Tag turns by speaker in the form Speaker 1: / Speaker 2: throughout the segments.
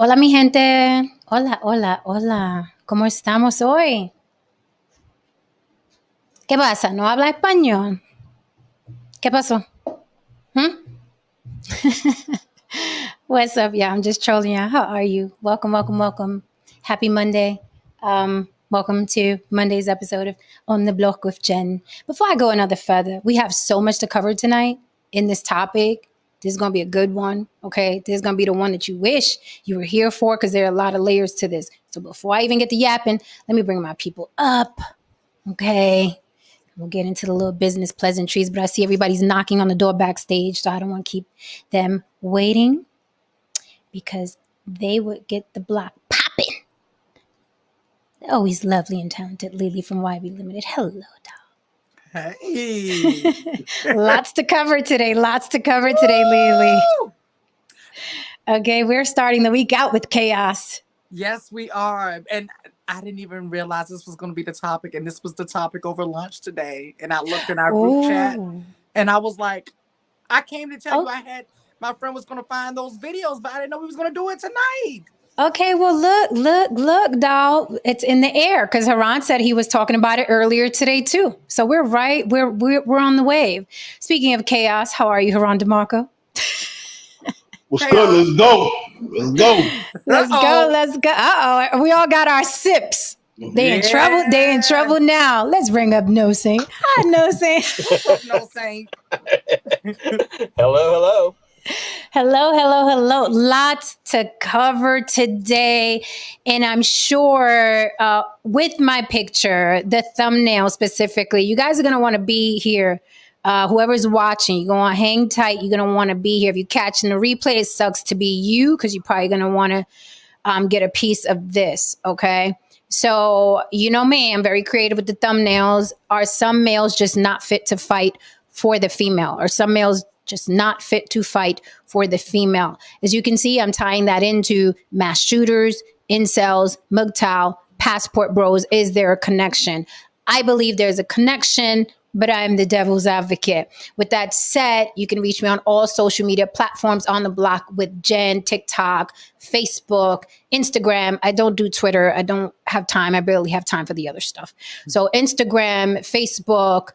Speaker 1: Hola, mi gente. Hola, hola, hola. ¿Cómo estamos hoy? ¿Qué pasa? ¿No habla español? ¿Qué pasó? Hmm? What's up, y'all? I'm just trolling y'all. How are you? Welcome, welcome, welcome. Happy Monday. Welcome to Monday's episode of On the Block with Jen. Before I go another further, we have so much to cover tonight in this topic. This is going to be a good one, okay? This is going to be the one that you wish you were here for because there are a lot of layers to this. So before I even get to yapping, let me bring my people up, okay? We'll get into the little business pleasantries, but I see everybody's knocking on the door backstage, so I don't want to keep them waiting because they would get the block popping. Always lovely and talented Lily from YB Limited. Hello, doll.
Speaker 2: Hey.
Speaker 1: Lots to cover today. Lily. Okay, we're starting the week out with chaos.
Speaker 2: Yes, we are. And I didn't even realize this was going to be the topic, and this was the topic over lunch today. And I looked in our group chat, and I was like, I came to tell you my friend was going to find those videos, but I didn't know we was going to do it tonight.
Speaker 1: Okay, well, look, doll. It's in the air because Haran said he was talking about it earlier today too. So we're right. We're on the wave. Speaking of chaos, how are you, Haran DeMarco?
Speaker 3: What's good? Let's go.
Speaker 1: Let's go. Uh-oh. We all got our sips. They in trouble. They in trouble now. Let's bring up No Saint. Hi, No Saint.
Speaker 2: No Saint.
Speaker 4: Hello.
Speaker 1: Hello. Lots to cover today. And I'm sure with my picture, the thumbnail specifically, you guys are going to want to be here. Whoever's watching, you're going to hang tight. You're going to want to be here. If you're catching the replay, it sucks to be you because you're probably going to want to get a piece of this, okay? So, you know me, I'm very creative with the thumbnails. Are some males just not fit to fight for the female? Are some males just not fit to fight for the female? As you can see, I'm tying that into mass shooters, incels, mgtow, passport bros. Is there a connection? I believe there's a connection, but I'm the devil's advocate. With that said, you can reach me on all social media platforms on the block with Jen, TikTok, Facebook, Instagram. I don't do Twitter. I don't have time. I barely have time for the other stuff. So Instagram, Facebook.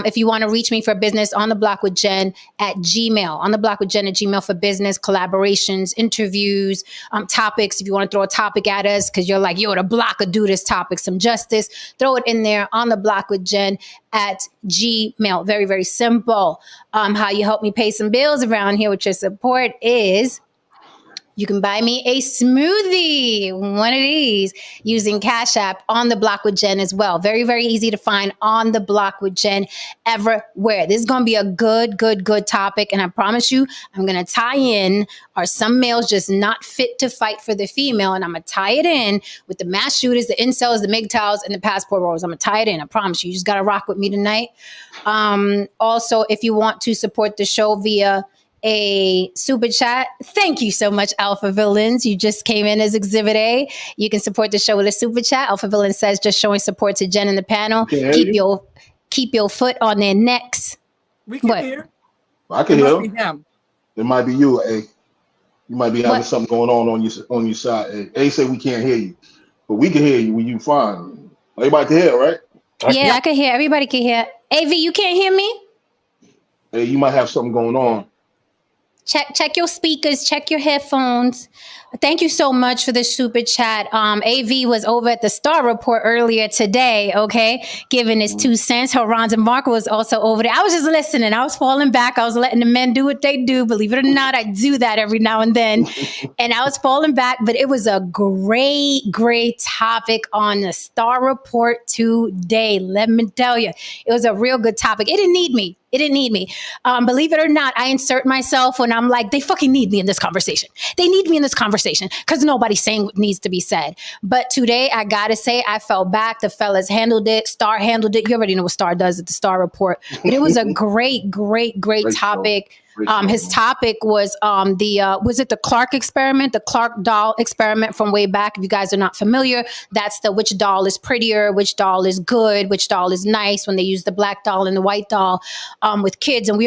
Speaker 1: If you want to reach me for business, on the block with Jen at Gmail, on the block with Jen at Gmail for business, collaborations, interviews, topics. If you want to throw a topic at us because you're like, yo, the block could do this topic, some justice, throw it in there on the block with Jen at Gmail. Very, very simple. How you help me pay some bills around here with your support is you can buy me a smoothie, one of these, using Cash App on the block with Jen as well. Very, very easy to find on the block with Jen everywhere. This is going to be a good topic. And I promise you, I'm going to tie in, are some males just not fit to fight for the female? And I'm going to tie it in with the mass shooters, the incels, the mgtows, and the passport bros. I'm going to tie it in. I promise you. You just got to rock with me tonight. Also, if you want to support the show via a super chat. Thank you so much, Alpha Villains. You just came in as Exhibit A. You can support the show with a super chat. Alpha Villain says, just showing support to Jen and the panel. Keep your foot on their necks.
Speaker 2: We can hear.
Speaker 3: I can hear him. It might be you, A. You might be having something going on your side. A say we can't hear you, but we can hear you when you fine. Everybody can hear, right?
Speaker 1: Yeah, I can hear. Everybody can hear. AV, you can't hear me?
Speaker 3: Hey, you might have something going on.
Speaker 1: Check your speakers, check your headphones. Thank you so much for the super chat. AV was over at the Star Report earlier today, okay, giving his 2 cents. Haran DeMarco was also over there. I was just listening. I was falling back. I was letting the men do what they do. Believe it or not, I do that every now and then. And I was falling back, but it was a great topic on the Star Report today. Let me tell you, it was a real good topic. It didn't need me. Believe it or not, I insert myself when I'm like, they fucking need me in this conversation. They need me in this conversation because nobody's saying what needs to be said. But today, I gotta say, I fell back. The fellas handled it. Star handled it. You already know what Star does at the Star Report. But it was a great topic. His topic was the Clark experiment, the Clark doll experiment from way back. If you guys are not familiar, that's the which doll is prettier, which doll is good, which doll is nice, when they use the black doll and the white doll with kids. And we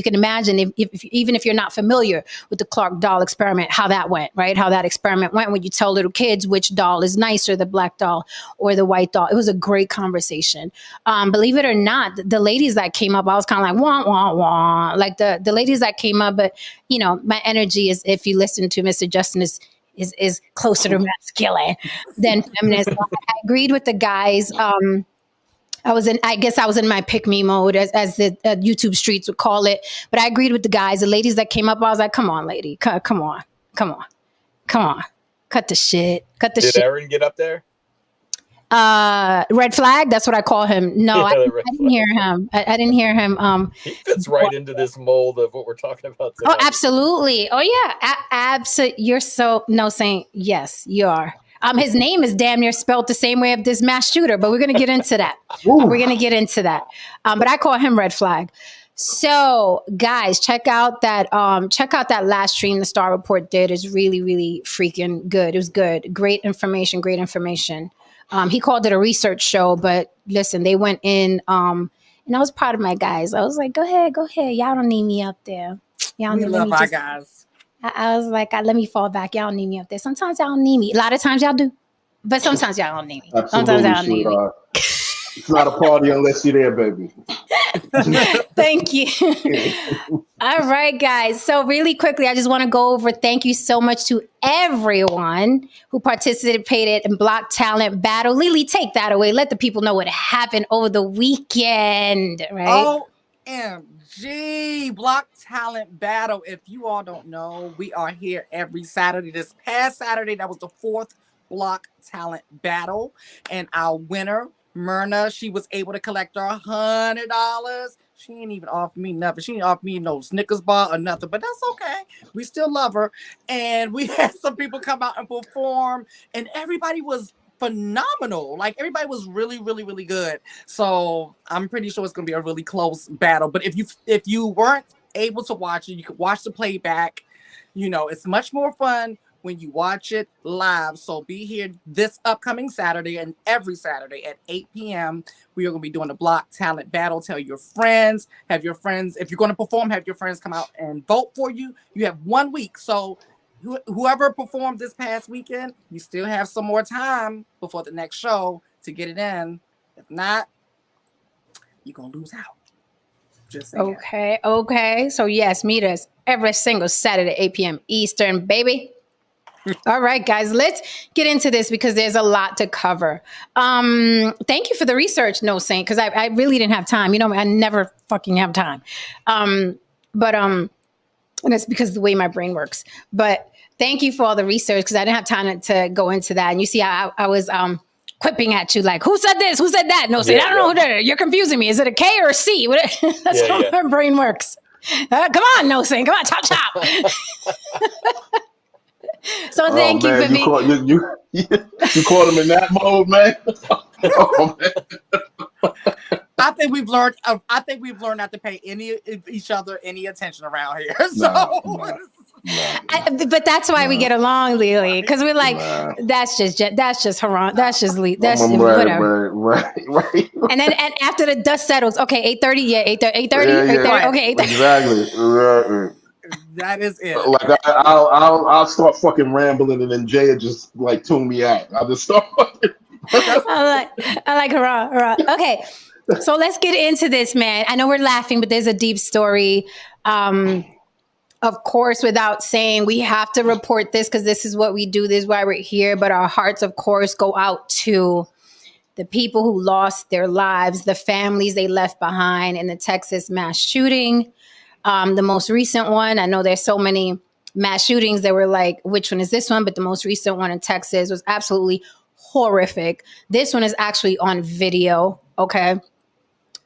Speaker 1: can imagine if even if you're not familiar with the Clark doll experiment, how that went, right? How that experiment went when you tell little kids which doll is nicer, the black doll or the white doll. It was a great conversation. Believe it or not, the ladies that came up, I was kind of like, wah, wah, wah. Like the ladies that came up, but my energy is, if you listen to Mr. Justin, is closer to masculine than feminist. So I agreed with the guys. I guess I was in my pick me mode, as the YouTube streets would call it. But I agreed with the guys. The ladies that came up, I was like, come on, lady. Come on. Cut the shit. Did
Speaker 4: Aaron get up there?
Speaker 1: Red flag. That's what I call him. No, I didn't hear him. I didn't hear him.
Speaker 4: He fits right into this mold of what we're talking about today.
Speaker 1: Oh, absolutely. Oh, yeah. Absolutely. You're so Saint. Yes, you are. His name is damn near spelled the same way of this mass shooter, but we're going to get into that. But I call him Red Flag. So, guys, check out that last stream the Star Report did. Is really, really freaking good. It was good. Great information. He called it a research show, but listen, they went in, and I was proud of my guys. I was like, go ahead. Y'all don't need me up there.
Speaker 2: We love our guys.
Speaker 1: I was like, let me fall back. Y'all need me up there. Sometimes y'all don't need me. A lot of times y'all do, but sometimes y'all don't need me.
Speaker 3: Absolutely,
Speaker 1: sometimes y'all need me.
Speaker 3: It's not a party unless you're there, baby.
Speaker 1: Thank you. All right, guys. So really quickly, I just want to go over, thank you so much to everyone who participated in Block Talent Battle. Lily, take that away. Let the people know what happened over the weekend, right?
Speaker 2: OMG, Block Talent Battle. If you all don't know, we are here every Saturday. This past Saturday, that was the 4th Block Talent Battle. And our winner, Myrna, she was able to collect her $100. She ain't even offer me nothing. She ain't offer me no Snickers bar or nothing, but that's okay. We still love her. And we had some people come out and perform, and everybody was phenomenal. Like, everybody was really, really, really good. So I'm pretty sure it's gonna be a really close battle. But if you weren't able to watch it, you could watch the playback. It's much more fun when you watch it live. So be here this upcoming Saturday and every Saturday at 8 p.m. We are going to be doing a Block Talent Battle. Tell your friends, if you're going to perform, have your friends come out and vote for you. You have 1 week. So whoever performed this past weekend, you still have some more time before the next show to get it in. If not, you're going to lose out. Just saying.
Speaker 1: Okay. So yes, meet us every single Saturday, 8 p.m. Eastern, baby. All right, guys, let's get into this because there's a lot to cover. Thank you for the research, No Saint, because I really didn't have time. I never fucking have time. And it's because of the way my brain works. But thank you for all the research because I didn't have time to go into that. And you see, I was quipping at you like, who said this? Who said that? No Saint, I don't know who did it. You're confusing me. Is it a K or a C? That's how my brain works. Come on, No Saint. Come on, chop. So thank you for me.
Speaker 3: You caught him in that mode, man. Oh, man.
Speaker 2: I think we've learned not to pay each other any attention around here.
Speaker 1: But that's why we get along, Lily, because we're like, that's just haram. That's just whatever. Right. And then after the dust settles, okay, 8:30, yeah, 8:30, okay, 8:30.
Speaker 3: Exactly.
Speaker 2: That is it.
Speaker 3: Like I'll start fucking rambling, and then Jay just like tune me out. I'll just start fucking.
Speaker 1: I like hurrah. Okay, so let's get into this, man. I know we're laughing, but there's a deep story. Of course, without saying, we have to report this because this is what we do. This is why we're here. But our hearts, of course, go out to the people who lost their lives, the families they left behind in the Texas mass shooting. The most recent one, I know there's so many mass shootings that were like, which one is this one? But the most recent one in Texas was absolutely horrific. This one is actually on video. Okay.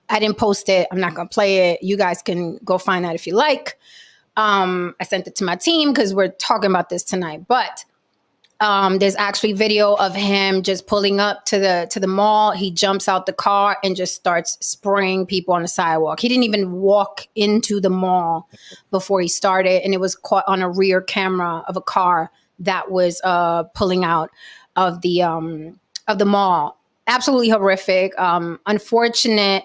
Speaker 1: I didn't post it. I'm not going to play it. You guys can go find that if you like. I sent it to my team because we're talking about this tonight. But There's actually video of him just pulling up to the mall. He jumps out the car and just starts spraying people on the sidewalk. He didn't even walk into the mall before he started, and it was caught on a rear camera of a car that was pulling out of the mall. Absolutely horrific. Unfortunate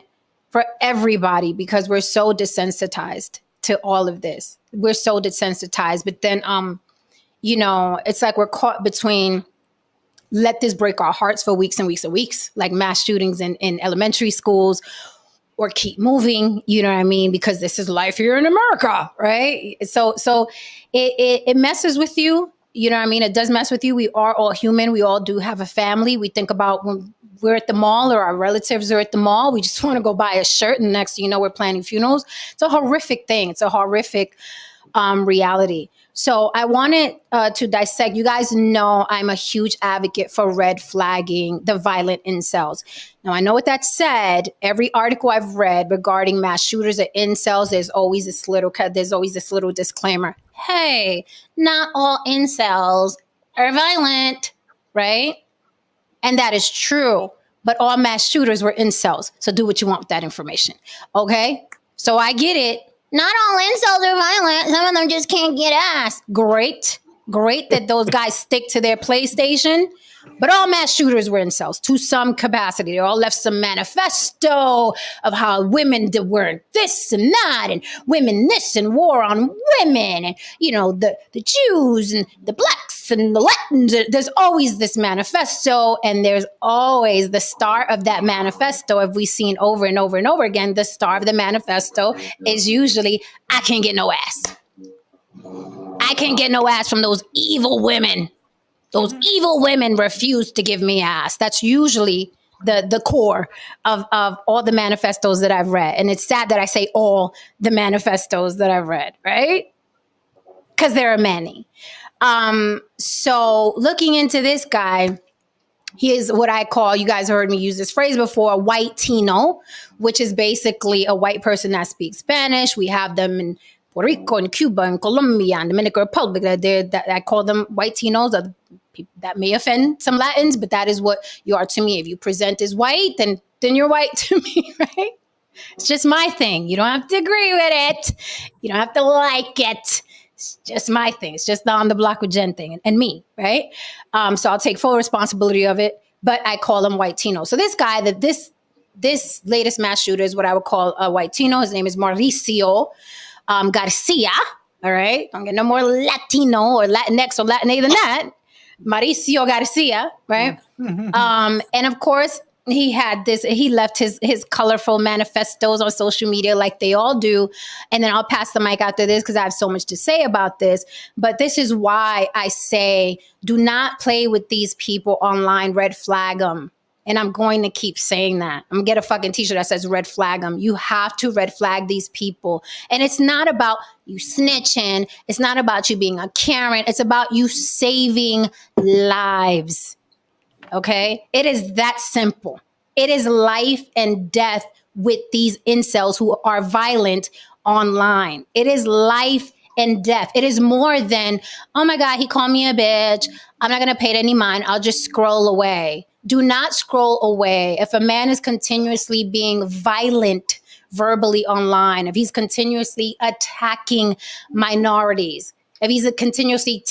Speaker 1: for everybody because we're so desensitized to all of this. We're so desensitized, but then you know, it's like we're caught between let this break our hearts for weeks and weeks and weeks, like mass shootings in elementary schools, or keep moving, you know what I mean? Because this is life here in America, right? So it messes with you, you know what I mean? It does mess with you. We are all human. We all do have a family. We think about when we're at the mall or our relatives are at the mall, we just want to go buy a shirt, and next thing you know, we're planning funerals. It's a horrific thing. It's a horrific reality. So I wanted to dissect. You guys know I'm a huge advocate for red flagging the violent incels. Now, I know with that said, every article I've read regarding mass shooters or incels, there's always this little disclaimer. Hey, not all incels are violent, right? And that is true. But all mass shooters were incels. So do what you want with that information. Okay? So I get it. Not all incels are violent. Some of them just can't get ass. Great. Great that those guys stick to their PlayStation. But all mass shooters were incels to some capacity. They all left some manifesto of how women were this and that, and women this, and war on women, and, you know, the Jews and the blacks and the Latins. There's always this manifesto, and there's always the star of that manifesto. Have we seen over and over and over again? The star of the manifesto is usually, I can't get no ass. I can't get no ass from those evil women. Those evil women refuse to give me ass. That's usually the core of all the manifestos that I've read. And it's sad that I say all the manifestos that I've read, right? Because there are many. So looking into this guy, he is what I call, you guys heard me use this phrase before, a white Tino, which is basically a white person that speaks Spanish. We have them in Puerto Rico and Cuba and Colombia and Dominican Republic. I call them white Tinos. That may offend some Latins, but that is what you are to me. If you present as white, then you're white to me, right? It's just my thing. You don't have to agree with it. You don't have to like it. It's just my thing. It's just the on the block with Jen thing and me, right? So I'll take full responsibility of it, but I call him white Tino. So this guy, this latest mass shooter is what I would call a white Tino. His name is Mauricio Garcia. All right, don't get no more Latino or Latinx or Latina than that. Mauricio Garcia, right? And of course, he left his colorful manifestos on social media like they all do. And then I'll pass the mic after this because I have so much to say about this. But this is why I say, do not play with these people online, red flag them. And I'm going to keep saying that. I'm going to get a fucking t-shirt that says red flag them. You have to red flag these people. And it's not about you snitching. It's not about you being a Karen. It's about you saving lives. Okay? It is that simple. It is life and death with these incels who are violent online. It is life and death. It is more than, oh my God, he called me a bitch. I'm not going to pay it any mind. I'll just scroll away. Do not scroll away. If a man is continuously being violent verbally online, if he's continuously attacking minorities, if he's continuously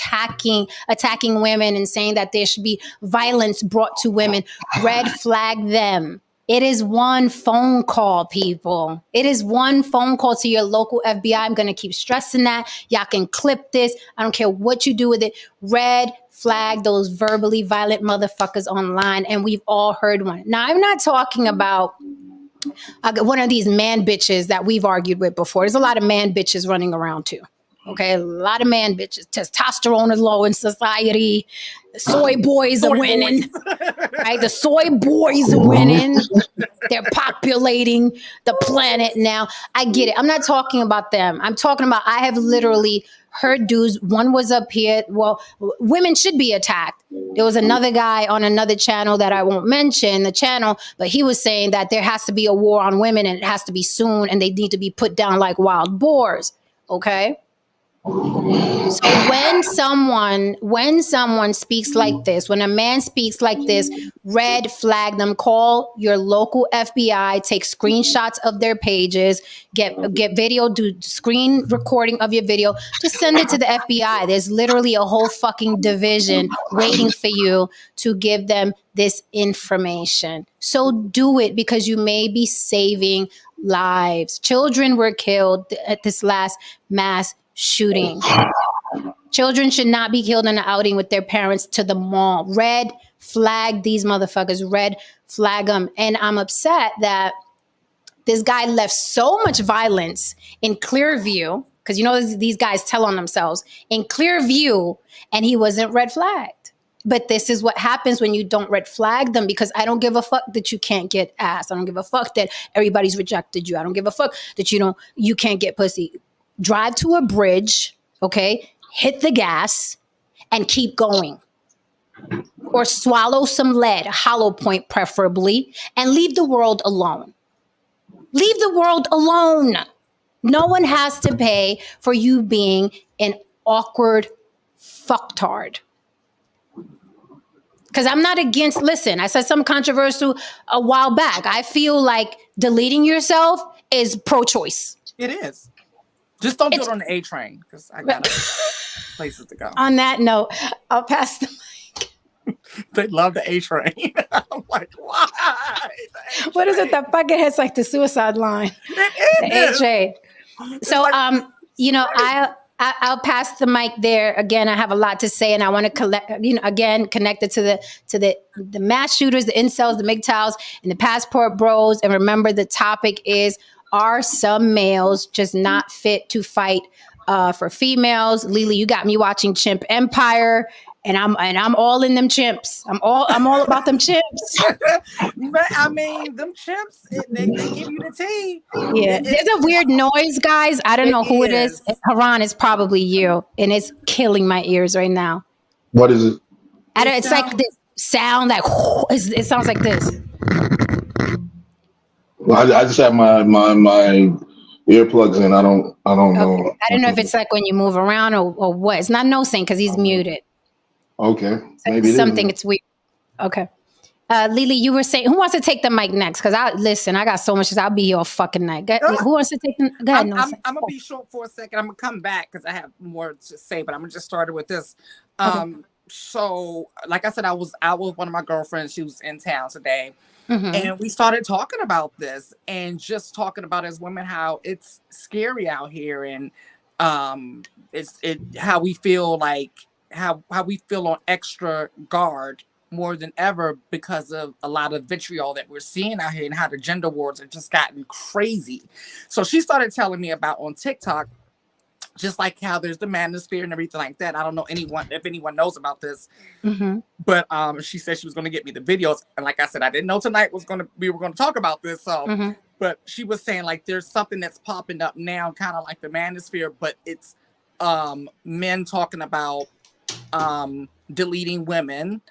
Speaker 1: attacking women and saying that there should be violence brought to women, red flag them. It is one phone call, people. It is one phone call to your local FBI. I'm going to keep stressing that. Y'all can clip this. I don't care what you do with it. Red flag those verbally violent motherfuckers online. And we've all heard one. Now, I'm not talking about one of these man bitches that we've argued with before. There's a lot of man bitches running around too. Okay, a lot of man bitches. Testosterone is low in society. The soy boys are winning. Right? The soy boys are winning. They're populating the planet now. I get it. I'm not talking about them. I'm talking about, I have literally heard dudes. One was up here. Well, women should be attacked. There was another guy on another channel that I won't mention the channel, but he was saying that there has to be a war on women and it has to be soon and they need to be put down like wild boars. Okay. So when someone speaks like this, when a man speaks like this, red flag them, call your local FBI, take screenshots of their pages, get video, do screen recording of your video, just send it to the FBI. There's literally a whole fucking division waiting for you to give them this information. So do it, because you may be saving lives. Children were killed at this last mass shooting. Children should not be killed in an outing with their parents to the mall. Red flag these motherfuckers. Red flag them. And I'm upset that this guy left so much violence in clear view, because you know these guys tell on themselves, in clear view, and he wasn't red flagged. But this is what happens when you don't red flag them, because I don't give a fuck that you can't get ass. I don't give a fuck that everybody's rejected you. I don't give a fuck that you can't get pussy. Drive to a bridge, okay? Hit the gas and keep going. Or swallow some lead, hollow point preferably, and leave the world alone. Leave the world alone. No one has to pay for you being an awkward fucktard. Because I'm not against, listen, I said something controversial a while back. I feel like deleting yourself is pro-choice.
Speaker 2: It is. Just don't do it on the A train, because I got places to go.
Speaker 1: On that note, I'll pass the mic.
Speaker 2: They love the A train. I'm like, why?
Speaker 1: What is it? The fucking head's like the suicide line.
Speaker 2: It is.
Speaker 1: The A train. So,
Speaker 2: like,
Speaker 1: I'll pass the mic there. Again, I have a lot to say, and I want to collect, again, connected to the mass shooters, the incels, the mgtows, and the passport bros. And remember, the topic is: are some males just not fit to fight for females? Lily, you got me watching Chimp Empire, and I'm all in them chimps. I'm all about them chimps.
Speaker 2: I mean, them chimps, they give you the tea.
Speaker 1: Yeah, there's a weird noise, guys. I don't know who it is. Haran, is probably you, and it's killing my ears right now.
Speaker 3: What is it?
Speaker 1: It's like this sound, like it sounds like this.
Speaker 3: Well, I just have my earplugs in. I don't know.
Speaker 1: Okay. I don't know if it's like when you move around or what. It's not no saying because he's muted.
Speaker 3: Okay,
Speaker 1: It's like
Speaker 3: maybe
Speaker 1: something. It's weird. Okay. Lily, you were saying, who wants to take the mic next? Because I got so much. I'll be here all fucking night. Who wants to take the? Go ahead.
Speaker 2: I'm gonna be short for a second. I'm gonna come back because I have more to say, but I'm gonna just start it with this.
Speaker 1: Okay.
Speaker 2: So, like I said, I was with one of my girlfriends. She was in town today,
Speaker 1: Mm-hmm.
Speaker 2: and we started talking about this, and just talking about as women how it's scary out here, and how we feel like how we feel on extra guard more than ever because of a lot of vitriol that we're seeing out here, and how the gender wars have just gotten crazy. So she started telling me about on TikTok, just like how there's the manosphere and everything like that. I don't know if anyone knows about this,
Speaker 1: Mm-hmm.
Speaker 2: but she said she was going to get me the videos, and like I said, I didn't know tonight we were going to talk about this. So,
Speaker 1: Mm-hmm.
Speaker 2: but she was saying like there's something that's popping up now, kind of like the manosphere, but it's men talking about deleting women.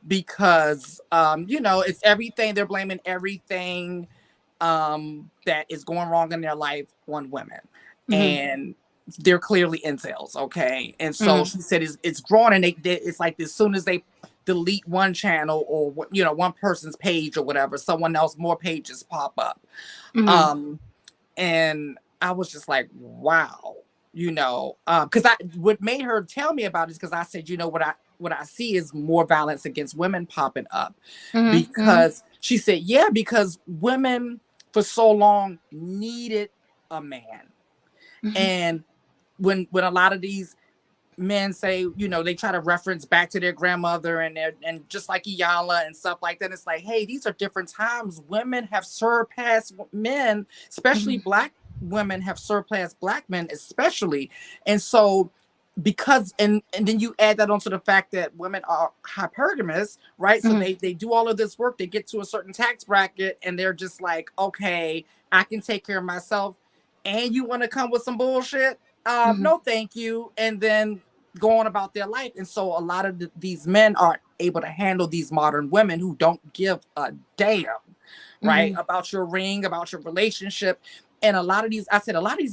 Speaker 2: Because it's everything, they're blaming everything that is going wrong in their life on women.
Speaker 1: Mm-hmm.
Speaker 2: And they're clearly incels, okay? And so she said it's growing, and it's like as soon as they delete one channel or one person's page or whatever, someone else, more pages pop up. And I was just like, wow, because what made her tell me about it is because I said, what I see is more violence against women popping up. Because she said, yeah, because women for so long needed a man. And when a lot of these men say, they try to reference back to their grandmother and just like Iyanla and stuff like that, it's like, hey, these are different times. Women have surpassed men, especially Black women have surpassed Black men, especially. And so because and then you add that onto the fact that women are hypergamous, right? So they do all of this work, they get to a certain tax bracket, and they're just like, okay, I can take care of myself, and you want to come with some bullshit? No, thank you. And then go on about their life. And so a lot of these men aren't able to handle these modern women who don't give a damn, right? About your ring, about your relationship. And a lot of these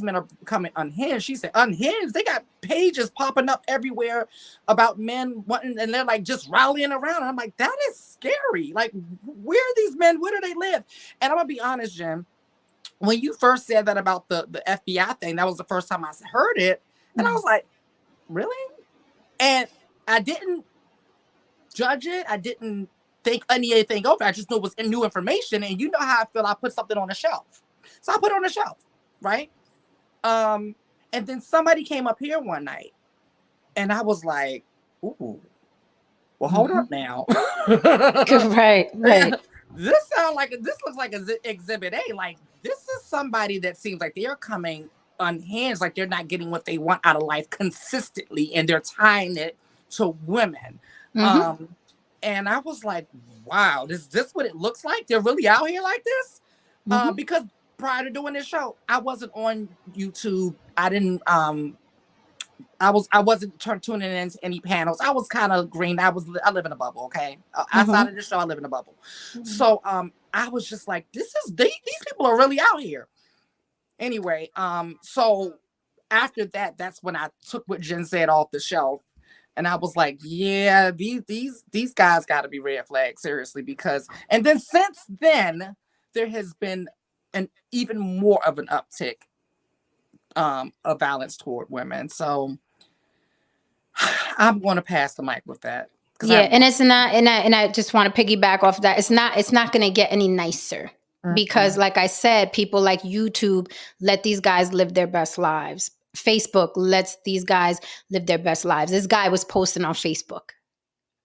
Speaker 2: men are becoming unhinged. She said, unhinged? They got pages popping up everywhere about men wanting, and they're like just rallying around. I'm like, that is scary. Like, where are these men? Where do they live? And I'm gonna be honest, Jen, when you first said that about the FBI thing, that was the first time I heard it. And I was like, really? And I didn't judge it. I didn't think anything over. I just knew it was new information. And you know how I feel. I put something on the shelf. So I put it on the shelf, right? And then somebody came up here one night and I was like, ooh, well, hold up now.
Speaker 1: Right.
Speaker 2: This looks like an exhibit A. Like, this is somebody that seems like they're coming unhinged, like they're not getting what they want out of life consistently, and they're tying it to women. And I was like, wow, is this what it looks like? They're really out here like this? Because prior to doing this show, I wasn't on YouTube. I didn't I wasn't tuning into any panels. I was kind of green. I live in a bubble, okay? Outside of this show, I live in a bubble. So I was just like, these people are really out here. Anyway, so after that, that's when I took what Jen said off the shelf. And I was like, yeah, these guys got to be red flags, seriously, because, and then since then, there has been an even more of an uptick of violence toward women. So I'm going to pass the mic with that.
Speaker 1: Yeah, and it's not, and I just want to piggyback off that. It's not going to get any nicer because, like I said, people like YouTube let these guys live their best lives. Facebook lets these guys live their best lives. This guy was posting on Facebook.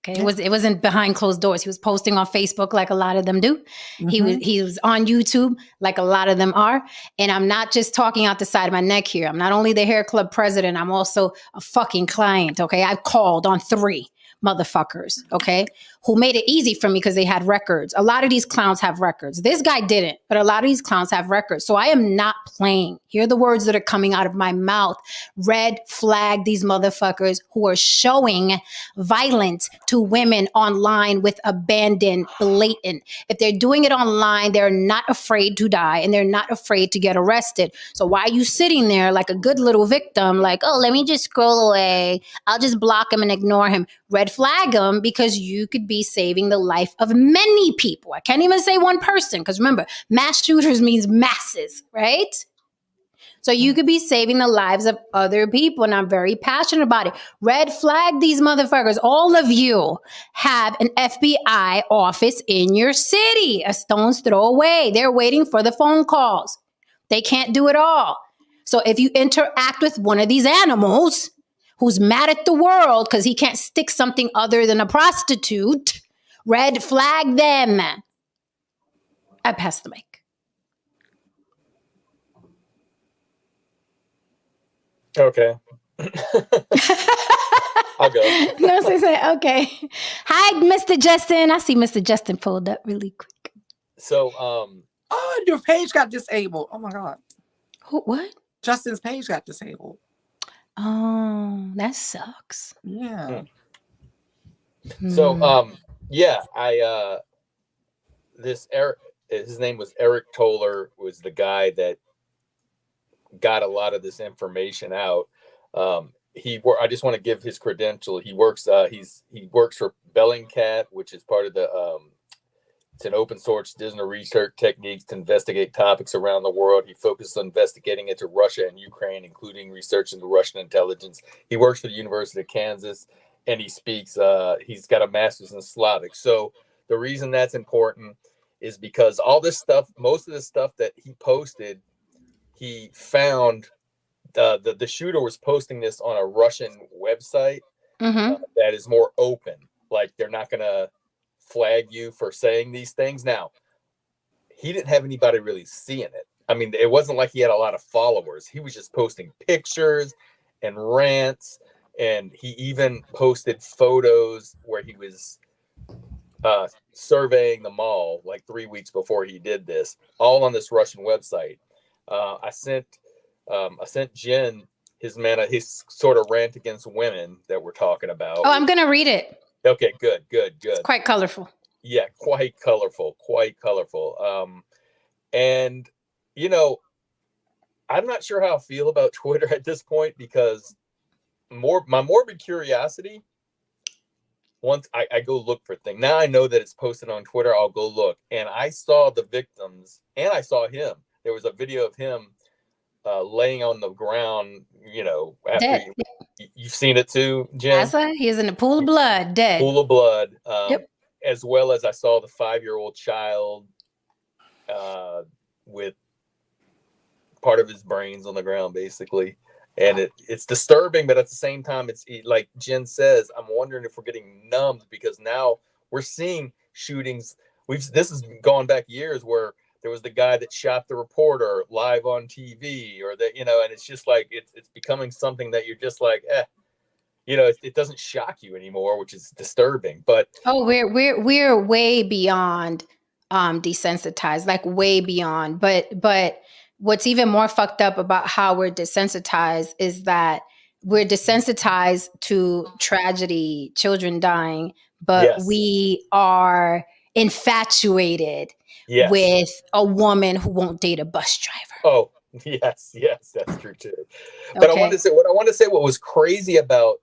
Speaker 1: Okay, it wasn't behind closed doors. He was posting on Facebook like a lot of them do. He was on YouTube like a lot of them are. And I'm not just talking out the side of my neck here. I'm not only the hair club president, I'm also a fucking client. Okay, I've called on 3 motherfuckers, okay, who made it easy for me because they had records. A lot of these clowns have records. This guy didn't, but a lot of these clowns have records. So I am not playing. Hear the words that are coming out of my mouth. Red flag these motherfuckers who are showing violence to women online with abandon, blatant. If they're doing it online, they're not afraid to die and they're not afraid to get arrested. So why are you sitting there like a good little victim, like, oh, let me just scroll away. I'll just block him and ignore him. Red flag them, because you could be saving the life of many people. I can't even say one person, because remember, mass shooters means masses, right? So you could be saving the lives of other people, and I'm very passionate about it. Red flag these motherfuckers. All of you have an FBI office in your city, a stone's throw away. They're waiting for the phone calls. They can't do it all. So if you interact with one of these animals who's mad at the world because he can't stick something other than a prostitute, red flag them. I pass the mic.
Speaker 4: Okay. I'll go.
Speaker 1: No, say, okay. Hi, Mr. Justin. I see Mr. Justin pulled up really quick.
Speaker 4: So,
Speaker 2: oh, your page got disabled. Oh my God.
Speaker 1: What?
Speaker 2: Justin's page got disabled.
Speaker 1: Oh, that sucks.
Speaker 2: Yeah.
Speaker 4: So, yeah, this Eric, his name was Eric Toller, was the guy that got a lot of this information out. I just want to give his credential. He works for Bellingcat, which is part of the it's an open source digital research techniques to investigate topics around the world. He focuses on investigating into Russia and Ukraine, including research into Russian intelligence. He works for the University of Kansas, and he speaks. He's got a master's in Slavic. So the reason that's important is because all this stuff, most of the stuff that he posted, he found the shooter was posting this on a Russian website that is more open. Like, they're not going to flag you for saying these things. Now, he didn't have anybody really seeing it. I mean, it wasn't like he had a lot of followers. He was just posting pictures and rants, and he even posted photos where he was surveying the mall like 3 weeks before he did this, all on this Russian website. I sent Jen his sort of rant against women that we're talking about.
Speaker 1: Oh, I'm gonna read it.
Speaker 4: Okay, good.
Speaker 1: It's quite colorful.
Speaker 4: Yeah, quite colorful. And I'm not sure how I feel about Twitter at this point, because my morbid curiosity, once I go look for things. Now I know that it's posted on Twitter, I'll go look. And I saw the victims, and I saw him. There was a video of him laying on the ground, you know, after
Speaker 1: Dead.
Speaker 4: you've seen it too, Jen?
Speaker 1: He is in a pool of blood, dead.
Speaker 4: Pool of blood.
Speaker 1: Yep.
Speaker 4: As well as I saw the 5-year-old child with part of his brains on the ground, basically. And it's disturbing, but at the same time, it's like Jen says, I'm wondering if we're getting numbed, because now we're seeing shootings. This has gone back years, where there was the guy that shot the reporter live on TV, or that, you know, and it's just like it's becoming something that you're just like, you know, it doesn't shock you anymore, which is disturbing. But
Speaker 1: we're way beyond desensitized, like way beyond. But what's even more fucked up about how we're desensitized is that we're desensitized to tragedy, children dying, but
Speaker 4: yes,
Speaker 1: we are infatuated
Speaker 4: yes,
Speaker 1: with a woman who won't date a bus driver.
Speaker 4: Oh, yes, that's true too. But
Speaker 1: Okay.
Speaker 4: I want to say what was crazy about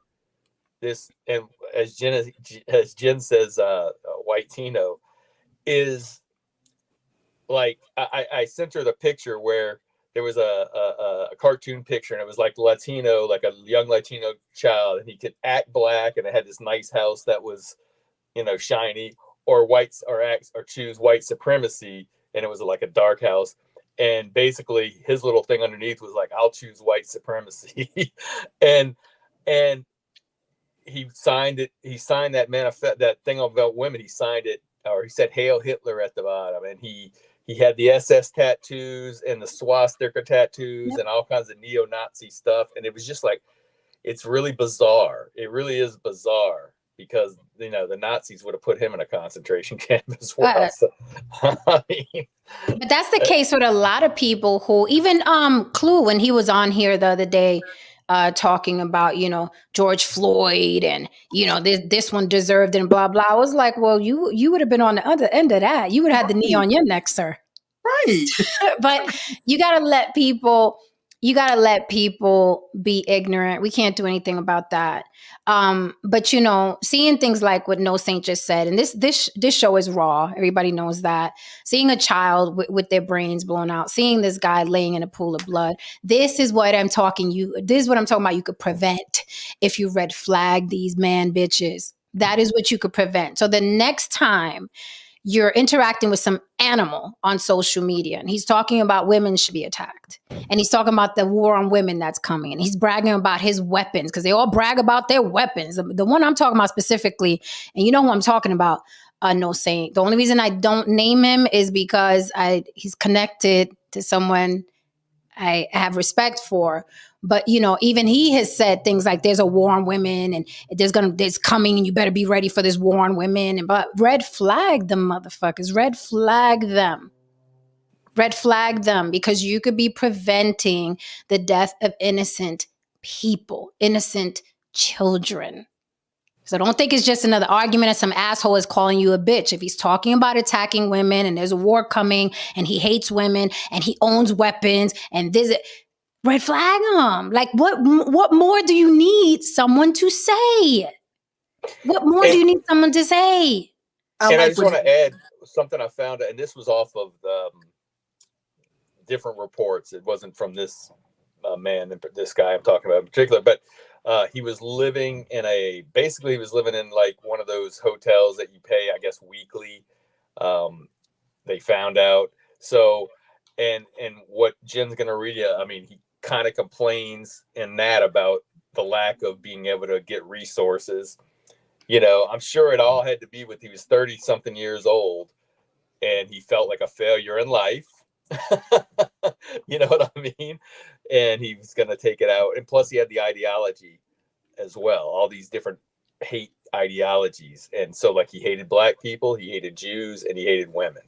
Speaker 4: this, and as Jen says, white Tino, is like I sent her the picture where there was a cartoon picture, and it was like Latino, like a young Latino child, and he could act black, and it had this nice house that was, you know, shiny, or choose white supremacy, and it was like a dark house. And basically his little thing underneath was like, I'll choose white supremacy. and he signed it. He signed that manifest, that thing about women. He signed it, or he said Hail Hitler at the bottom. And he had the SS tattoos and the swastika tattoos, yep, and all kinds of neo-Nazi stuff. And it was just like, it's really bizarre. It really is bizarre, because, you know, the Nazis would have put him in a concentration camp as well. So, I mean,
Speaker 1: but that's the case with a lot of people who, even Clue, when he was on here the other day, talking about, you know, George Floyd, and, you know, this one deserved it, and blah blah. I was like, well, you would have been on the other end of that. You would have had the knee on your neck, sir.
Speaker 2: Right.
Speaker 1: But you gotta let people be ignorant. We can't do anything about that. But, you know, seeing things like what No Saint just said, and this show is raw. Everybody knows that. Seeing a child with their brains blown out, seeing this guy laying in a pool of blood. This is what I'm talking about. You could prevent if you red flag these man bitches. That is what you could prevent. So the next time you're interacting with some animal on social media, and he's talking about women should be attacked, and he's talking about the war on women that's coming, and he's bragging about his weapons, because they all brag about their weapons. The one I'm talking about specifically, and you know who I'm talking about, No Saint. The only reason I don't name him is because he's connected to someone I have respect for. But, you know, even he has said things like there's a war on women, and there's coming, and you better be ready for this war on women. And but red flag them motherfuckers. Red flag them. Red flag them, because you could be preventing the death of innocent people, innocent children. So don't think it's just another argument and some asshole is calling you a bitch. If he's talking about attacking women, and there's a war coming, and he hates women, and he owns weapons, and there's red flag him. Like, what more do you need someone to say? What more do you need someone to say?
Speaker 4: I just want to add something I found, and this was off of different reports. It wasn't from this this guy I'm talking about in particular, but he was living in like one of those hotels that you pay, I guess, weekly. They found out. So, and what Jen's going to read you, I mean, he kind of complains in that about the lack of being able to get resources. You know, I'm sure it all had to be with, he was 30 something years old, and he felt like a failure in life. You know what I mean? And he was going to take it out. And plus he had the ideology as well, all these different hate ideologies. And so, like, he hated black people, he hated Jews, and he hated women.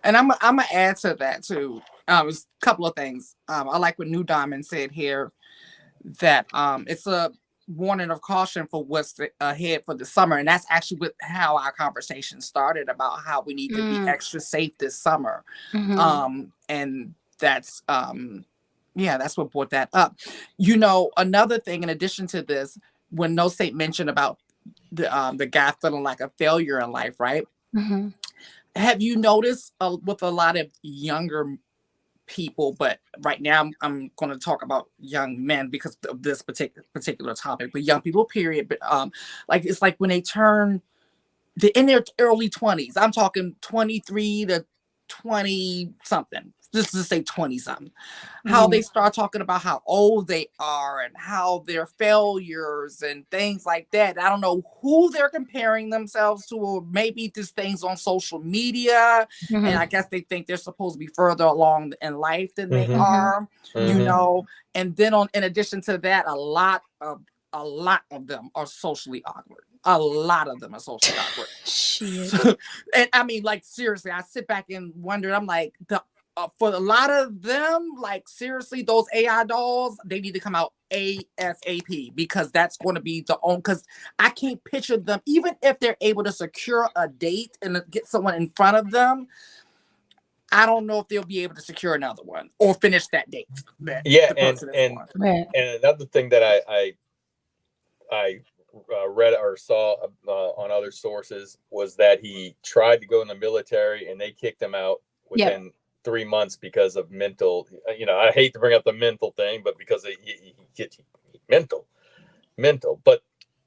Speaker 2: And I'm gonna add to that too. A couple of things. I like what New Diamond said here, that it's a warning of caution for what's ahead for the summer, and that's actually how our conversation started, about how we need to be extra safe this summer. And that's Yeah, that's what brought that up. You know, another thing in addition to this, when No Saint mentioned about the guy feeling like a failure in life, right?
Speaker 1: Mm-hmm.
Speaker 2: Have you noticed with a lot of younger people, but right now I'm going to talk about young men because of this particular topic, but young people, period. But like it's like when they turn in their early 20s, I'm talking 23 to 20 something, just to say 20 something, how they start talking about how old they are and how they're failures and things like that. I don't know who they're comparing themselves to, or maybe just things on social media. And I guess they think they're supposed to be further along in life than they are, you know. And then in addition to that, a lot of them are socially awkward. A lot of them are socially awkward.
Speaker 1: Shit.
Speaker 2: And I mean, like, seriously, I sit back and wonder, I'm like, for a lot of them, like, seriously, those AI dolls, they need to come out ASAP, because that's going to be because I can't picture them, even if they're able to secure a date and get someone in front of them, I don't know if they'll be able to secure another one or finish that date.
Speaker 4: And another thing that I read or saw on other sources was that he tried to go in the military and they kicked him out within 3 months because of mental. You know, I hate to bring up the mental thing, but because he gets mental. But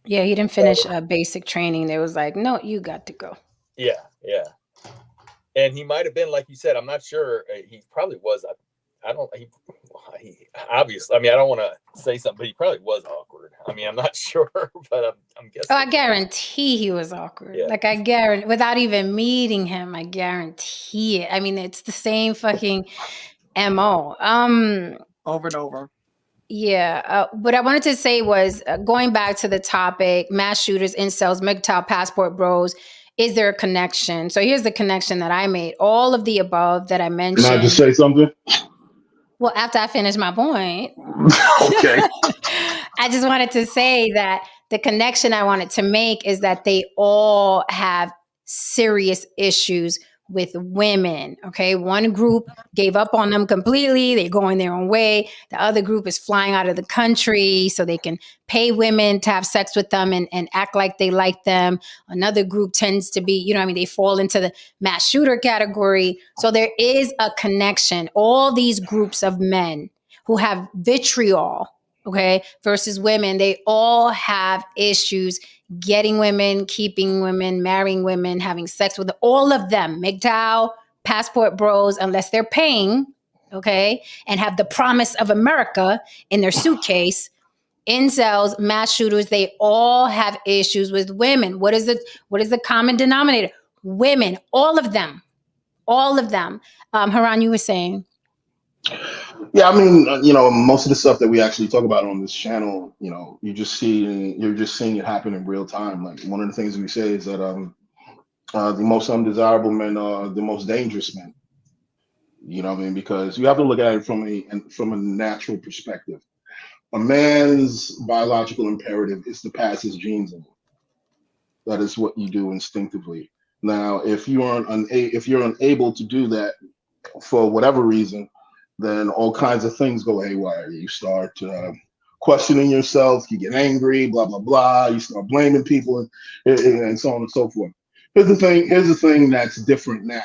Speaker 1: yeah, he didn't finish basic training. They was like, no, you got to go.
Speaker 4: Yeah. And he might have been, like you said, I'm not sure. He probably was. He obviously, I mean, I don't want to say something, but he probably was awkward. I mean, I'm not sure, but I'm guessing.
Speaker 1: Oh, I guarantee he was awkward. Yeah. Like, I guarantee, without even meeting him, I guarantee it. I mean, it's the same fucking MO.
Speaker 2: Over and over.
Speaker 1: Yeah. What I wanted to say was, going back to the topic, mass shooters, incels, mgtow, passport bros, is there a connection? So here's the connection that I made. All of the above that I mentioned.
Speaker 3: Can I just say something?
Speaker 1: Well, after I finish my point.
Speaker 3: Okay.
Speaker 1: I just wanted to say that the connection I wanted to make is that they all have serious issues with women. Okay. One group gave up on them completely. They're going their own way. The other group is flying out of the country so they can pay women to have sex with them and act like they like them. Another group tends to be, they fall into the mass shooter category. So there is a connection. All these groups of men who have vitriol, okay, versus women, they all have issues getting women, keeping women, marrying women, having sex with all of them. mgtow, passport bros, unless they're paying, okay, and have the promise of America in their suitcase. Incels, mass shooters, they all have issues with women. What is the common denominator? Women, all of them. Haran, you were saying?
Speaker 3: Yeah, I mean, most of the stuff that we actually talk about on this channel, you're just seeing it happen in real time. Like, one of the things we say is that the most undesirable men are the most dangerous men. You know what I mean? Because you have to look at it from a natural perspective. A man's biological imperative is to pass his genes on. That is what you do instinctively. Now, if you're unable to do that for whatever reason, then all kinds of things go haywire. You start questioning yourself, you get angry, blah, blah, blah. You start blaming people and so on and so forth. Here's the thing that's different now.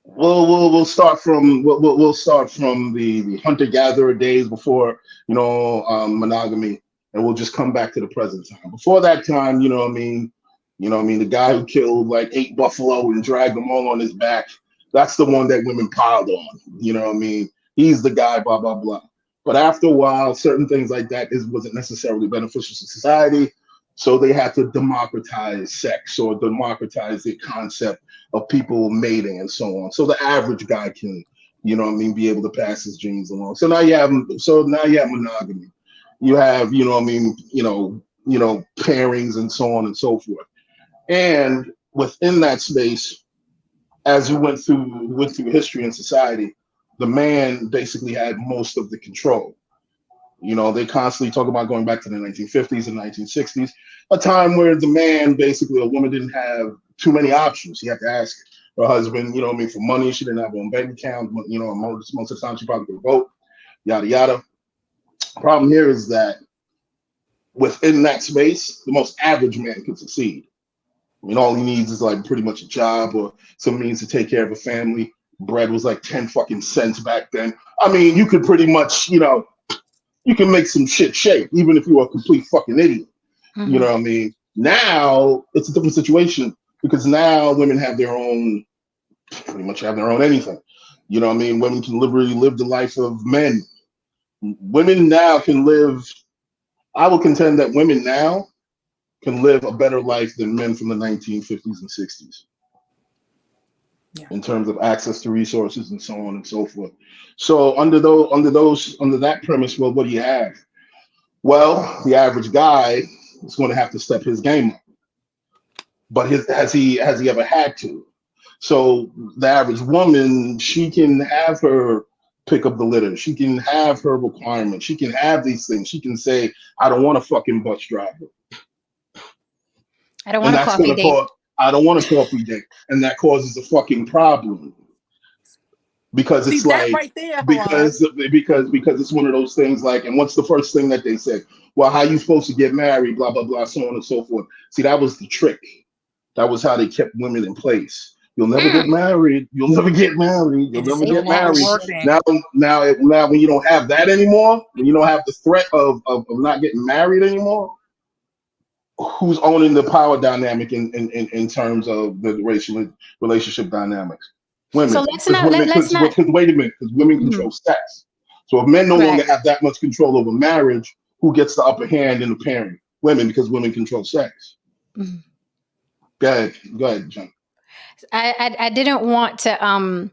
Speaker 3: We'll start from the hunter-gatherer days before, monogamy, and we'll just come back to the present time. Before that time, the guy who killed like 8 buffalo and dragged them all on his back, that's the one that women piled on. You know what I mean? He's the guy, blah, blah, blah. But after a while, certain things like that wasn't necessarily beneficial to society. So they had to democratize sex or democratize the concept of people mating and so on. So the average guy can, be able to pass his genes along. So now you have monogamy. You have, pairings and so on and so forth. And within that space, as we went through history and society, the man basically had most of the control. They constantly talk about going back to the 1950s and 1960s, a time where the man, basically, a woman didn't have too many options. You have to ask her husband, you know what I mean, for money. She didn't have her own bank account. But, you know, most of the time she probably could vote, yada, yada. Problem here is that within that space, the most average man can succeed. I mean, all he needs is like pretty much a job or some means to take care of a family. Bread was like 10 fucking cents back then. I mean, you could pretty much, you know, you can make some shit shake, even if you were a complete fucking idiot.
Speaker 1: Mm-hmm.
Speaker 3: You know what I mean? Now it's a different situation because now women have their own, pretty much have their own anything. You know what I mean? Women can literally live the life of men. Women now can live, I will contend that women now can live a better life than men from the 1950s and 60s. Yeah. In terms of access to resources and so on and so forth. So under that premise, well, what do you have? Well, the average guy is going to have to step his game up. But has he ever had to? So the average woman, she can have her pick up the litter. She can have her requirements. She can have these things. She can say, I don't want a fucking bus driver.
Speaker 1: I don't want a coffee date.
Speaker 3: I don't want a coffee date. And that causes a fucking problem. Because it's like,
Speaker 2: right there,
Speaker 3: because it's one of those things like, and what's the first thing that they say? Well, how you supposed to get married, blah, blah, blah, so on and so forth. See, that was the trick. That was how they kept women in place. You'll never get married. You'll never get married. You'll never get married. Now, when you don't have that anymore, when you don't have the threat of not getting married anymore, who's owning the power dynamic in terms of the relationship dynamics? Women.
Speaker 1: So let's not.
Speaker 3: Wait a minute, because women control sex. So if men no longer have that much control over marriage, who gets the upper hand in the pairing? Women, because women control sex. Mm-hmm. Go ahead, John.
Speaker 1: I didn't want to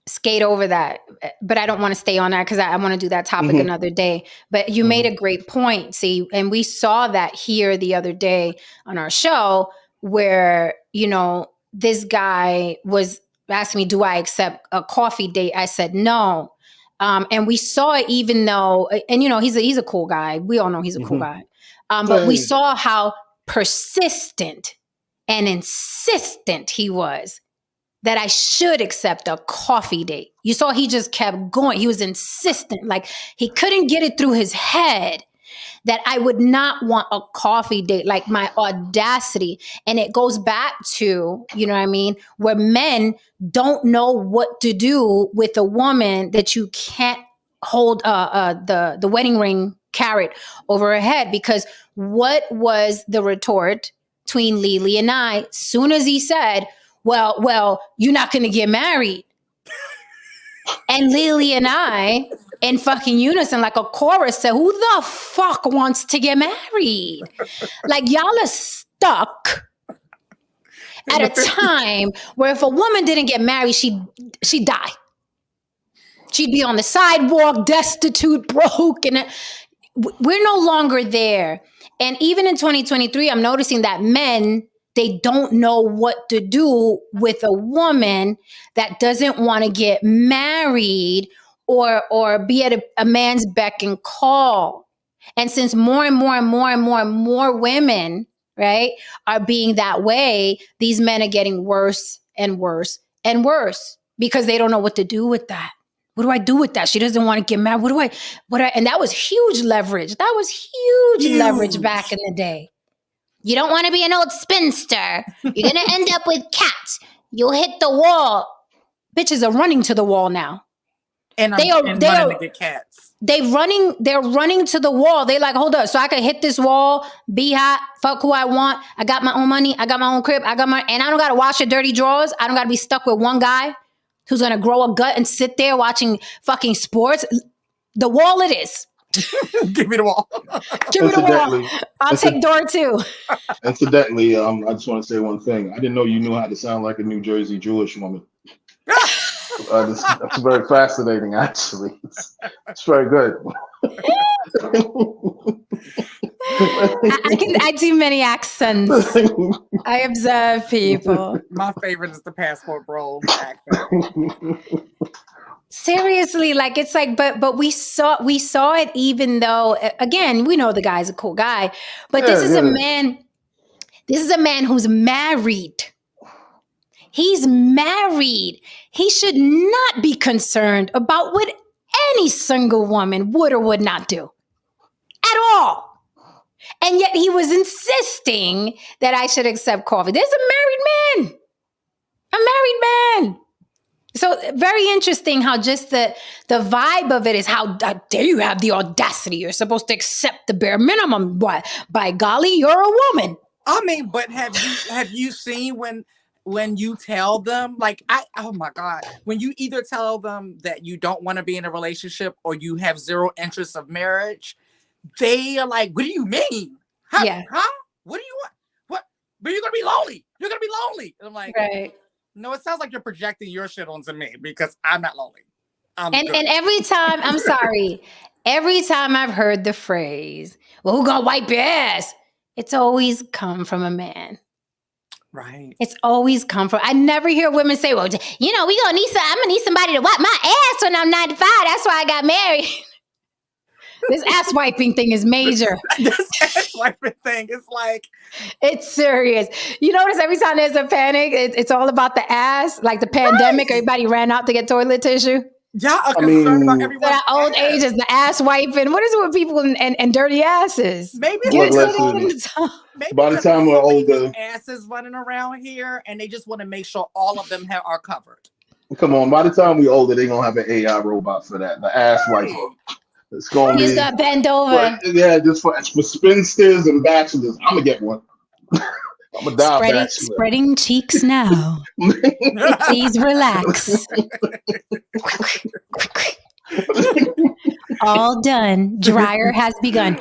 Speaker 1: skate over that, but I don't want to stay on that because I want to do that topic another day. But you made a great point, see, and we saw that here the other day on our show where, you know, this guy was asking me, do I accept a coffee date? I said no. And we saw it even though, and you know, he's a cool guy. We all know he's a cool guy. But we saw how persistent and insistent he was that I should accept a coffee date. You saw he just kept going. He was insistent. Like he couldn't get it through his head that I would not want a coffee date, like my audacity. And it goes back to, you know what I mean, where men don't know what to do with a woman that you can't hold the wedding ring carrot over her head. Because what was the retort between Lily and I, soon as he said, well, you're not going to get married. And Lily and I, in fucking unison, like a chorus, said, who the fuck wants to get married? Like, y'all are stuck at a time where if a woman didn't get married, she'd die. She'd be on the sidewalk, destitute, broke, and we're no longer there. And even in 2023, I'm noticing that men, they don't know what to do with a woman that doesn't want to get married or be at a man's beck and call. And since more and more women, right, are being that way, these men are getting worse and worse and worse because they don't know what to do with that. What do I do with that? She doesn't want to get married. And that was huge leverage. That was huge leverage back in the day. You don't want to be an old spinster. You're going to end up with cats. You'll hit the wall. Bitches are running to the wall now.
Speaker 2: And running to get cats.
Speaker 1: They're running to the wall. They like, hold up, so I can hit this wall, be hot, fuck who I want. I got my own money. I got my own crib. and I don't got to wash your dirty drawers. I don't got to be stuck with one guy who's going to grow a gut and sit there watching fucking sports. The wall it is.
Speaker 2: Give me the wall.
Speaker 1: Give me the wall. I'll take door too.
Speaker 3: Incidentally, I just want to say one thing. I didn't know you knew how to sound like a New Jersey Jewish woman. That's very fascinating, actually. It's very good.
Speaker 1: I do many accents. I observe people.
Speaker 2: My favorite is the passport bro accent.
Speaker 1: Seriously, like it's like, but we saw it, even though, again, we know the guy's a cool guy, but this is a man who's married. He's married. He should not be concerned about what any single woman would or would not do at all. And yet he was insisting that I should accept coffee. There's a married man. So very interesting how just the vibe of it is how dare you have the audacity? You're supposed to accept the bare minimum. What? By golly, you're a woman.
Speaker 2: I mean, but have you seen when you tell them, like, oh my God, when you either tell them that you don't want to be in a relationship or you have zero interest of marriage, they are like, what do you mean? Huh? What do you want? What? But you're gonna be lonely. You're gonna be lonely. And I'm like,
Speaker 1: right.
Speaker 2: No, it sounds like you're projecting your shit onto me because I'm not lonely.
Speaker 1: And every time, I'm sorry, every time I've heard the phrase, well, who gonna wipe your ass? It's always come from a man.
Speaker 2: Right.
Speaker 1: It's always come from, I never hear women say, well, I'm gonna need somebody to wipe my ass when I'm 95. That's why I got married. This ass wiping thing is major.
Speaker 2: This ass wiping thing is like,
Speaker 1: it's serious. You notice every time there's a panic, it's all about the ass. Like the pandemic, everybody ran out to get toilet tissue.
Speaker 2: Yeah, a concern about everyone's
Speaker 1: that old age is the ass wiping. What is it with people and dirty asses?
Speaker 2: Maybe
Speaker 3: by the time we're older,
Speaker 2: asses running around here, and they just want to make sure all of them are covered.
Speaker 3: Come on, by the time we're older, they're gonna have an AI robot for that. The ass wiper. It's going to be.
Speaker 1: You just got bend over.
Speaker 3: Just for spinsters and bachelors. I'm gonna get one. I'm gonna die
Speaker 1: spreading cheeks now. Please relax. All done. Dryer has begun.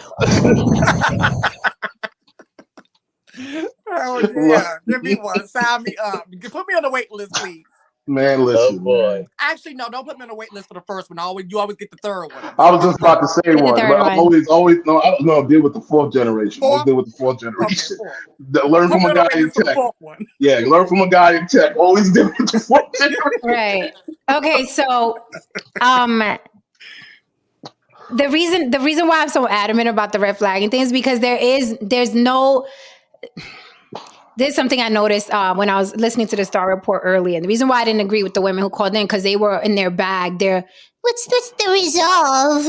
Speaker 2: Oh yeah, give me one. Sign me up. Put me on the wait list, please.
Speaker 3: Man, listen.
Speaker 4: Oh boy.
Speaker 2: Actually, no, don't put me on the wait list for the first one. You always get the third one.
Speaker 3: I was just about to say one, but I'm always no. I don't know. Deal with the fourth generation. Always deal with the fourth generation. Okay, learn from a guy in tech. Yeah, learn from a guy in tech. Always deal with the fourth generation.
Speaker 1: Right. Okay. So, the reason why I'm so adamant about the red flagging thing is because there's something I noticed when I was listening to the Star Report earlier. And the reason why I didn't agree with the women who called in, because they were in their bag. What's the resolve?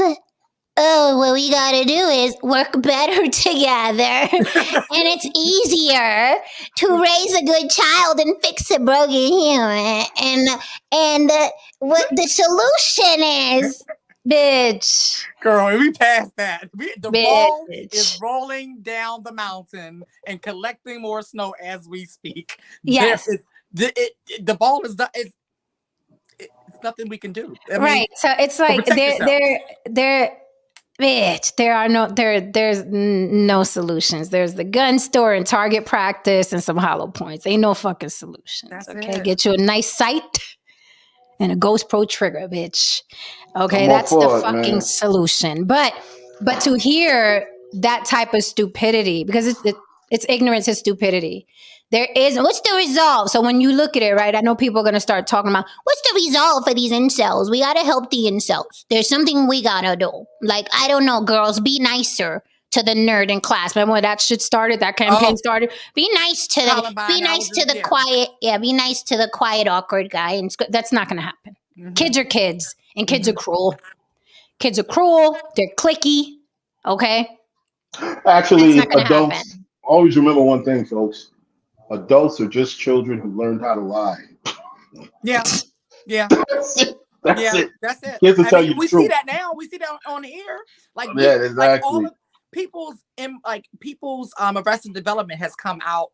Speaker 1: Oh, what we got to do is work better together. And it's easier to raise a good child and fix a broken human. And what the solution is, bitch.
Speaker 2: Girl, we passed that. The ball is rolling down the mountain and collecting more snow as we speak.
Speaker 1: Yes.
Speaker 2: The ball is done. It's nothing we can do. I mean,
Speaker 1: so it's like they're bitch. There's no solutions. There's the gun store and target practice and some hollow points. Ain't no fucking solutions.
Speaker 2: That's
Speaker 1: okay.
Speaker 2: It.
Speaker 1: Get you a nice sight and a Ghost Pro trigger, bitch. Okay, that's the fucking solution. But to hear that type of stupidity, because it's ignorance and stupidity. What's the resolve? So when you look at it, right, I know people are going to start talking about, what's the resolve for these incels? We got to help the incels. There's something we got to do. Like, I don't know, girls, be nicer to the nerd in class. Remember when that shit started, that campaign started? Be nice to the quiet. Yeah, be nice to the quiet, awkward guy. And that's not going to happen. Mm-hmm. Kids are kids, and kids are cruel. Kids are cruel. They're cliquey. Okay?
Speaker 3: Actually, adults, always remember one thing, folks. Adults are just children who learned how to lie.
Speaker 2: Yeah.
Speaker 3: That's it.
Speaker 2: Kids will tell you the truth. See that now. We see that on here.
Speaker 3: Exactly.
Speaker 2: Like all of people's arrested development has come out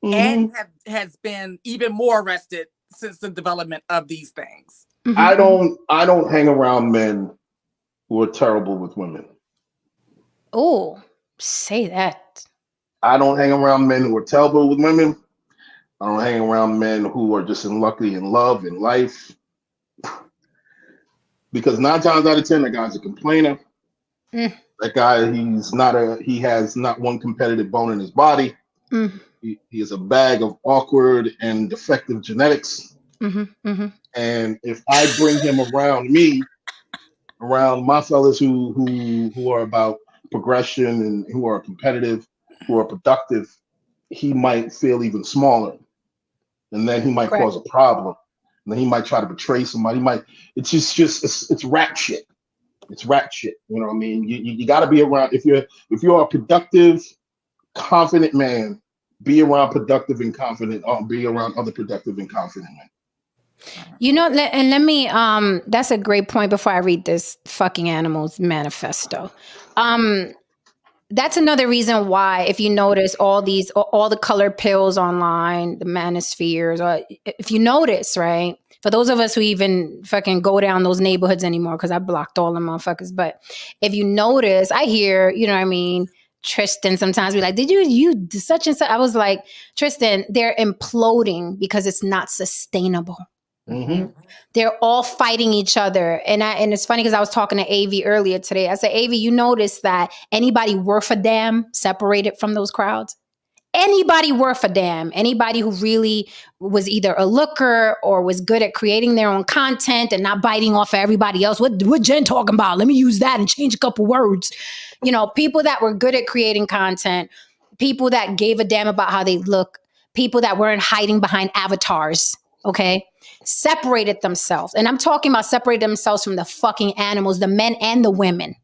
Speaker 2: and has been even more arrested since the development of these things.
Speaker 3: Mm-hmm. I don't hang around men who are terrible with women.
Speaker 1: Oh, say that.
Speaker 3: I don't hang around men who are terrible with women. I don't hang around men who are just unlucky in love and life. Because 9 times out of 10, that guy's a complainer. That guy, he has not one competitive bone in his body. He is a bag of awkward and defective genetics. And if I bring him around my fellas who are about progression and who are competitive, who are productive, he might feel even smaller. and then he might
Speaker 1: Correct.
Speaker 3: cause a problem. And then he might try to betray somebody. It's it's rat shit. It's rat shit. You know what I mean? You got to be around. If you're a productive, confident man, be around productive and confident. Be around other productive and confident men.
Speaker 1: You know, let me. That's a great point. Before I read this fucking animals manifesto, that's another reason why, if you notice all the colored pills online, the manospheres, or if you notice, right? For those of us who even fucking go down those neighborhoods anymore, because I blocked all the motherfuckers. But if you notice, I hear, you know what I mean, Tristan sometimes be like, did you do such and such? I was like, Tristan, they're imploding because it's not sustainable.
Speaker 3: Mm-hmm.
Speaker 1: They're all fighting each other. And it's funny because I was talking to AV earlier today. I said, AV, you notice that anybody worth a damn separated from those crowds? Anybody worth a damn, anybody who really was either a looker or was good at creating their own content and not biting off of everybody else. What Jen talking about? Let me use that and change a couple words. You know, people that were good at creating content, people that gave a damn about how they look, people that weren't hiding behind avatars, okay? Separated themselves. And I'm talking about separated themselves from the fucking animals, the men and the women.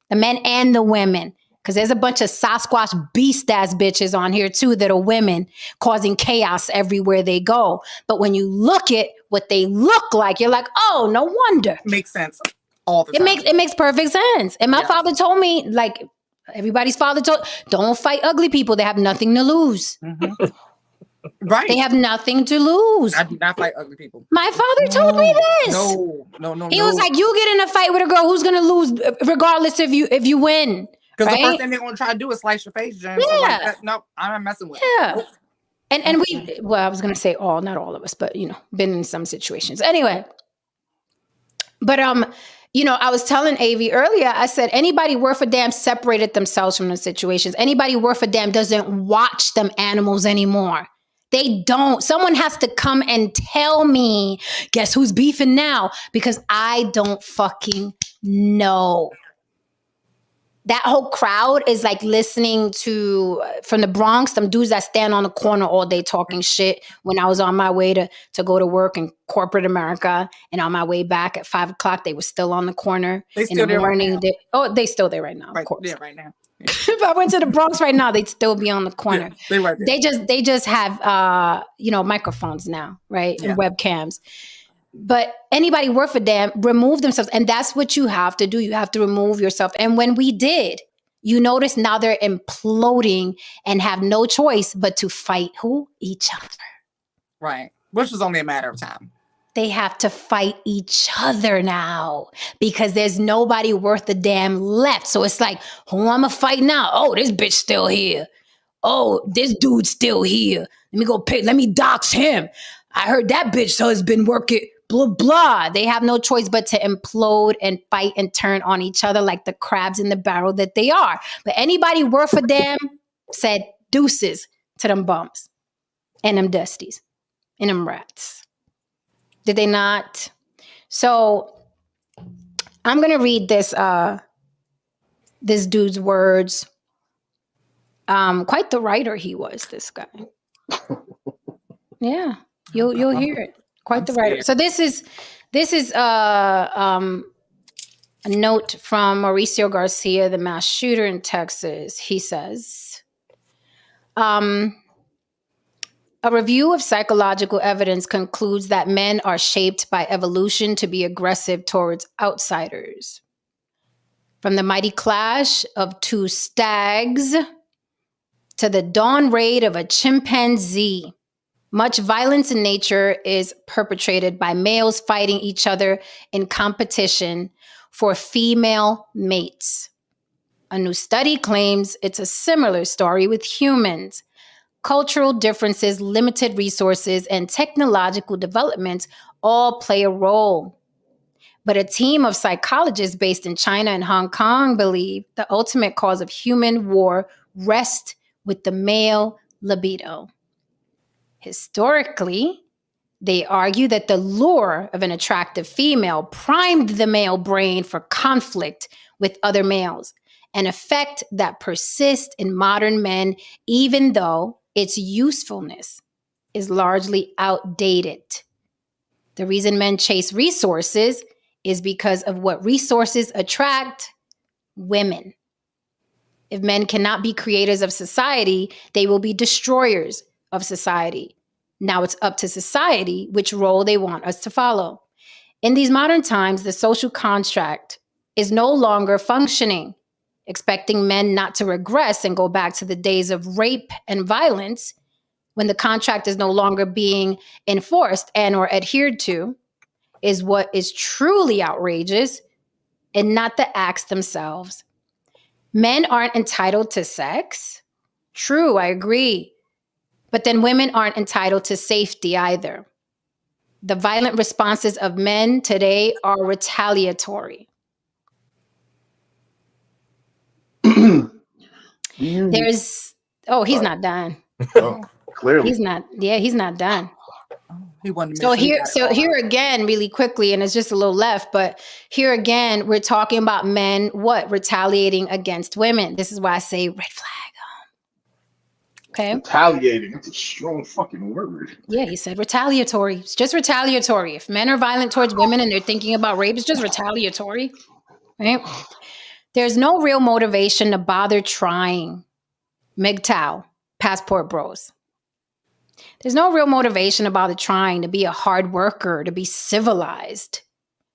Speaker 1: The men and the women. Because there's a bunch of Sasquatch beast ass bitches on here too that are women causing chaos everywhere they go. But when you look at what they look like, you're like, oh, no wonder.
Speaker 2: Makes sense all the time.
Speaker 1: It makes perfect sense. And my father told me, like everybody's father told, don't fight ugly people. They have nothing to lose.
Speaker 2: Mm-hmm. Right.
Speaker 1: They have nothing to lose.
Speaker 2: I do not fight ugly people.
Speaker 1: My father told me this.
Speaker 2: No.
Speaker 1: He was like, you get in a fight with a girl, who's gonna lose regardless if you win.
Speaker 2: Because
Speaker 1: right?
Speaker 2: the first thing they're gonna try to do is slice your face, Jen. So like, no, I'm not messing with it.
Speaker 1: Yeah.
Speaker 2: Nope.
Speaker 1: And I was gonna say not all of us, but been in some situations. Anyway. But I was telling AV earlier, I said anybody worth a damn separated themselves from those situations. Anybody worth a damn doesn't watch them animals anymore. They don't. Someone has to come and tell me, guess who's beefing now? Because I don't fucking know. That whole crowd is like listening to, from the Bronx, them dudes that stand on the corner all day talking shit when I was on my way to go to work in corporate America. And on my way back at 5:00, they were still on the corner.
Speaker 2: They still there
Speaker 1: morning.
Speaker 2: right now.
Speaker 1: They still there right now,
Speaker 2: Right,
Speaker 1: of course.
Speaker 2: yeah, right now. Yeah.
Speaker 1: If I went to the Bronx right now, they'd still be on the corner.
Speaker 2: Yeah, they right there.
Speaker 1: They just have microphones now, right?
Speaker 2: Yeah.
Speaker 1: And webcams. But anybody worth a damn remove themselves. And that's what you have to do. You have to remove yourself. And when we did, you notice now they're imploding and have no choice but to fight who? Each other.
Speaker 2: Right. Which was only a matter of time.
Speaker 1: They have to fight each other now because there's nobody worth a damn left. So it's like, who I'm going to fight now? Oh, this bitch still here. Oh, this dude's still here. Let me dox him. I heard that bitch husband working, blah, blah. They have no choice but to implode and fight and turn on each other like the crabs in the barrel that they are. But anybody worth a damn said deuces to them bums and them dusties and them rats. Did they not? So I'm going to read this dude's words. Quite the writer he was, this guy. Yeah, you'll hear it. Quite the writer. So this is a note from Mauricio Garcia, the mass shooter in Texas. He says, a review of psychological evidence concludes that men are shaped by evolution to be aggressive towards outsiders. From the mighty clash of two stags to the dawn raid of a chimpanzee, much violence in nature is perpetrated by males fighting each other in competition for female mates. A new study claims it's a similar story with humans. Cultural differences, limited resources, and technological developments all play a role. But a team of psychologists based in China and Hong Kong believe the ultimate cause of human war rests with the male libido. Historically, they argue that the lure of an attractive female primed the male brain for conflict with other males, an effect that persists in modern men, even though its usefulness is largely outdated. The reason men chase resources is because of what resources attract women. If men cannot be creators of society, they will be destroyers of society. Now it's up to society which role they want us to follow. In these modern times, the social contract is no longer functioning. Expecting men not to regress and go back to the days of rape and violence when the contract is no longer being enforced and or adhered to is what is truly outrageous, and not the acts themselves. Men aren't entitled to sex. True, I agree. But then women aren't entitled to safety either. The violent responses of men today are retaliatory. There's, oh, he's not done.
Speaker 3: Oh, clearly.
Speaker 1: He's not done.
Speaker 2: He wanted to
Speaker 1: So
Speaker 2: make sure he
Speaker 1: here,
Speaker 2: got it
Speaker 1: so
Speaker 2: all
Speaker 1: here
Speaker 2: right.
Speaker 1: again, really quickly, and it's just a little left, but here again, we're talking about men, what? Retaliating against women. This is why I say red flag. Okay.
Speaker 3: Retaliating. That's a strong fucking word.
Speaker 1: Yeah, he said retaliatory. It's just retaliatory. If men are violent towards women and they're thinking about rape, it's just retaliatory. Right? There's no real motivation to bother trying. mgtow, passport bros. There's no real motivation about it trying to be a hard worker, to be civilized.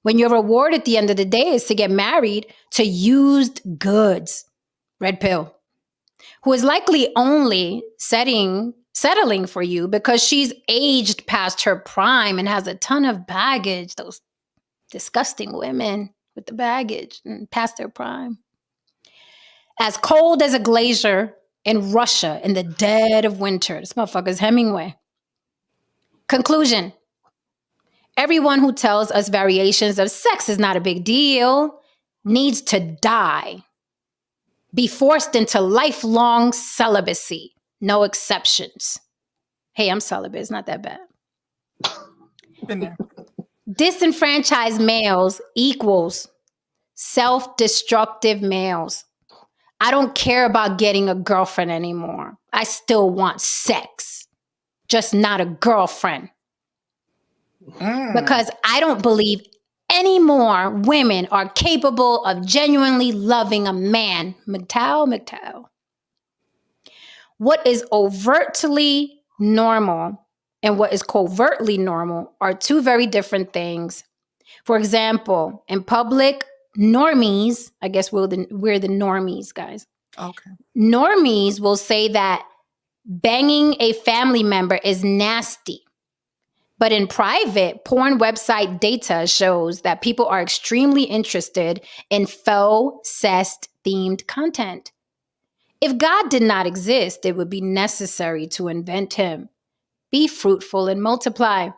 Speaker 1: When your reward at the end of the day is to get married to used goods, red pill, who is likely only settling for you because she's aged past her prime and has a ton of baggage, those disgusting women with the baggage and past their prime. As cold as a glacier in Russia in the dead of winter. This motherfucker's Hemingway. Conclusion. Everyone who tells us variations of sex is not a big deal needs to die. Be forced into lifelong celibacy. No exceptions. Hey, I'm celibate. It's not that bad.
Speaker 2: Been there.
Speaker 1: Disenfranchised males equals self-destructive males. I don't care about getting a girlfriend anymore. I still want sex, just not a girlfriend. Because I don't believe any more women are capable of genuinely loving a man. mgtow. What is overtly normal and what is covertly normal are two very different things. For example, in public, normies, I guess we're the normies, guys.
Speaker 2: Okay.
Speaker 1: Normies will say that banging a family member is nasty. But in private, porn website data shows that people are extremely interested in faux cest themed content. If God did not exist, it would be necessary to invent him. Be fruitful and multiply.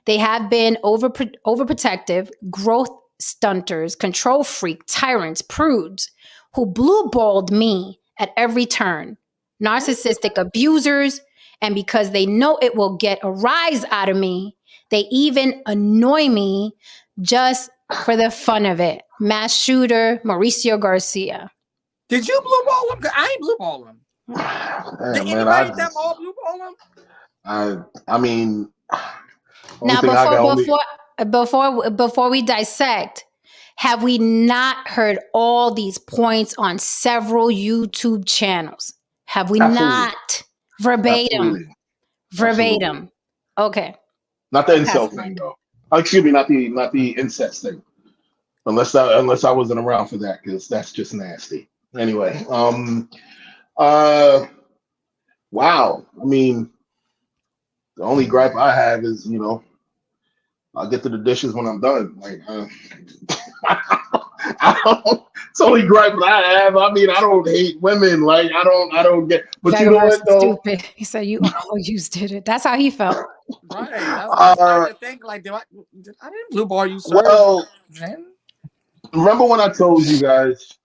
Speaker 1: They have been overprotective, growth stunters, control freak, tyrants, prudes who blue-balled me at every turn, narcissistic abusers, and because they know it will get a rise out of me, they even annoy me just for the fun of it. Mass shooter Mauricio Garcia.
Speaker 2: Did you blue ball him? I ain't blue ball him. Did anybody at that mall blue ball him?
Speaker 3: I mean,
Speaker 1: now before we dissect, have we not heard all these points on several YouTube channels? Have we
Speaker 3: Absolutely.
Speaker 1: not? Verbatim.
Speaker 3: Absolutely.
Speaker 1: Okay.
Speaker 3: Not the incel thing though. Excuse me, not the incest thing. Unless I wasn't around for that, because that's just nasty. Anyway, wow. I mean, the only gripe I have is, I'll get to the dishes when I'm done. Like, it's the only gripe that I have. I mean, I don't hate women. Like, I don't get. But you know what though?
Speaker 1: Stupid. He said you always did it. That's how he felt.
Speaker 2: Right. I started to think like, I didn't blue ball you, sir.
Speaker 3: Well, remember when I told you guys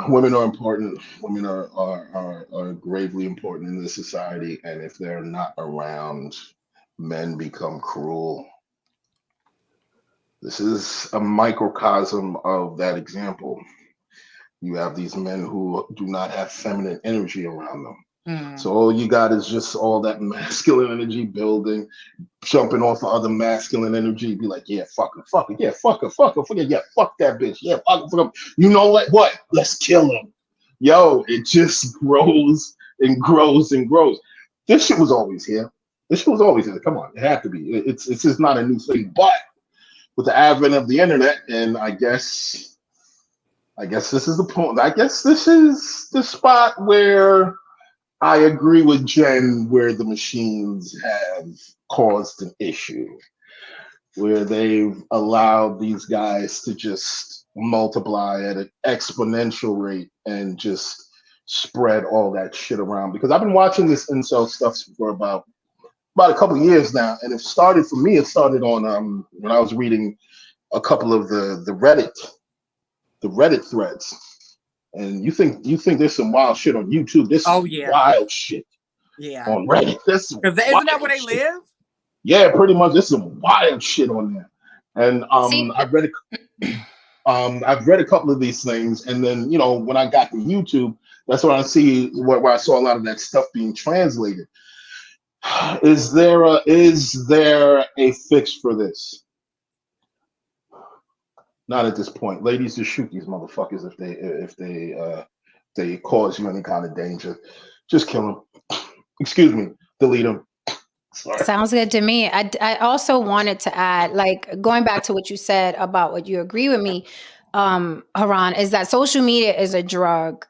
Speaker 3: women are important. Women are gravely important in this society, and if they're not around, men become cruel. This is a microcosm of that example. You have these men who do not have feminine energy around them.
Speaker 2: Mm.
Speaker 3: So all you got is just all that masculine energy building, jumping off of other masculine energy. Be like, yeah, fuck her, yeah, fuck her, yeah, fuck that bitch, yeah, fuck her. You know what? What? Let's kill him. Yo, it just grows and grows and grows. This shit was always here. This shit was always here. Come on, it had to be. It's just not a new thing. But with the advent of the internet, and I guess this is the point. I guess this is the spot where I agree with Jen, where the machines have caused an issue, where they've allowed these guys to just multiply at an exponential rate and just spread all that shit around. Because I've been watching this incel stuff for about a couple of years now, and it started for me. It started on when I was reading a couple of the Reddit threads. And you think there's some wild shit on YouTube? There's some wild shit on Reddit. There's some
Speaker 2: isn't that where they live?
Speaker 3: Yeah, pretty much. There's some wild shit on there. And I've read a couple of these things, and then when I got to YouTube, that's where I see where I saw a lot of that stuff being translated. Is there a fix for this? Not at this point. Ladies, just shoot these motherfuckers if they cause you any kind of danger. Just kill them. Excuse me. Delete them. Sorry.
Speaker 1: Sounds good to me. I also wanted to add, like, going back to what you said about what you agree with me, Haran, is that social media is a drug.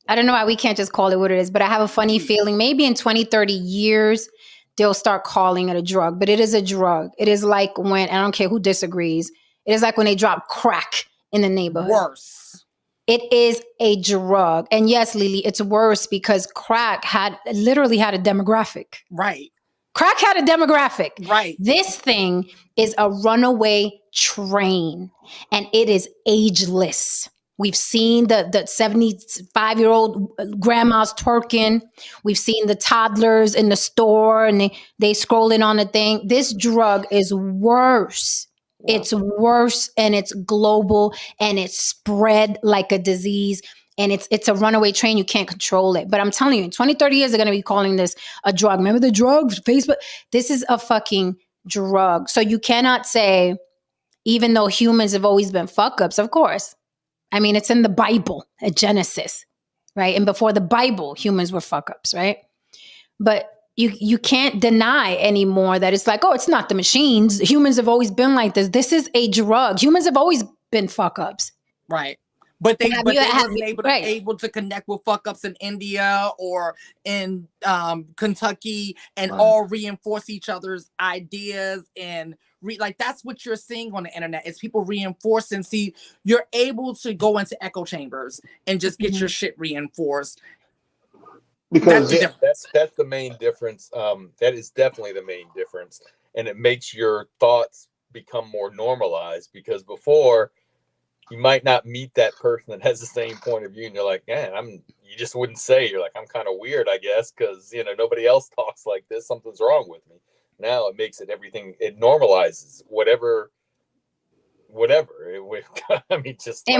Speaker 1: I don't know why we can't just call it what it is, but I have a funny feeling maybe in 20, 30 years, they'll start calling it a drug, but it is a drug. It is like when, I don't care who disagrees, it is like when they drop crack in the neighborhood.
Speaker 2: Worse.
Speaker 1: It is a drug. And yes, Lily, it's worse because crack literally had a demographic.
Speaker 2: Right.
Speaker 1: Crack had a demographic.
Speaker 2: Right.
Speaker 1: This thing is a runaway train, and it is ageless. We've seen the 75-year-old grandmas twerking. We've seen the toddlers in the store, and they scrolling on the thing. This drug is worse. Wow. It's worse, and it's global, and it's spread like a disease. And it's a runaway train. You can't control it. But I'm telling you, in 20, 30 years, they're going to be calling this a drug. Remember the drugs, Facebook? This is a fucking drug. So you cannot say, even though humans have always been fuck-ups, of course. I mean, it's in the Bible, at Genesis, right? And before the Bible, humans were fuck-ups, right? But you can't deny anymore that it's like, oh, it's not the machines. Humans have always been like this. This is a drug. Humans have always been fuck-ups.
Speaker 2: Right. But they wasn't able to connect with fuck ups in India or in Kentucky and all reinforce each other's ideas and like that's what you're seeing on the internet is people reinforcing. See, you're able to go into echo chambers and just get your shit reinforced.
Speaker 4: Because that's the main difference. That is definitely the main difference, and it makes your thoughts become more normalized. Because before, you might not meet that person that has the same point of view, and you're like, man, you just wouldn't say. You're like, I'm kind of weird, I guess, because nobody else talks like this. Something's wrong with me. Now it makes it everything. It normalizes whatever. I mean, just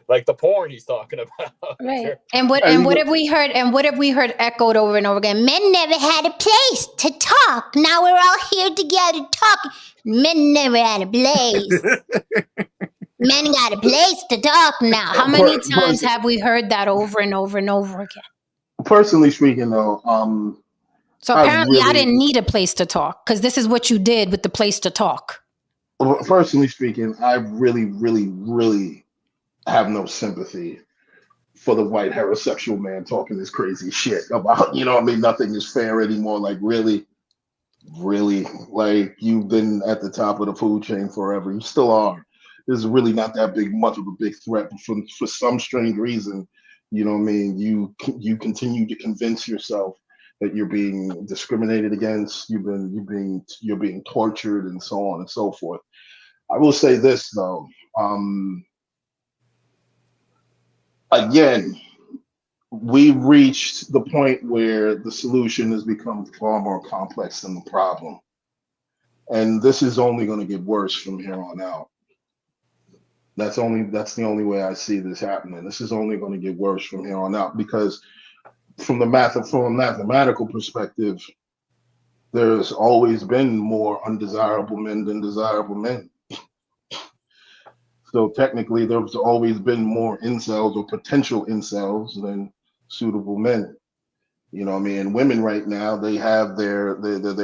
Speaker 4: like the porn he's talking about.
Speaker 1: Right. And what have we heard? And what have we heard echoed over and over again? Men never had a place to talk. Now we're all here together talking. Men never had a place. Men got a place to talk now. How many times have we heard that over and over and over again?
Speaker 3: Personally speaking, though,
Speaker 1: so apparently I didn't need a place to talk because this is what you did with the place to talk.
Speaker 3: Personally speaking, I really, really, really have no sympathy for the white heterosexual man talking this crazy shit about, nothing is fair anymore. Like, really, like, you've been at the top of the food chain forever. You still are. This is really not that much of a big threat. But for some strange reason, you continue to convince yourself that you're being discriminated against, you're being tortured, and so on and so forth. I will say this though, again, we've reached the point where the solution has become far more complex than the problem, and this is only going to get worse from here on out. That's the only way I see this happening. This is only going to get worse from here on out because from a mathematical perspective, there's always been more undesirable men than desirable men. So technically, there's always been more incels or potential incels than suitable men. You know what I mean? Women right now, they have their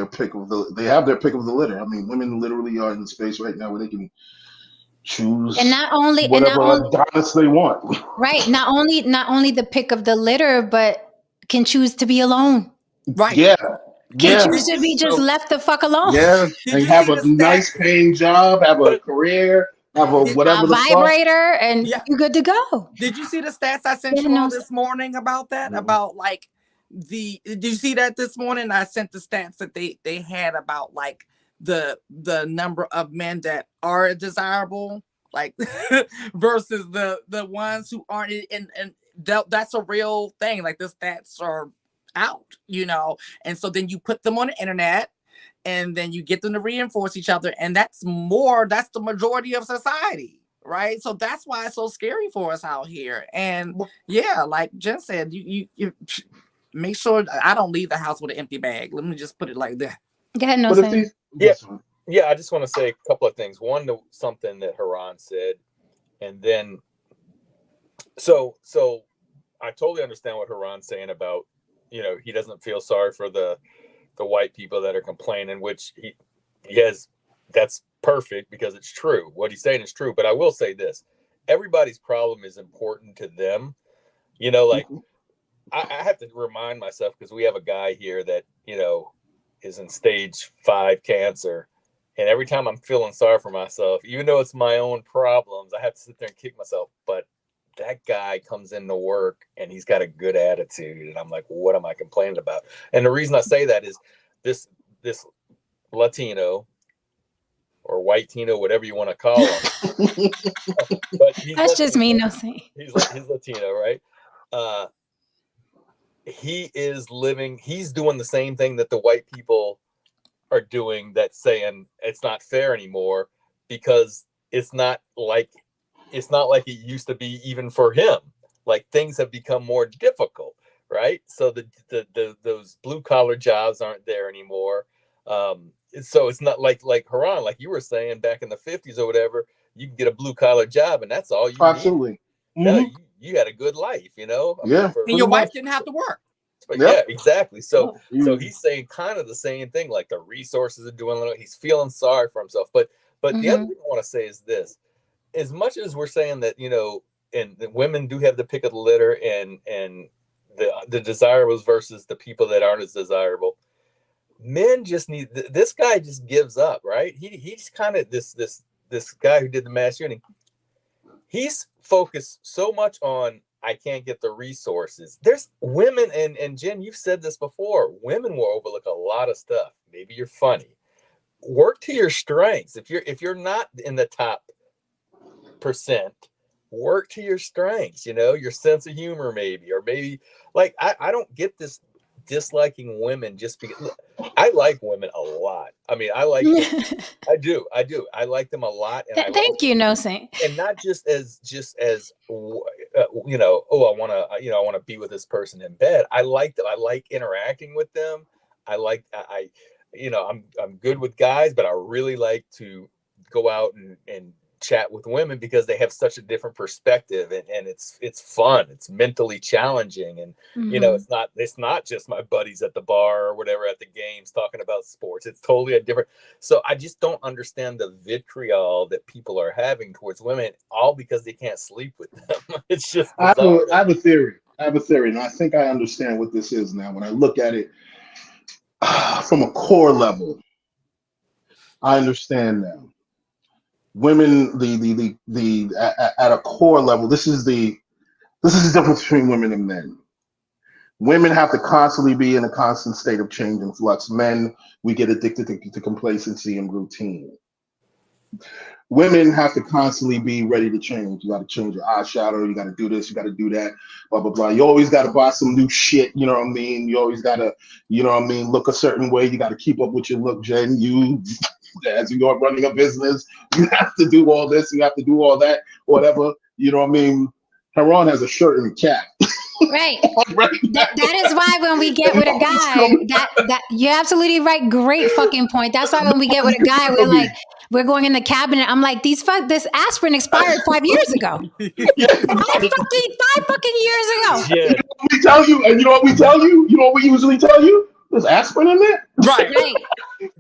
Speaker 3: pick of the litter. I mean, women literally are in the space right now where they can choose
Speaker 1: And not only
Speaker 3: whatever Adonis they want.
Speaker 1: right, not only the pick of the litter, but can choose to be alone.
Speaker 2: Right.
Speaker 3: Yeah.
Speaker 1: Can
Speaker 3: Yeah.
Speaker 1: choose to be just left the fuck alone.
Speaker 3: Yeah.
Speaker 2: Did
Speaker 3: And
Speaker 2: you
Speaker 3: have
Speaker 2: see
Speaker 3: a
Speaker 2: the stat?
Speaker 3: nice paying job, have a career, have a
Speaker 2: Did,
Speaker 3: whatever
Speaker 1: A
Speaker 3: the fuck.
Speaker 1: vibrator, and
Speaker 2: yeah.
Speaker 1: you're good to go.
Speaker 2: Did you see the stats I sent
Speaker 1: Yeah,
Speaker 2: you all
Speaker 1: no,
Speaker 2: this morning about that?
Speaker 3: Mhm.
Speaker 2: About like did you see that this morning? I sent the stats that they had about like the number of men that are desirable, like versus the ones who aren't, and that's a real thing. Like the stats are out, you know, and so then you put them on the internet and then you get them to reinforce each other, and that's the majority of society, right? So that's why it's so scary for us out here. And yeah, like Jen said, you make sure I don't leave the house with an empty bag. Let me just put it like that.
Speaker 1: Go ahead, no
Speaker 3: But if
Speaker 1: saying.
Speaker 3: these,
Speaker 4: Yeah. Yeah, I just want to say a couple of things. One, something that Haran said, and then so I totally understand what Haran's saying about, he doesn't feel sorry for the white people that are complaining, which he has. That's perfect because it's true. What he's saying is true. But I will say this: everybody's problem is important to them. Like I have to remind myself, because we have a guy here that is in stage 5 cancer. And every time I'm feeling sorry for myself, even though it's my own problems, I have to sit there and kick myself. But that guy comes into work and he's got a good attitude. And I'm like, what am I complaining about? And the reason I say that is this Latino or white Tino, whatever you want to call him. But
Speaker 1: That's just me, no saying.
Speaker 4: He's Latino, right? He's doing the same thing that the white people are doing, that's saying it's not fair anymore, because it's not like it used to be, even for him. Like, things have become more difficult, right? So those blue collar jobs aren't there anymore. So it's not like Haran, like you were saying, back in the 50s or whatever, you can get a blue collar job and that's all you
Speaker 3: absolutely.
Speaker 4: need. No, you had a good life,
Speaker 2: And your wife didn't have to work.
Speaker 4: But yeah, exactly. So he's saying kind of the same thing, like the resources are doing. He's feeling sorry for himself. But the other thing I want to say is this: as much as we're saying that, and the women do have the pick of the litter, and the desirables versus the people that aren't as desirable, men just need. This guy just gives up, right? He's kind of this guy who did the mass shooting. He's focused so much on, I can't get the resources. There's women, and Jen, you've said this before, women will overlook a lot of stuff. Maybe you're funny. Work to your strengths. If you're not in the top percent, work to your strengths, your sense of humor, maybe, or maybe, like, I don't get this disliking women just because. Look, I like women a lot. I mean, I like them. I do. I like them a lot. And
Speaker 1: Thank you, no saying.
Speaker 4: And not just as I want to be with this person in bed. I like them. I like interacting with them. I'm good with guys, but I really like to go out and chat with women, because they have such a different perspective, and it's fun. It's mentally challenging, and it's not just my buddies at the bar or whatever at the games talking about sports. It's totally a different. So I just don't understand the vitriol that people are having towards women, all because they can't sleep with them. It's just bizarre.
Speaker 3: I have a theory, and I think I understand what this is now. When I look at it from a core level, I understand now. Women, at a core level, this is the difference between women and men. Women have to constantly be in a constant state of change and flux. Men, we get addicted to complacency and routine. Women have to constantly be ready to change. You got to change your eyeshadow. You got to do this. You got to do that. Blah blah blah. You always got to buy some new shit. You know what I mean? You always got to, look a certain way. You got to keep up with your look, Jen. As you are running a business, you have to do all this. You have to do all that. Whatever. You know what I mean? Haran has a shirt and a cap.
Speaker 1: Right. That is why when we get with a guy, that you're absolutely right. Great fucking point. That's why when we get with a guy, we're like, we're going in the cabinet. I'm like, this aspirin expired 5 years ago. Five fucking years ago.
Speaker 4: Yeah.
Speaker 3: We tell you, and you know what we tell you? You know what we usually tell you? There's aspirin in there.
Speaker 2: Right.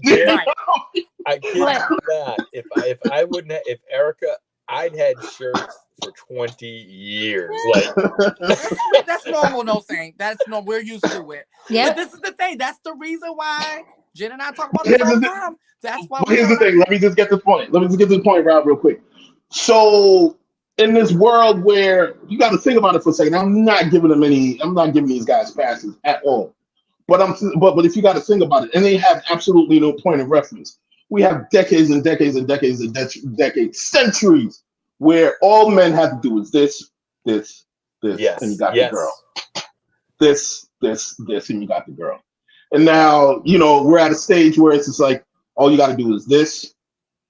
Speaker 4: Yeah. I kid you not. If I wouldn't have, if Erica, I'd had shirts for 20 years. Like
Speaker 2: that's normal, no saying. That's no, we're used to it.
Speaker 1: Yeah.
Speaker 2: But this is the thing. That's the reason why Jen and I talk about this all the time. That's why
Speaker 3: here's the thing. Let me just get this point. Rob, real quick. So in this world where you got to think about it for a second, I'm not giving these guys passes at all. But if you got to think about it, and they have absolutely no point of reference. We have decades and decades and decades and decades, centuries, where all men have to do is this, yes, and you got the girl. This, and you got the girl. And now, we're at a stage where it's just like, all you got to do is this.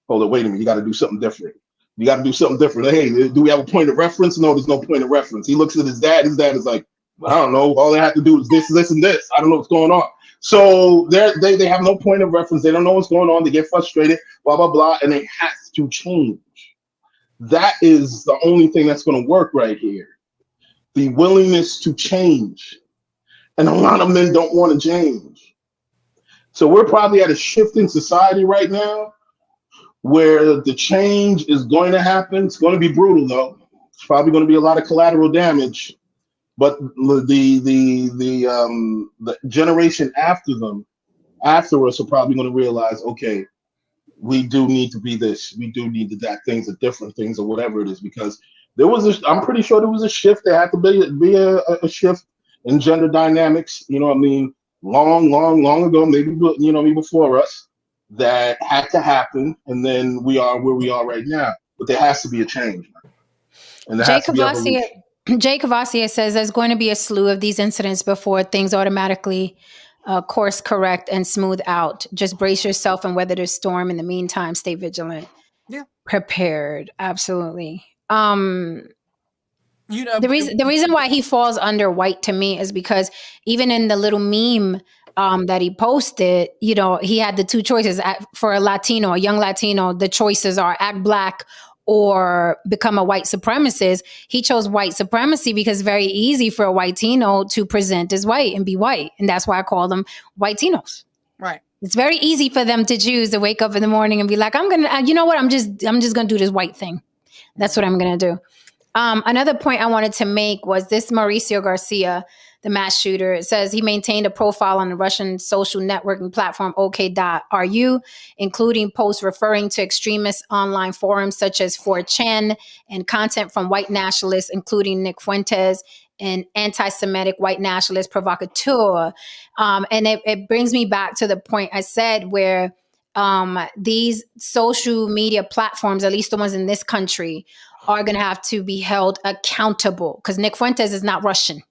Speaker 3: Hold on, wait a minute. You got to do something different. Hey, do we have a point of reference? No, there's no point of reference. He looks at his dad. His dad is like, I don't know. All they have to do is this, and this. I don't know what's going on. So they have no point of reference. They don't know what's going on. They get frustrated, blah, blah, blah, and they have to change. That is the only thing that's going to work right here. The willingness to change. And a lot of men don't want to change. So we're probably at a shift in society right now where the change is going to happen. It's going to be brutal, though. It's probably going to be a lot of collateral damage. But the generation after us are probably going to realize, okay, we do need to be this. We do need that. Things are different things or whatever it is, because I'm pretty sure there was a shift. There had to be a shift in gender dynamics. You know what I mean? Long ago, maybe before us, that had to happen, and then we are where we are right now. But there has to be a change, and there has to be evolution.
Speaker 1: Jay Cavassier says there's going to be a slew of these incidents before things automatically course correct and smooth out. Just brace yourself and weather the storm. In the meantime, stay vigilant.
Speaker 2: Yeah.
Speaker 1: Prepared. Absolutely.
Speaker 2: The
Speaker 1: reason why he falls under white to me is because even in the little meme that he posted, he had the two choices. For a young Latino, the choices are act black or become a white supremacist. He chose white supremacy because it's very easy for a white-tino to present as white and be white. And that's why I call them white-tinos.
Speaker 2: Right.
Speaker 1: It's very easy for them to choose to wake up in the morning and be like, I'm just going to do this white thing. That's what I'm going to do. Another point I wanted to make was this Mauricio Garcia, the mass shooter. It says he maintained a profile on the Russian social networking platform OK.ru, including posts referring to extremist online forums such as 4chan and content from white nationalists, including Nick Fuentes, an anti-Semitic white nationalist provocateur. And it brings me back to the point I said where these social media platforms, at least the ones in this country, are going to have to be held accountable, because Nick Fuentes is not Russian.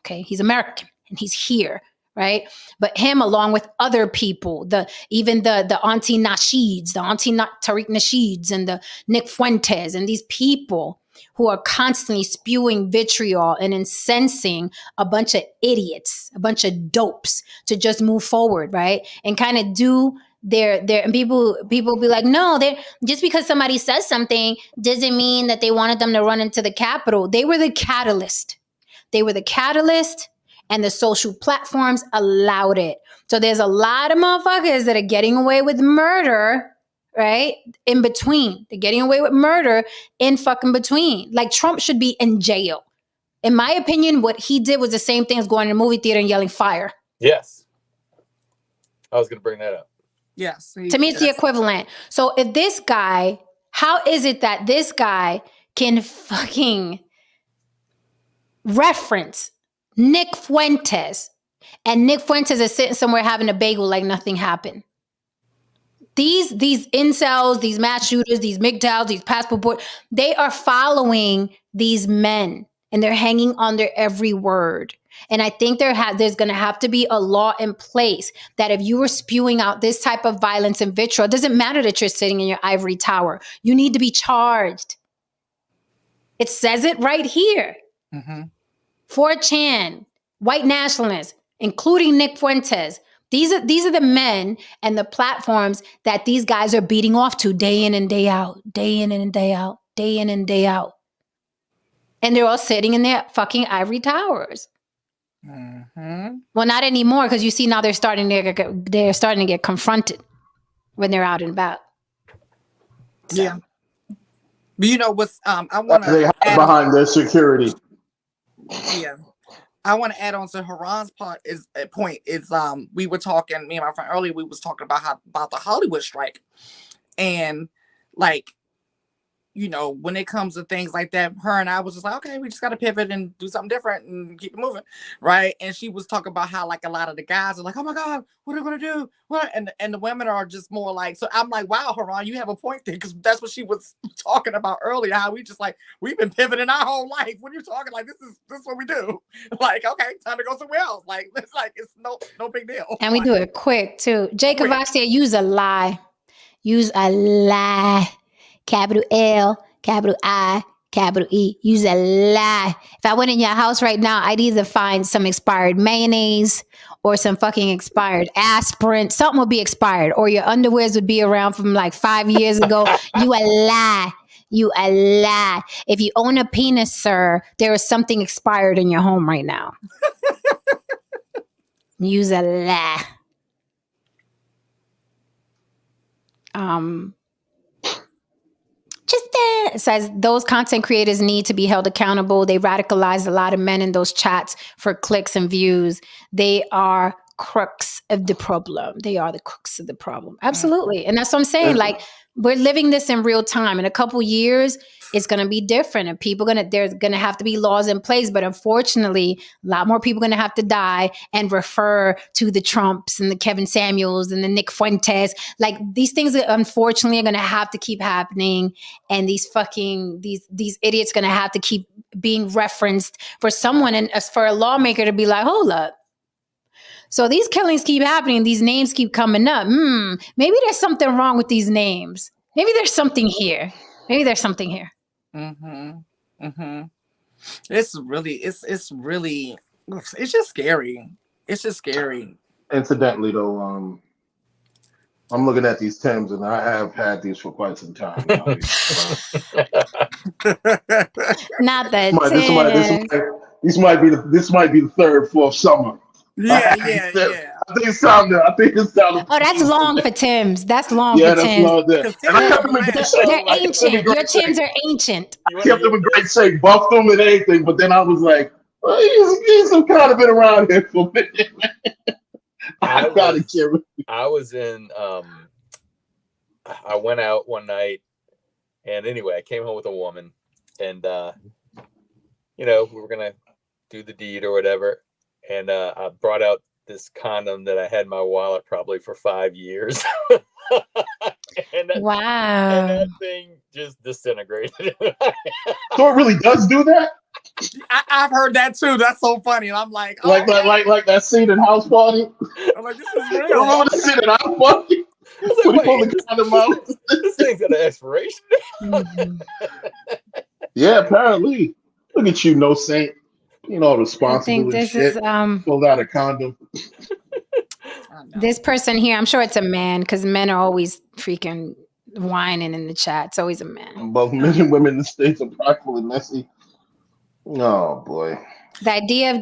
Speaker 1: Okay, he's American and he's here, right? But him, along with other people, even the Auntie Nasheeds, the Auntie Tariq Nasheeds, and the Nick Fuentes, and these people who are constantly spewing vitriol and incensing a bunch of idiots, a bunch of dopes to just move forward, right? And kind of do and people be like, no, just because somebody says something doesn't mean that they wanted them to run into the Capitol. They were the catalyst. And the social platforms allowed it. So there's a lot of motherfuckers that are getting away with murder, right? In between. They're getting away with murder in fucking between. Like Trump should be in jail. In my opinion, what he did was the same thing as going to a movie theater and yelling fire.
Speaker 4: Yes. I was going to bring that up.
Speaker 2: Yes.
Speaker 1: To me, it's the equivalent. So if this guy, how is it that this guy can fucking reference Nick Fuentes, and Nick Fuentes is sitting somewhere having a bagel like nothing happened? These incels, these mass shooters, these mgtows, these passport boys, they are following these men and they're hanging on their every word. And I think there's going to have to be a law in place that if you were spewing out this type of violence and vitriol, it doesn't matter that you're sitting in your ivory tower. You need to be charged. It says it right here.
Speaker 2: Mm-hmm.
Speaker 1: 4chan, white nationalists, including Nick Fuentes. These are the men and the platforms that these guys are beating off to day in and day out, day in and day out, day in and day out. And they're all sitting in their fucking ivory towers.
Speaker 2: Mm-hmm.
Speaker 1: Well, not anymore, because you see now they're starting to get confronted when they're out and about. So.
Speaker 2: Yeah. But you know what's I want
Speaker 3: They
Speaker 2: to
Speaker 3: hide
Speaker 2: add
Speaker 3: behind their security.
Speaker 2: Yeah. I want to add on to Haran's point is we were talking, me and my friend earlier, we was talking about the Hollywood strike. And like, you know, when it comes to things like that, her and I was just like, okay, we just got to pivot and do something different and keep it moving, right? And she was talking about how like a lot of the guys are like, oh my God, what are we gonna do? What? And the women are just more like, so I'm like, wow, Haran, you have a point there, because that's what she was talking about earlier. How we just like we've been pivoting our whole life. When you're talking like this is what we do. Like, okay, time to go somewhere else. Like it's no big deal.
Speaker 1: And we do it quick too. Jacob Voxia, use a lie. Use a lie. Capital L, capital I, capital E. Use a lie. If I went in your house right now, I'd either find some expired mayonnaise or some fucking expired aspirin. Something would be expired, or your underwears would be around from like 5 years ago. You a lie. You a lie. If you own a penis, sir, there is something expired in your home right now. Use a lie. It says those content creators need to be held accountable. They radicalized a lot of men in those chats for clicks and views. They are crux of the problem. They are the crux of the problem. Absolutely. And that's what I'm saying. Like, we're living this in real time. In a couple years, it's going to be different, and there's going to have to be laws in place. But unfortunately, a lot more people are going to have to die and refer to the Trumps and the Kevin Samuels and the Nick Fuentes. Like, these things, unfortunately, are going to have to keep happening. And these idiots going to have to keep being referenced for someone, and for a lawmaker to be like, hold up. So these killings keep happening. These names keep coming up. Maybe there's something wrong with these names. Maybe there's something here.
Speaker 2: Mm-hmm. Mm-hmm. It's just scary. It's just scary.
Speaker 3: Incidentally, though, I'm looking at these Timbs, and I have had these for quite some time now.
Speaker 1: Not the
Speaker 3: This might be the third, fourth summer.
Speaker 2: Yeah.
Speaker 3: I think it's time to.
Speaker 1: Oh, that's long for Timbs. That's long for Timbs.
Speaker 3: That's long there. And I kept them in great shape.
Speaker 1: They're ancient. Your Timbs are ancient.
Speaker 3: I kept them in great shape, buffed them and anything, but then I was like, well, he's kind of been around here for a minute. I
Speaker 4: went out one night, and anyway, I came home with a woman, and we were gonna do the deed or whatever, and I brought out this condom that I had in my wallet probably for 5 years.
Speaker 1: Wow.
Speaker 4: And that thing just disintegrated.
Speaker 3: So it really does do that?
Speaker 2: I've heard that too. That's so funny. And I'm like, oh,
Speaker 3: like that scene in House Party.
Speaker 2: I'm like, this is real.
Speaker 3: Remember the scene in House Party? When he pulled the condom out.
Speaker 4: This thing's got an expiration date.
Speaker 1: Mm-hmm.
Speaker 3: Yeah, apparently. Look at you, no saint. You know, responsible and shit. Pulled out a condom.
Speaker 1: This person here, I'm sure it's a man, because men are always freaking whining in the chat. It's always a man.
Speaker 3: Both men and women in the States are prideful and messy. Oh, boy.
Speaker 1: The idea of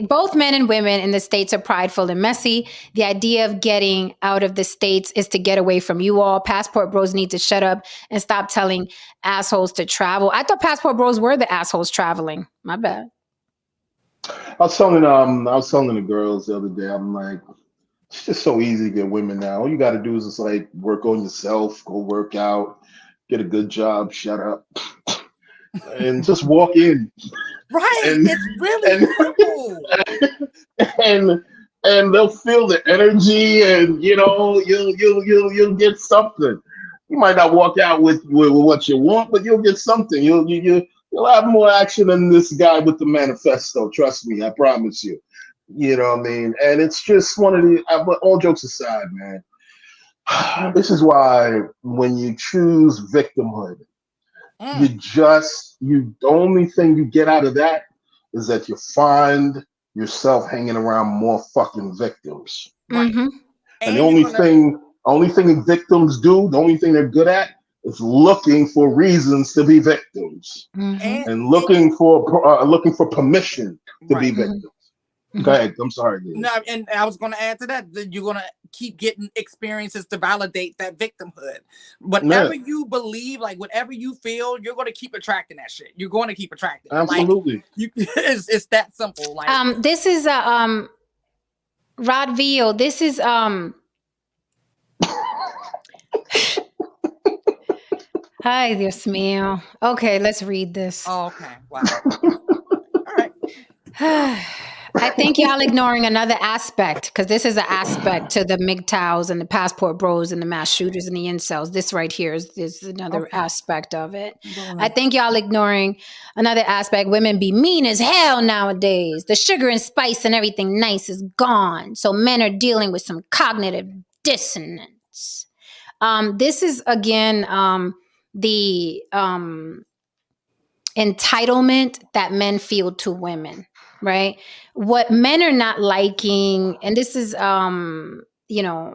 Speaker 1: both men and women in the States are prideful and messy. The idea of getting out of the States is to get away from you all. Passport bros need to shut up and stop telling assholes to travel. I thought passport bros were the assholes traveling. My bad.
Speaker 3: I was telling the girls the other day, I'm like, it's just so easy to get women now. All you got to do is just like work on yourself, go work out, get a good job, shut up, and just walk in.
Speaker 2: Right, it's really
Speaker 3: simple. And they'll feel the energy, and you'll get something. You might not walk out with what you want, but you'll get something. You'll have more action than this guy with the manifesto. Trust me, I promise you. You know what I mean? And it's just one of the. But all jokes aside, man, this is why when you choose victimhood, the only thing you get out of that is that you find yourself hanging around more fucking victims.
Speaker 2: Right.
Speaker 1: Mm-hmm.
Speaker 3: And the
Speaker 2: And you're gonna
Speaker 3: only thing victims do, the only thing they're good at is looking for reasons to be victims
Speaker 1: Mm-hmm.
Speaker 2: and
Speaker 3: and looking for permission to be
Speaker 2: right.
Speaker 3: victims.
Speaker 1: Mm-hmm.
Speaker 3: Go ahead. I'm sorry. Dude.
Speaker 2: No, and I was going to add to that you're going to keep getting experiences to validate that victimhood. Whatever
Speaker 3: Yeah,
Speaker 2: you believe, like whatever you feel, you're going to keep attracting that shit. You're going to keep attracting it. Like
Speaker 3: absolutely.
Speaker 2: it's that simple. Like
Speaker 1: This is Rod Vio. This is Hi, Dios mío. Okay, let's read this.
Speaker 2: oh, okay, wow, all right.
Speaker 1: I think y'all ignoring another aspect, because this is an aspect to the mgtows and the passport bros and the mass shooters and the incels. This right here is another
Speaker 2: Okay.
Speaker 1: aspect of it.
Speaker 2: Go
Speaker 1: I
Speaker 2: ahead.
Speaker 1: think y'all ignoring another aspect. Women be mean as hell nowadays. The sugar and spice and everything nice is gone. So men are dealing with some cognitive dissonance. This is again the entitlement that men feel to women, right? What men are not liking, and this is not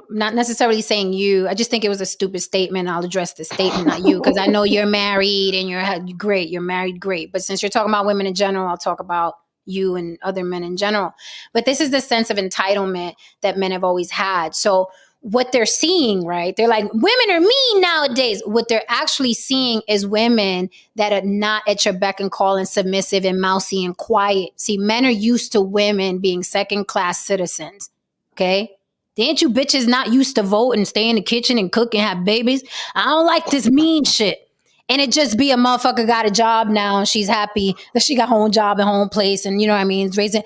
Speaker 1: necessarily saying you. I just think it was a stupid statement. I'll address the statement, not you, because I know you're married and you're great. You're married, great. But since you're talking about women in general, I'll talk about you and other men in general. But this is the sense of entitlement that men have always had. So what they're seeing, right? They're like, women are mean nowadays. What they're actually seeing is women that are not at your beck and call and submissive and mousy and quiet. See, men are used to women being second class citizens. Okay. Ain't you bitches not used to vote and stay in the kitchen and cook and have babies? I don't like this mean shit. And it just be a motherfucker got a job now and she's happy that she got her own job and home place. And you know what I mean? It's raising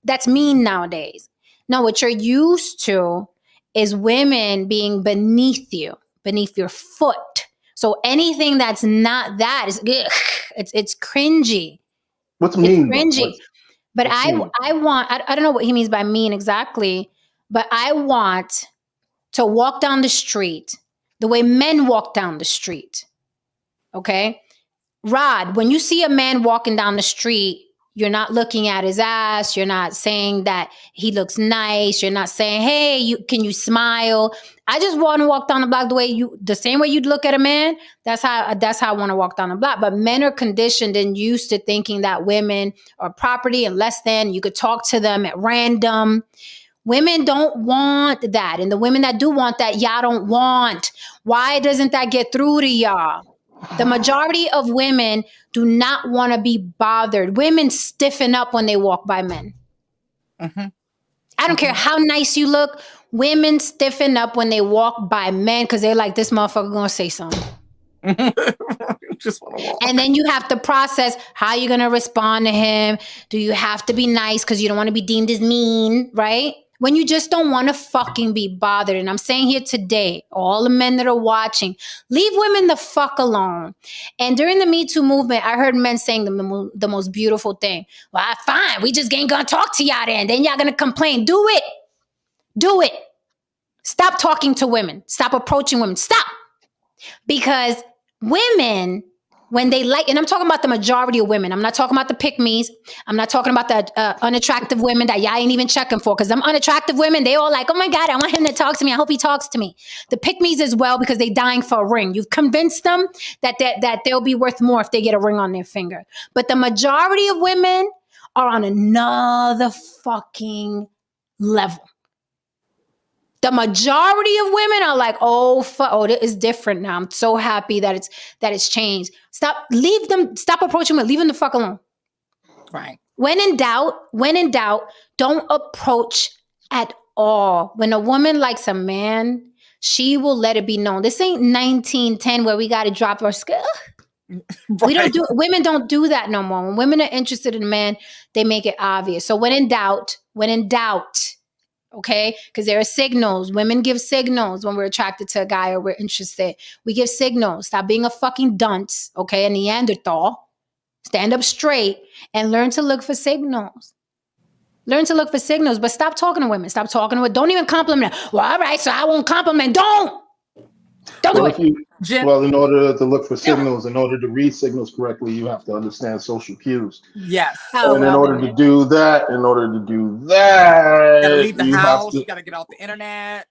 Speaker 1: that's mean nowadays. No, what you're used to is women being beneath you, beneath your foot. So anything that's not that is ugh, it's cringy.
Speaker 3: What's
Speaker 1: It's
Speaker 3: mean though?
Speaker 1: cringy. But
Speaker 3: what's
Speaker 1: I
Speaker 3: mean?
Speaker 1: I don't know what he means by mean exactly, but I want to walk down the street the way men walk down the street. Okay? Rod, when you see a man walking down the street, you're not looking at his ass. You're not saying that he looks nice. You're not saying, "Hey, can you smile?" I just want to walk down the block the same way you'd look at a man. That's how I want to walk down the block. But men are conditioned and used to thinking that women are property and less than. You could talk to them at random. Women don't want that, and the women that do want that, y'all don't want. Why doesn't that get through to y'all? The majority of women do not want to be bothered. Women stiffen up when they walk by men.
Speaker 2: Mm-hmm.
Speaker 1: I don't care how nice you look. Women stiffen up when they walk by men because they're like, this motherfucker gonna say something.
Speaker 2: Just want to walk.
Speaker 1: And then you have to process how you're gonna respond to him. Do you have to be nice because you don't want to be deemed as mean, right? When you just don't want to fucking be bothered. And I'm saying here today, all the men that are watching, leave women the fuck alone. And during the Me Too movement, I heard men saying the most beautiful thing. Well, fine, we just ain't gonna talk to y'all then y'all gonna complain. Do it. Do it. Stop talking to women. Stop approaching women. Stop. Because women, when they like, and I'm talking about the majority of women. I'm not talking about the pick-me's. I'm not talking about the unattractive women that y'all ain't even checking for. Because them unattractive women, they all like, oh my God, I want him to talk to me. I hope he talks to me. The pick-me's as well because they dying for a ring. You've convinced them that they'll be worth more if they get a ring on their finger. But the majority of women are on another fucking level. The majority of women are like, oh, it is different now. I'm so happy that it's changed. Stop approaching them. Leave them the fuck alone.
Speaker 2: Right.
Speaker 1: When in doubt, don't approach at all. When a woman likes a man, she will let it be known. This ain't 1910 where we got to drop our skill.
Speaker 2: Right.
Speaker 1: Women don't do that no more. When women are interested in a man, they make it obvious. So when in doubt, okay? Because there are signals. Women give signals when we're attracted to a guy or we're interested. We give signals. Stop being a fucking dunce, okay? A Neanderthal. Stand up straight and learn to look for signals. Learn to look for signals, but stop talking to women. Stop talking to women. Don't even compliment them. Well, all right, so I won't compliment. Don't Don't do
Speaker 3: Well,
Speaker 1: it.
Speaker 3: if you
Speaker 2: Jen,
Speaker 3: well, in order to look for
Speaker 1: No.
Speaker 3: signals, in order to read signals correctly, you have to understand social cues.
Speaker 2: yes.
Speaker 1: Oh
Speaker 3: And in
Speaker 1: well,
Speaker 3: order
Speaker 1: then.
Speaker 3: to do that, in order to do
Speaker 2: Gotta
Speaker 3: that,
Speaker 2: leave the house. You gotta get off the internet.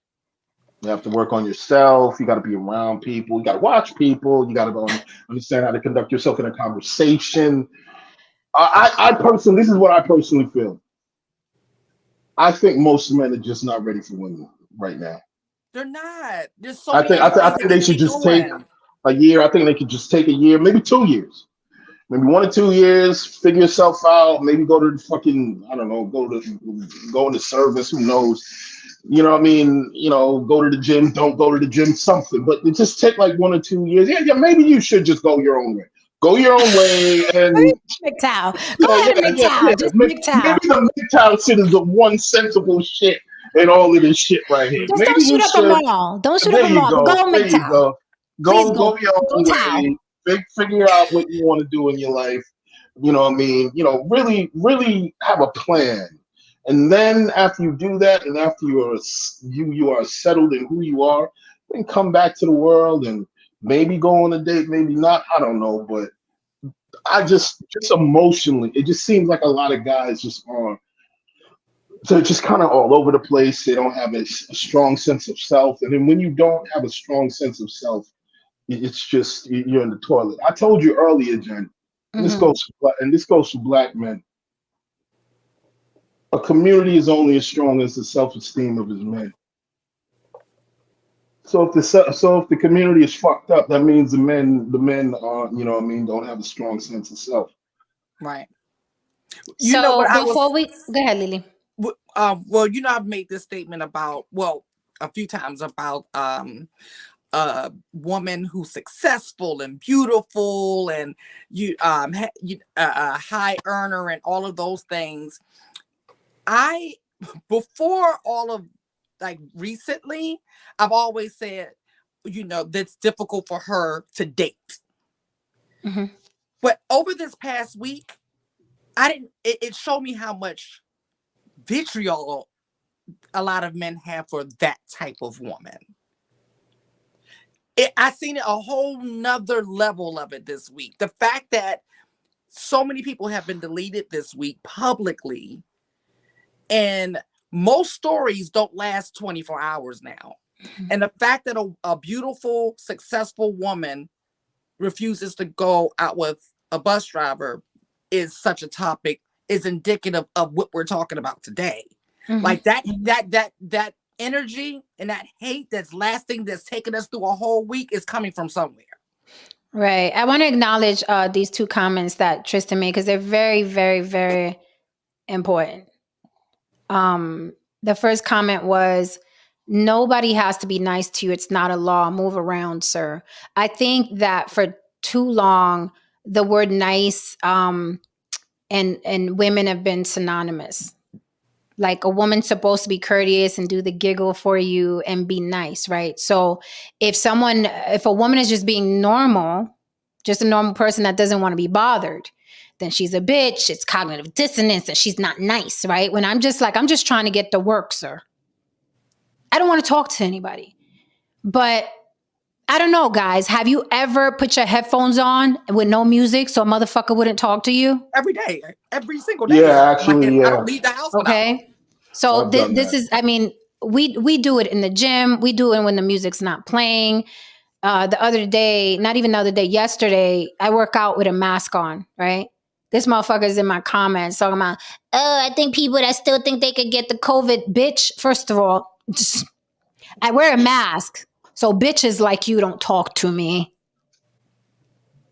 Speaker 3: you have to work on yourself. You got to be around people. You got to watch people. You got to understand how to conduct yourself in a conversation. I personally, this is what I personally feel. I think most men are just not ready for women right now.
Speaker 2: They're not. There's so
Speaker 3: I
Speaker 2: many
Speaker 3: think
Speaker 2: other
Speaker 3: I
Speaker 2: things
Speaker 3: think
Speaker 2: that need
Speaker 3: they
Speaker 2: to be
Speaker 3: should just take
Speaker 2: doing.
Speaker 3: a year. I think they could just take a year, maybe 2 years, maybe 1 or 2 years, figure yourself out. Maybe go to the fucking, I don't know, go into service. Who knows? You know what I mean? You know, go to the gym. Don't go to the gym. Something, but it just take like 1 or 2 years. Yeah, yeah. Maybe you should just go your own way. Go your own way, and
Speaker 1: MGTOW. Go
Speaker 3: yeah,
Speaker 1: ahead and
Speaker 3: yeah, yeah, yeah.
Speaker 1: MGTOW. Just MGTOW.
Speaker 3: Maybe the MGTOW shit is the one sensible shit in all of this shit right here.
Speaker 1: Just
Speaker 3: Maybe
Speaker 1: don't
Speaker 3: you
Speaker 1: shoot up a
Speaker 3: should.
Speaker 1: mall. Don't shoot up
Speaker 3: There
Speaker 1: a
Speaker 3: you
Speaker 1: mall. But go
Speaker 3: go.
Speaker 1: on
Speaker 3: There you
Speaker 1: MGTOW.
Speaker 3: go.
Speaker 1: Please
Speaker 3: Go your
Speaker 1: go
Speaker 3: own
Speaker 1: towel.
Speaker 3: way. Figure out what you want to do in your life. You know what I mean? You know, really, really have a plan. And then after you do that, and after you are settled in who you are, then come back to the world and maybe go on a date, maybe not. I don't know, but I just emotionally, it just seems like a lot of guys just are. So just kind of all over the place. They don't have a strong sense of self, and then when you don't have a strong sense of self, it's just you're in the toilet. I told you earlier, Jen, and
Speaker 1: Mm-hmm.
Speaker 3: this goes for black men. A community is only as strong as the self-esteem of its men. So if the community is fucked up, that means the men are, you know what I mean, don't have a strong sense of self.
Speaker 2: Right. You know
Speaker 1: So
Speaker 2: what I
Speaker 1: before
Speaker 2: was
Speaker 1: we go ahead, Lily.
Speaker 2: well, you know, I've made this statement about, well, a few times about a woman who's successful and beautiful and a high earner and all of those things. I before all of like recently, I've always said, you know, that's difficult for her to date.
Speaker 1: Mm-hmm.
Speaker 2: But over this past week, it showed me how much vitriol a lot of men have for that type of woman. I seen it a whole nother level of it this week. The fact that so many people have been deleted this week publicly, and most stories don't last 24 hours now. And the fact that a beautiful, successful woman refuses to go out with a bus driver is such a topic, is indicative of what we're talking about today.
Speaker 1: Mm-hmm.
Speaker 2: Like that energy and that hate that's lasting, that's taking us through a whole week, is coming from somewhere.
Speaker 1: Right. I want to acknowledge these two comments that Tristan made because they're very, very, very important. The first comment was, nobody has to be nice to you. It's not a law. Move around, sir. I think that for too long, the word nice and women have been synonymous. Like a woman's supposed to be courteous and do the giggle for you and be nice, right? So if a woman is just being normal, just a normal person that doesn't want to be bothered, then she's a bitch. It's cognitive dissonance and she's not nice, right? When I'm just trying to get to work, sir. I don't want to talk to anybody. But I don't know, guys. Have you ever put your headphones on with no music so a motherfucker wouldn't talk to you?
Speaker 2: Every day, every single day.
Speaker 3: Yeah, actually,
Speaker 2: I
Speaker 3: yeah,
Speaker 2: don't leave the house without.
Speaker 1: Okay. So
Speaker 3: I've done
Speaker 1: this
Speaker 3: that.
Speaker 1: is, I mean, we do it in the gym. We do it when the music's not playing. Yesterday, I work out with a mask on, right? This motherfucker's in my comments talking about, oh, I think people that still think they could get the COVID, bitch. First of all, I wear a mask. So bitches like you don't talk to me.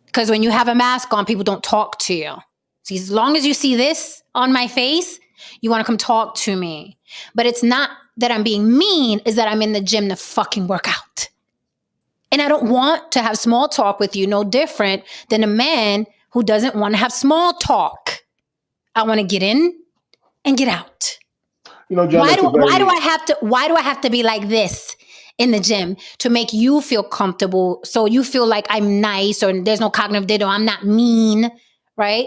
Speaker 1: Because when you have a mask on, people don't talk to you. See, as long as you see this on my face, you want to come talk to me. But it's not that I'm being mean, is that I'm in the gym to fucking work out. And I don't want to have small talk with you, no different than a man who doesn't want to have small talk. I want to get in and get out.
Speaker 3: You know, John,
Speaker 1: Why
Speaker 3: it's
Speaker 1: do
Speaker 3: a very
Speaker 1: I have to be like this in the gym to make you feel comfortable, so you feel like I'm nice or there's no cognitive dissonance, I'm not mean, right?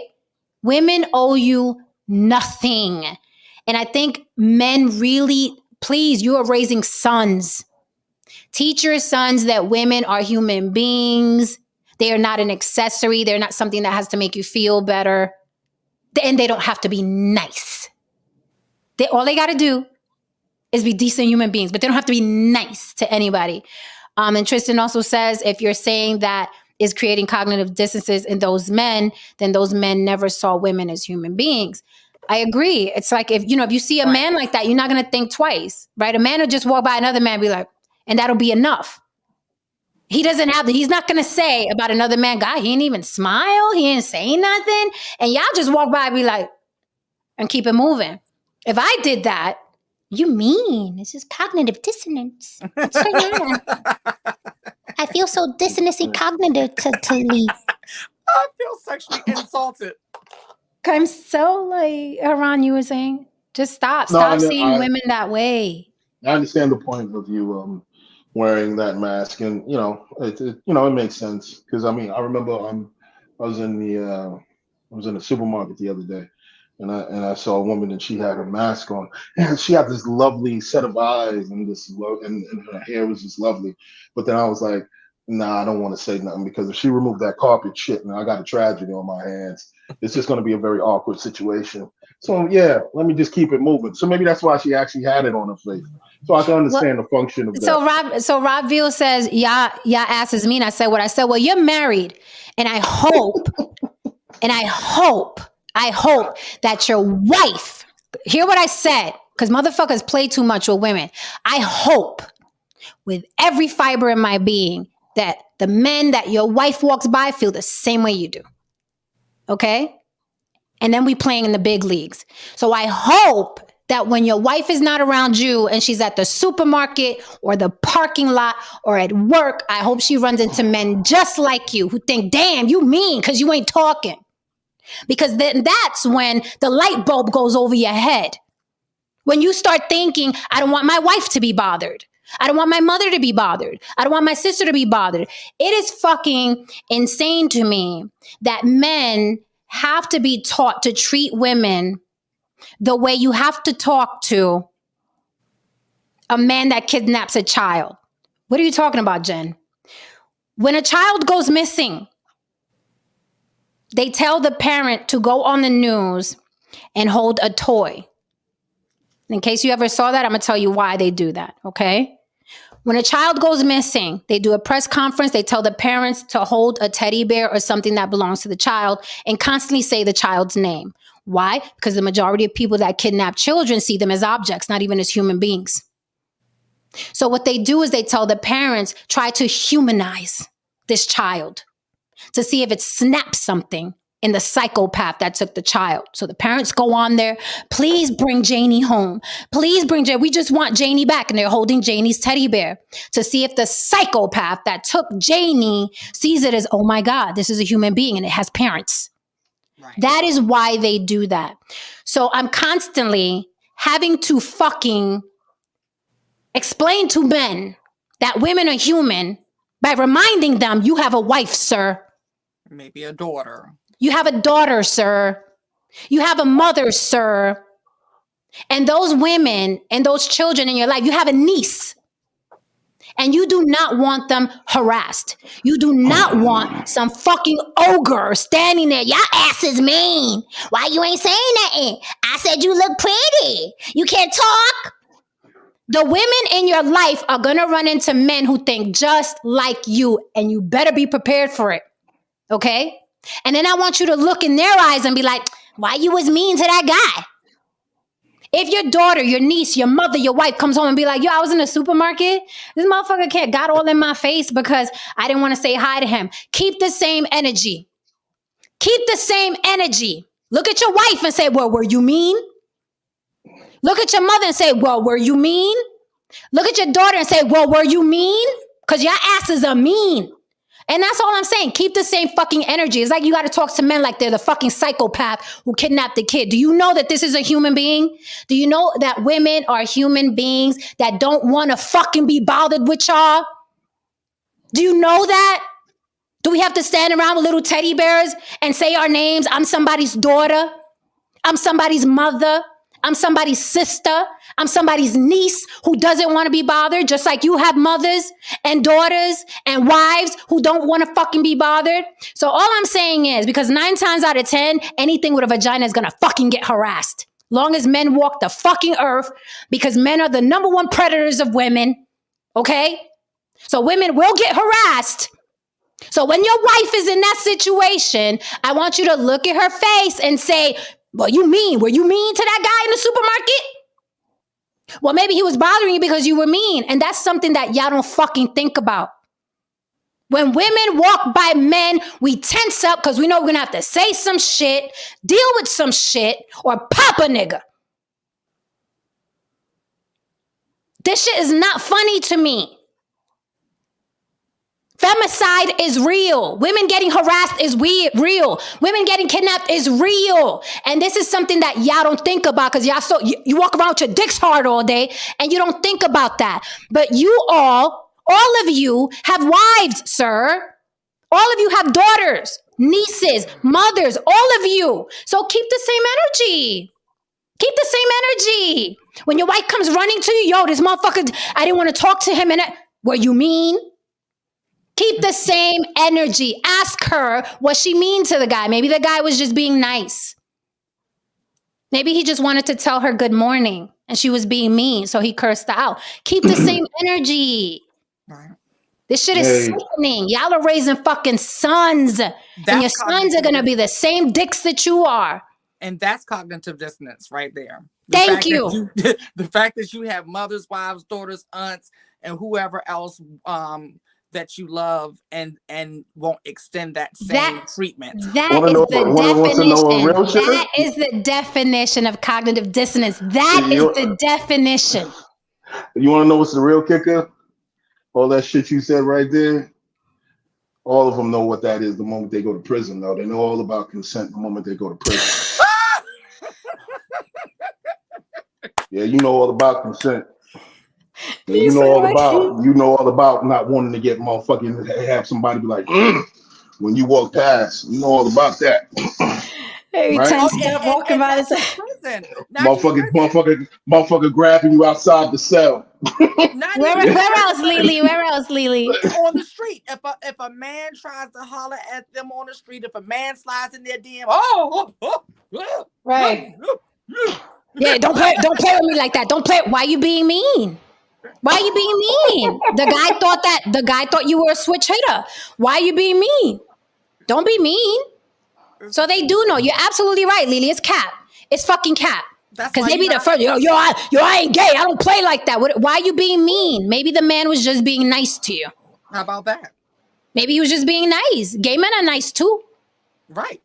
Speaker 1: Women owe you nothing. And I think men really, please, you are raising sons. Teach your sons that women are human beings. They are not an accessory. They're not something that has to make you feel better. And they don't have to be nice. All they got to do is be decent human beings, but they don't have to be nice to anybody. And Tristan also says, if you're saying that is creating cognitive dissonances in those men, then those men never saw women as human beings. I agree. It's like if you see a man like that, you're not going to think twice, right? A man will just walk by another man and be like, and that'll be enough. He's not going to say about another man, God, he ain't even smile. He ain't say nothing. And y'all just walk by and be like, and keep it moving. If I did that, you mean this is cognitive dissonance. What's going on? I feel so dissonantly cognitively.
Speaker 2: I feel sexually insulted.
Speaker 1: I'm so like Haran, you were saying, just stop seeing women that way.
Speaker 3: I understand the point of you wearing that mask, and it makes sense because I remember I was in the supermarket the other day, and I saw a woman and she had her mask on, and she had this lovely set of eyes and and her hair was just lovely, but then I was like, nah, I don't want to say nothing because if she removed that carpet shit, and I got a tragedy on my hands, it's just going to be a very awkward situation. So yeah, let me just keep it moving. So maybe that's why she actually had it on her face. So I can understand the function of that.
Speaker 1: So Rob Veal says, y'all ass is mean. I said what I said. Well, you're married, and I hope, that your wife, hear what I said, because motherfuckers play too much with women. I hope with every fiber in my being that the men that your wife walks by feel the same way you do. Okay? And then we playing in the big leagues. So I hope that when your wife is not around you and she's at the supermarket or the parking lot or at work, I hope she runs into men just like you who think, damn, you mean because you ain't talking. Because then that's when the light bulb goes over your head. When you start thinking, I don't want my wife to be bothered. I don't want my mother to be bothered. I don't want my sister to be bothered. It is fucking insane to me that men have to be taught to treat women the way you have to talk to a man that kidnaps a child. What are you talking about, Jen? When a child goes missing, they tell the parent to go on the news and hold a toy. In case you ever saw that, I'm going to tell you why they do that, okay? When a child goes missing, they do a press conference. They tell the parents to hold a teddy bear or something that belongs to the child and constantly say the child's name. Why? Because the majority of people that kidnap children see them as objects, not even as human beings. So what they do is they tell the parents, try to humanize this child to see if it snaps something in the psychopath that took the child. So the parents go on there, please bring Janie home. Please bring Janie. We just want Janie back. And they're holding Janie's teddy bear to see if the psychopath that took Janie sees it as, oh my God, this is a human being and it has parents. Right. That is why they do that. So I'm constantly having to fucking explain to men that women are human by reminding them you have a wife, sir.
Speaker 2: Maybe a daughter.
Speaker 1: You have a daughter, sir. You have a mother, sir. And those women and those children in your life, you have a niece. And you do not want them harassed. You do not want some fucking ogre standing there. Your ass is mean. Why you ain't saying nothing? I said you look pretty. You can't talk. The women in your life are going to run into men who think just like you, and you better be prepared for it. Okay? And then I want you to look in their eyes and be like, why you was mean to that guy? If your daughter, your niece, your mother, your wife comes home and be like, yo, I was in the supermarket. This motherfucker got all in my face because I didn't want to say hi to him. Keep the same energy. Keep the same energy. Look at your wife and say, well, were you mean? Look at your mother and say, well, were you mean? Look at your daughter and say, well, were you mean? Because your asses are mean. And that's all I'm saying. Keep the same fucking energy. It's like you got to talk to men like they're the fucking psychopath who kidnapped the kid. Do you know that this is a human being? Do you know that women are human beings that don't want to fucking be bothered with y'all? Do you know that? Do we have to stand around with little teddy bears and say our names? I'm somebody's daughter. I'm somebody's mother. I'm somebody's sister. I'm somebody's niece who doesn't want to be bothered, just like you have mothers and daughters and wives who don't want to fucking be bothered. So all I'm saying is, because 9 times out of 10, anything with a vagina is gonna fucking get harassed. Long as men walk the fucking earth, because men are the number one predators of women. Okay? So women will get harassed. So when your wife is in that situation, I want you to look at her face and say, "What you mean? Were you mean to that guy in the supermarket? Well, maybe he was bothering you because you were mean." And that's something that y'all don't fucking think about. When women walk by men, we tense up because we know we're gonna have to say some shit, deal with some shit, or pop a nigga. This shit is not funny to me. Femicide is real. Women getting harassed is real. Women getting kidnapped is real. And this is something that y'all don't think about because you walk around with your dicks hard all day and you don't think about that. But you all of you have wives, sir. All of you have daughters, nieces, mothers, all of you. So keep the same energy. Keep the same energy. When your wife comes running to you, yo, this motherfucker, I didn't want to talk to him. And were you mean? Keep the same energy. Ask her what she mean to the guy. Maybe the guy was just being nice. Maybe he just wanted to tell her good morning and she was being mean, so he cursed her out. Keep the same energy. This shit is sickening. Y'all are raising fucking sons. And your sons are going to be the same dicks that you are.
Speaker 2: And that's cognitive dissonance right there.
Speaker 1: Thank you.
Speaker 2: The fact that you have mothers, wives, daughters, aunts, and whoever else that you love and won't extend that same treatment.
Speaker 1: That is the definition. That is the definition of cognitive dissonance. That is the definition.
Speaker 3: You want to know what's the real kicker? All that shit you said right there, all of them know what that is the moment they go to prison, though. They know all about consent the moment they go to prison. Yeah, you know all about consent. Yeah, you know all about not wanting to get motherfucking have somebody be like, when you walk past. You know all about that.
Speaker 1: Hey,
Speaker 3: right?
Speaker 1: Walking by the
Speaker 2: prison.
Speaker 3: Motherfucker grabbing you outside the cell.
Speaker 1: Where else, Lily? Where else, Lily?
Speaker 2: On the street. If a man tries to holler at them on the street, if a man slides in their DM,
Speaker 1: right. Yeah, don't play with me like that. Don't play. Why you being mean? Why you being mean? The guy thought you were a switch hitter. Why you being mean? Don't be mean. So they do know. You're absolutely right, Lily. It's cap. It's fucking cap. Because they be the first, I ain't gay. I don't play like that. Why are you being mean? Maybe the man was just being nice to you.
Speaker 2: How about that?
Speaker 1: Maybe he was just being nice. Gay men are nice too.
Speaker 2: Right.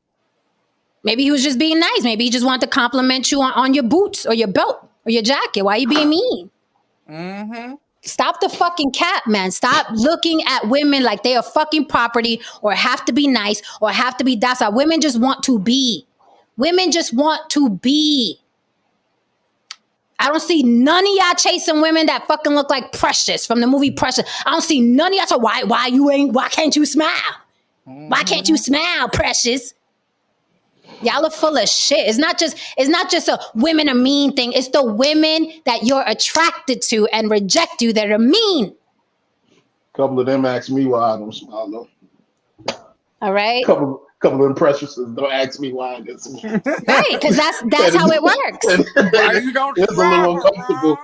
Speaker 1: Maybe he was just being nice. Maybe he just wanted to compliment you on your boots or your belt or your jacket. Why are you being mean?
Speaker 2: Mm-hmm.
Speaker 1: Stop the fucking cap, man. Stop looking at women like they are fucking property or have to be nice or have to be docile. Women just want to be. Women just want to be. I don't see none of y'all chasing women that fucking look like Precious from the movie Precious. I don't see none of y'all. So why can't you smile? Mm-hmm. Why can't you smile, Precious? Y'all are full of shit. It's not just a women are mean thing. It's the women that you're attracted to and reject you that are mean.
Speaker 3: A couple of them ask me why I don't smile though.
Speaker 1: All right.
Speaker 3: Couple of them precious don't ask me why I don't smile.
Speaker 1: Right, because that's how it works.
Speaker 2: Why you don't
Speaker 3: it's smile, a little uncomfortable.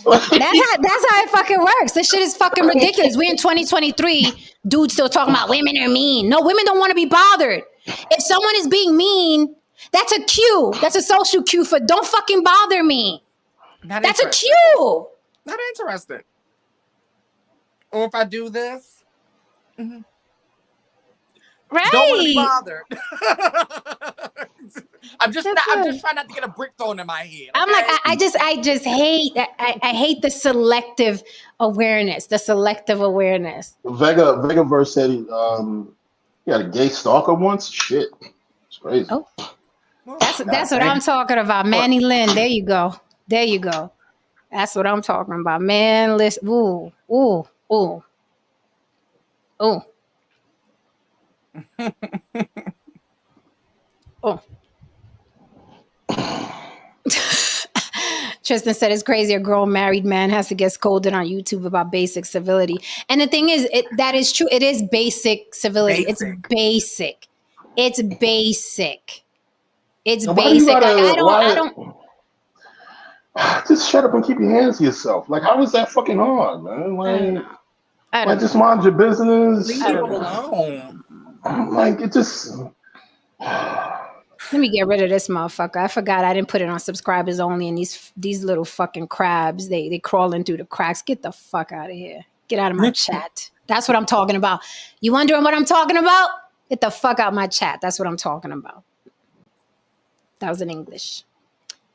Speaker 1: That's how it fucking works. This shit is fucking ridiculous. We in 2023, dudes still talking about women are mean. No, women don't want to be bothered. If someone is being mean, that's a cue. That's a social cue for don't fucking bother me. That's a cue.
Speaker 2: Not interested. Or if I do this,
Speaker 1: right?
Speaker 2: Don't want to be bothered. I'm just trying not to get a brick thrown in my head. Okay?
Speaker 1: I'm like, I just hate. I hate the selective awareness. The selective awareness.
Speaker 3: Vega verse said he had a gay stalker once. Shit, it's crazy.
Speaker 1: Oh, that's what I'm talking about. Manny Lynn. There you go. That's what I'm talking about. Man, listen. Ooh. Oh. Tristan said it's crazy. A grown married man has to get scolded on YouTube about basic civility. And the thing is, that is true. It is basic civility. It's basic. It's basic. It's
Speaker 3: And why do you
Speaker 1: basic. I
Speaker 3: gotta?
Speaker 1: don't.
Speaker 3: Just shut up and keep your hands to yourself. Like, how is that fucking hard, man?
Speaker 1: I don't know. I don't know.
Speaker 3: Just mind your business.
Speaker 2: Leave people alone.
Speaker 3: Like, it just.
Speaker 1: Let me get rid of this motherfucker. I forgot I didn't put it on subscribers only, and these little fucking crabs, they crawling through the cracks. Get the fuck out of here. Get out of my chat. That's what I'm talking about. You wondering what I'm talking about? Get the fuck out my chat. That's what I'm talking about. That was in English.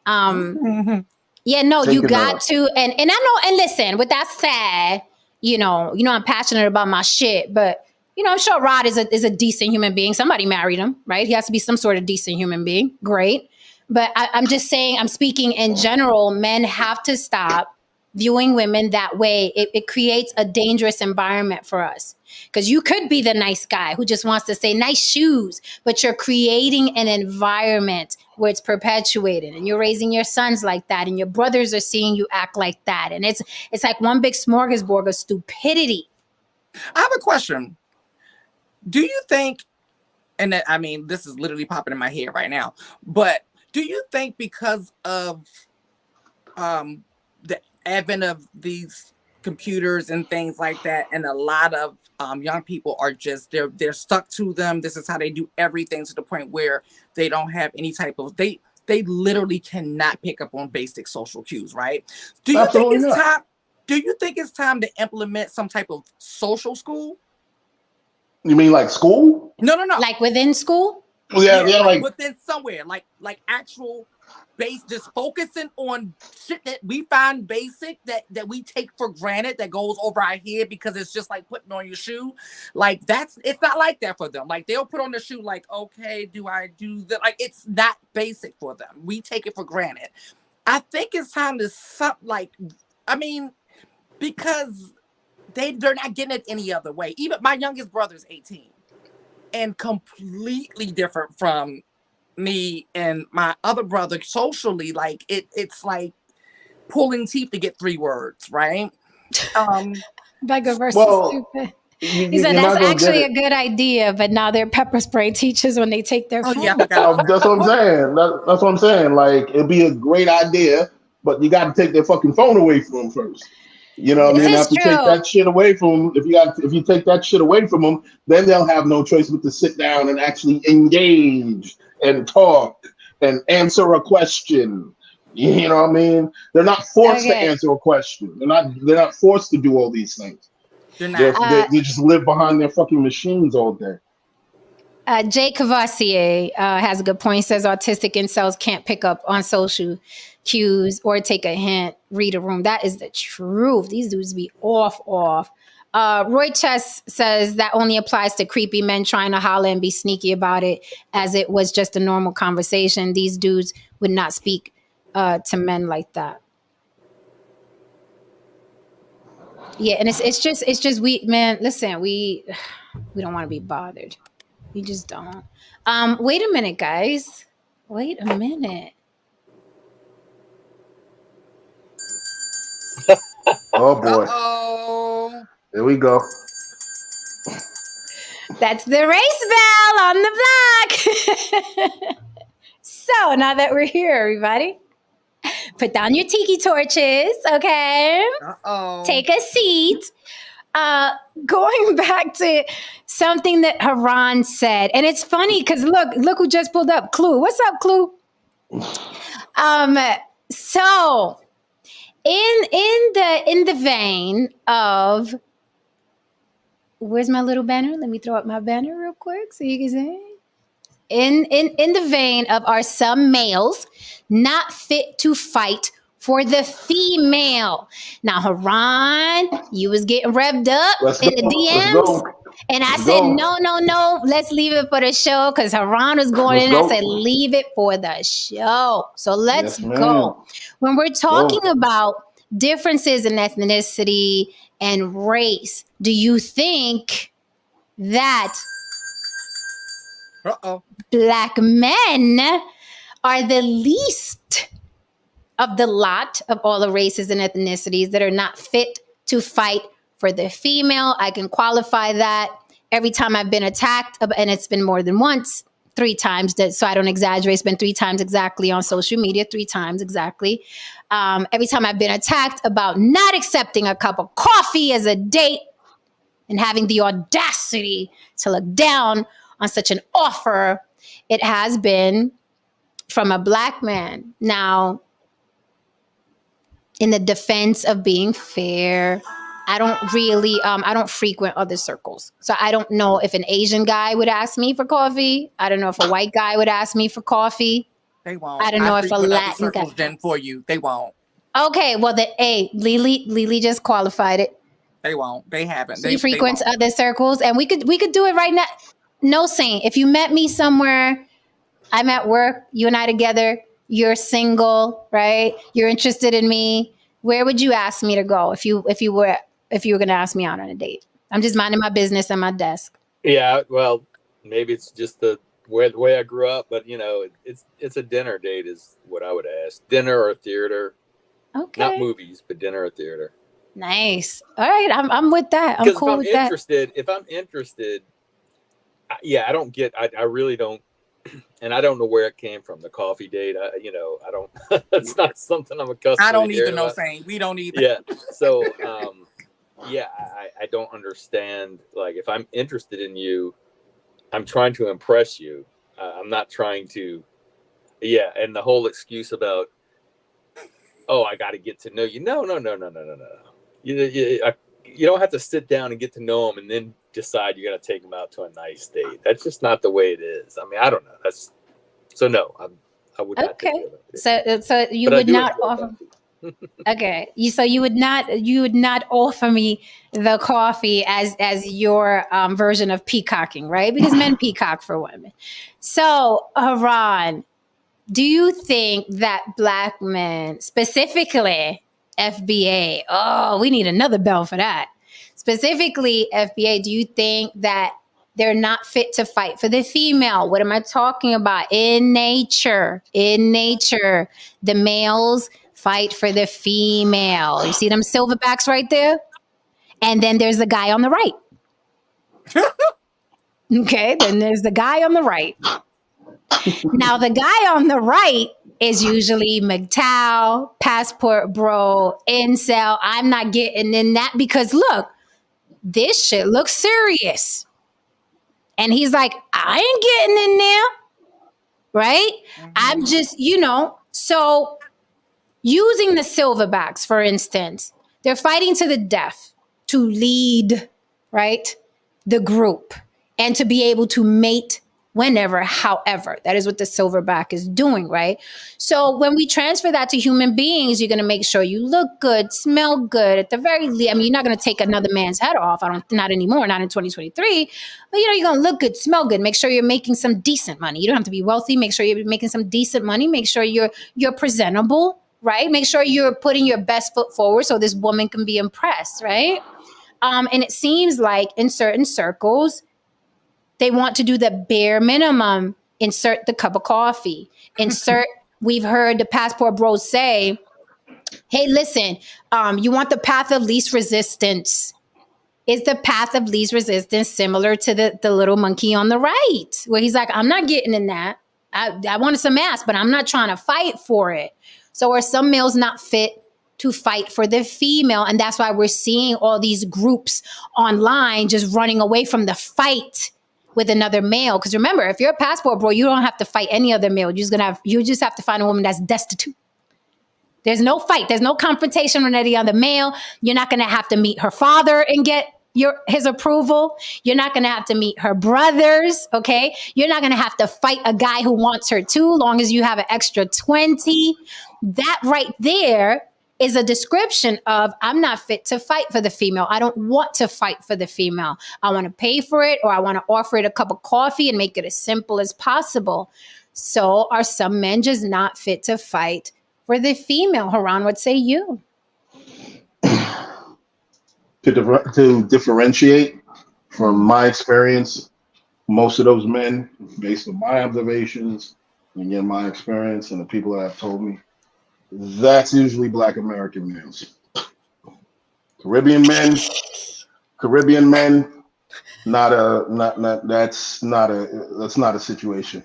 Speaker 1: Yeah, no, you got to, and I know, and listen, with that said, you know, I'm passionate about my shit, but I'm sure Rod is a decent human being. Somebody married him, right? He has to be some sort of decent human being. Great. But I'm just saying, I'm speaking in general, men have to stop viewing women that way. It creates a dangerous environment for us. Because you could be the nice guy who just wants to say nice shoes, but you're creating an environment where it's perpetuated, and you're raising your sons like that, and your brothers are seeing you act like that. And it's like one big smorgasbord of stupidity.
Speaker 2: I have a question. Do you think, and I mean, this is literally popping in my head right now, but do you think because of the advent of these computers and things like that, and a lot of young people are just, they're stuck to them. This is how they do everything, to the point where they don't have any type of, they literally cannot pick up on basic social cues, right? Do you think it's time to implement some type of social school?
Speaker 3: You mean like school?
Speaker 2: No.
Speaker 1: Like within school?
Speaker 3: Yeah, like
Speaker 2: within somewhere, like actual base, just focusing on shit that we find basic, that we take for granted, that goes over our head because it's just like putting on your shoe. Like, it's not like that for them. Like, they'll put on the shoe like, okay, do I do that? Like, it's not basic for them. We take it for granted. I think it's time to because they're not getting it any other way. Even my youngest brother's 18 and completely different from me and my other brother socially. Like, it's like pulling teeth to get 3 words, right?
Speaker 1: Beggar versus stupid. He said that's actually a good idea, but now they're pepper spray teachers when they take their phone.
Speaker 3: Yeah, that's what I'm saying. That's what I'm saying. Like, it'd be a great idea, but you got to take their fucking phone away from them first. You know what I mean? After you take that shit away from them, if you take that shit away from them, then they'll have no choice but to sit down and actually engage and talk and answer a question. You know what I mean? They're not forced to answer a question. They're not forced to do all these things. They just live behind their fucking machines all day.
Speaker 1: Jay Cavassier has a good point. He says autistic incels can't pick up on social cues or take a hint, read a room. That is the truth. These dudes be off. Roy Chess says that only applies to creepy men trying to holler and be sneaky about it, as it was just a normal conversation. These dudes would not speak to men like that. Yeah, and it's just we, man, listen, we don't want to be bothered. We just don't. Wait a minute, guys. Wait a minute.
Speaker 3: Oh boy.
Speaker 2: Uh-oh.
Speaker 3: There we go.
Speaker 1: That's the race bell on the block. So now that we're here, everybody, put down your tiki torches, okay?
Speaker 2: Uh-oh.
Speaker 1: Take a seat. Going back to something that Haran said, and it's funny because look who just pulled up. Clue. What's up, Clue? So in the vein of, where's my little banner? Let me throw up my banner real quick so you can see. In the vein of, are some males not fit to fight for the female? Now, Haran, you was getting revved up in the DMs. And I said, no, let's leave it for the show, because Haran was going in. I said, leave it for the show. So let's go. When we're talking about differences in ethnicity and race, do you think that Black men are the least of the lot of all the races and ethnicities that are not fit to fight for the female. I can qualify that. Every time I've been attacked, and it's been more than once, 3 times, so I don't exaggerate, it's been 3 times exactly on social media, 3 times exactly. Every time I've been attacked about not accepting a cup of coffee as a date and having the audacity to look down on such an offer, it has been from a Black man. Now, in the defense of being fair, I don't frequent other circles. So I don't know if an Asian guy would ask me for coffee. I don't know if a white guy would ask me for coffee.
Speaker 2: They won't.
Speaker 1: I don't know if a
Speaker 2: frequent other
Speaker 1: Latin guy.
Speaker 2: circles, Jen, for you. They won't.
Speaker 1: Okay, well, Lily just qualified it.
Speaker 2: They won't. They haven't.
Speaker 1: She frequents other circles, and we could do it right now. No, Saint, if you met me somewhere, I'm at work, you and I together, you're single, right? You're interested in me. Where would you ask me to go if you were going to ask me out on a date? I'm just minding my business at my desk.
Speaker 4: Yeah, well, maybe it's just the way I grew up, but you know, it's a dinner date is what I would ask. Dinner or theater.
Speaker 1: Okay.
Speaker 4: Not movies, but dinner or theater.
Speaker 1: Nice. All right, I'm with that. I'm cool with that.
Speaker 4: If I'm interested, yeah, I really don't, and I don't know where it came from. The coffee date, I don't. It's not something I'm accustomed.
Speaker 2: I don't either. No, saying we don't either.
Speaker 4: Yeah. So, yeah, I don't understand. Like, if I'm interested in you, I'm trying to impress you. I'm not trying to. Yeah, and the whole excuse about, oh, I got to get to know you. No. You don't have to sit down and get to know them and then decide you're going to take them out to a nice date. That's just not the way it is. I mean, I don't know. No, I would not.
Speaker 1: Okay. So you would not offer. Okay. You would not offer me the coffee as your version of peacocking, right? Because men peacock for women. So, Haran, do you think that Black men, specifically FBA, oh, we need another bell for that. Specifically FBA, do you think that they're not fit to fight for the female? What am I talking about? In nature, the males fight for the female. You see them silverbacks right there? And then there's the guy on the right. Okay, then there's the guy on the right. Now, the guy on the right is usually mgtow, passport bro, incel. I'm not getting in that because look, this shit looks serious. And he's like, I ain't getting in there, right? Mm-hmm. I'm just, so using the silverbacks, for instance, they're fighting to the death to lead, right, the group and to be able to mate whenever, however. That is what the silverback is doing, right? So when we transfer that to human beings, you're going to make sure you look good, smell good. At the very least, I mean, you're not going to take another man's head off. Not anymore, not in 2023. But, you're going to look good, smell good. Make sure you're making some decent money. You don't have to be wealthy. Make sure you're making some decent money. Make sure you're presentable, right? Make sure you're putting your best foot forward so this woman can be impressed, right? And it seems like in certain circles, they want to do the bare minimum. Insert the cup of coffee. We've heard the passport bros say, hey, listen, you want the path of least resistance. Is the path of least resistance similar to the little monkey on the right? Where he's like, I'm not getting in that. I wanted some ass, but I'm not trying to fight for it. So are some males not fit to fight for the female? And that's why we're seeing all these groups online just running away from the fight with another male. Because remember, if you're a passport bro, you don't have to fight any other male. You just have to find a woman that's destitute. There's no fight. There's no confrontation with any other male. You're not going to have to meet her father and get his approval. You're not going to have to meet her brothers. Okay. You're not going to have to fight a guy who wants her too, long as you have an extra 20. That right there is a description of, I'm not fit to fight for the female. I don't want to fight for the female. I want to pay for it, or I want to offer it a cup of coffee and make it as simple as possible. So are some men just not fit to fight for the female? Haran, what say you?
Speaker 3: To differentiate, from my experience, most of those men, based on my observations and again my experience and the people that have told me, That's usually Black American males. Caribbean men, Caribbean men, not that's not a situation.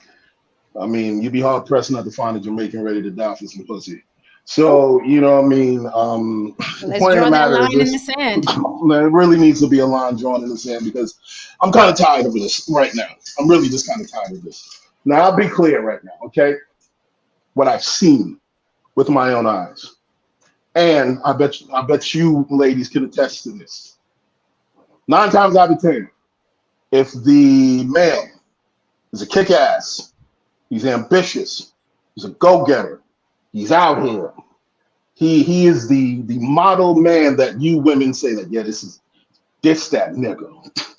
Speaker 3: I mean, you'd be hard pressed not to find a Jamaican ready to die for some pussy.
Speaker 1: Oh,
Speaker 3: So, you know what I mean? The
Speaker 1: let's
Speaker 3: point of
Speaker 1: draw
Speaker 3: the
Speaker 1: that
Speaker 3: matter is
Speaker 1: line in the
Speaker 3: this.
Speaker 1: sand.
Speaker 3: There really needs to be a line drawn in the sand because I'm kind of tired of this right now. I'm really just kind of tired of this. Now, I'll be clear right now, okay? What I've seen with my own eyes. And I bet you ladies can attest to this. 9 times out of 10, if the male is a kick ass, he's ambitious, he's a go getter, he's out here. He is the model man that you women say that yeah this that nigga,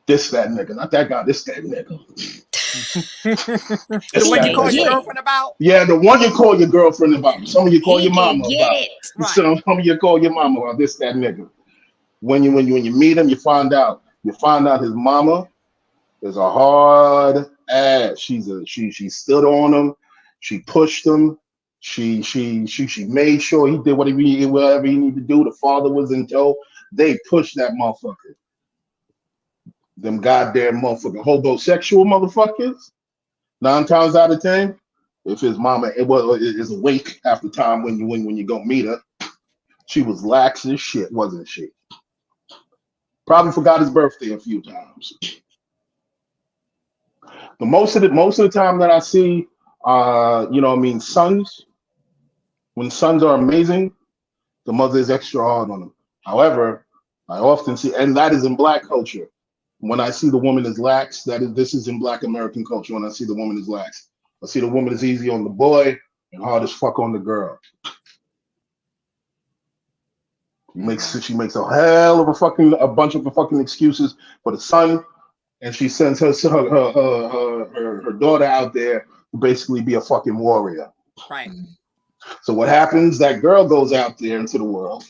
Speaker 3: this that nigga, not that guy, this that nigga,
Speaker 2: The
Speaker 3: this
Speaker 2: one
Speaker 1: He
Speaker 2: you
Speaker 3: that
Speaker 1: can
Speaker 2: call your
Speaker 1: get
Speaker 3: nigga.
Speaker 1: it.
Speaker 2: girlfriend about?
Speaker 3: Yeah, the one you call your girlfriend about. Some of you call
Speaker 1: He
Speaker 3: your
Speaker 1: can
Speaker 3: mama
Speaker 1: get
Speaker 3: about.
Speaker 1: it.
Speaker 2: Right.
Speaker 3: Some of you call your mama about this that nigga. When you meet him, you find out his mama is a hard ass. She stood on him. She pushed him. She made sure he did whatever he needed to do. The father was in tow. They pushed that motherfucker. Them goddamn motherfucking homosexual motherfuckers. 9 times out of 10, if his mama is awake after time when you go meet her, she was lax as shit, wasn't she? Probably forgot his birthday a few times. But most of the time that I see, sons, when sons are amazing, the mother is extra hard on them. However, I often see, and that is in Black culture. When I see the woman is lax, this is in Black American culture. When I see the woman is lax, I see the woman is easy on the boy and hard as fuck on the girl. She makes a bunch of fucking excuses for the son, and she sends her daughter out there to basically be a fucking warrior.
Speaker 2: Right.
Speaker 3: So what happens? That girl goes out there into the world,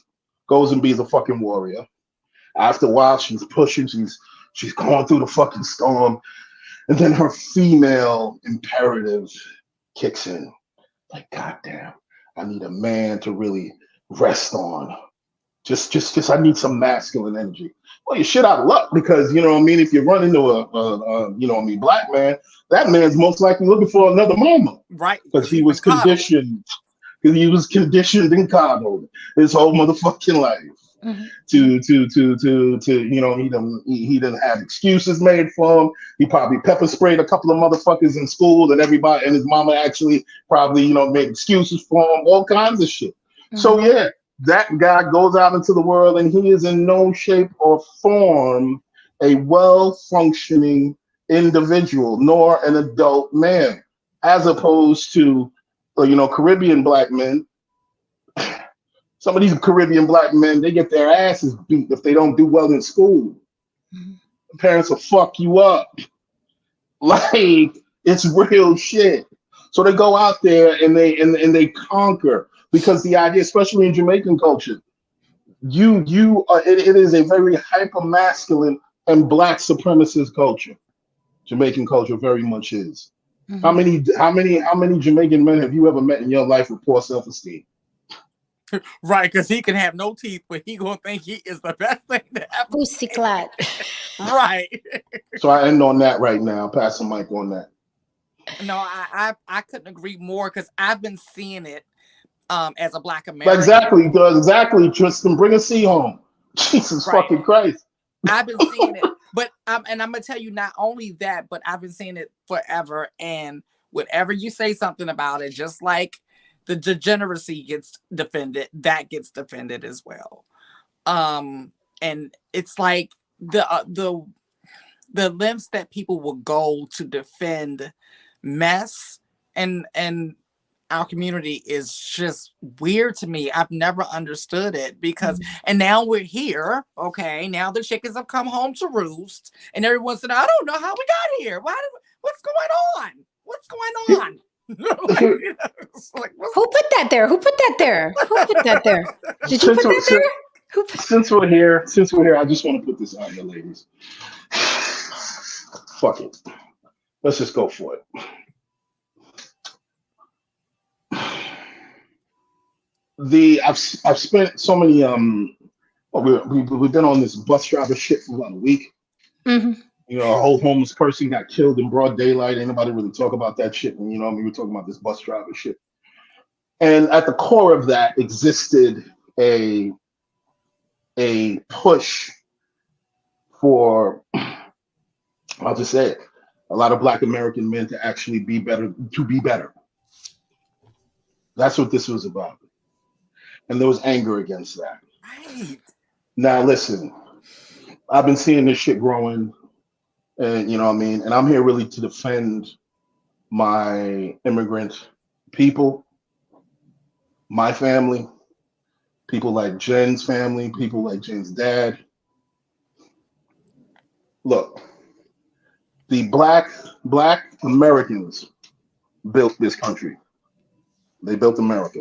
Speaker 3: goes and be a fucking warrior. After a while, she's pushing, she's going through the fucking storm, and then her female imperative kicks in. Like, goddamn, I need a man to really rest on. Just I need some masculine energy. Well, you're shit out of luck because you know what I mean. If you run into a black man, that man's most likely looking for another mama
Speaker 2: Right.
Speaker 3: because
Speaker 2: Because he's been coddled.
Speaker 3: he was conditioned and coddled his whole motherfucking life
Speaker 1: Mhm.
Speaker 3: he didn't have excuses made for him. He probably pepper sprayed a couple of motherfuckers in school and everybody and his mama actually probably made excuses for him, all kinds of shit. So yeah, that guy goes out into the world and he is in no shape or form a well-functioning individual nor an adult man, as opposed to Caribbean black men. Some of these Caribbean black men, they get their asses beat if they don't do well in school.
Speaker 1: Mhm.
Speaker 3: Parents will fuck you up. Like, it's real shit. So they go out there and they conquer because the idea, especially in Jamaican culture, it is a very hyper masculine and black supremacist culture. Jamaican culture very much is. How
Speaker 1: Mhm.
Speaker 3: many Jamaican men have you ever met in your life with poor self-esteem?
Speaker 2: Right. Because he can have no teeth, but he gonna think he is the best thing to ever.
Speaker 1: Pussyclat.
Speaker 2: Right.
Speaker 3: So I end on that right now. Pass the mic on that.
Speaker 2: No, I couldn't agree more because I've been seeing it as a Black American.
Speaker 3: Exactly, Tristan. Bring a C home. Jesus
Speaker 2: Right.
Speaker 3: fucking Christ.
Speaker 2: I've been seeing it, but I'm gonna tell you not only that, but I've been seeing it forever. And whenever you say something about it, just like the degeneracy gets defended, that gets defended as well. And it's like the lengths that people will go to defend mess and our community is just weird to me. I've never understood it because, and now we're here. Okay, now the chickens have come home to roost, and everyone said, "I don't know how we got here. What's going on? What's going on?"
Speaker 1: Who put that there? Who put that there? Who put that there? Did you put that there? Who put-
Speaker 3: Since we're here, I just want to put this out here, ladies. Fuck it. Let's just go for it. I've spent so many we've been on this bus driver shit for about a week.
Speaker 1: Mm-hmm.
Speaker 3: You know, a whole homeless person got killed in broad daylight. Ain't nobody really talk about that shit. And you know, we're talking about this bus driver shit. And at the core of that existed a push for, I'll just say it, a lot of Black American men to actually be better, to be better. That's what this was about. And there was anger against that.
Speaker 2: Right.
Speaker 3: Now listen, I've been seeing this shit growing, and you know what I mean, and I'm here really to defend my immigrant people, my family, people like Jen's family, people like Jen's dad. Look, the black Americans built this country. They built America.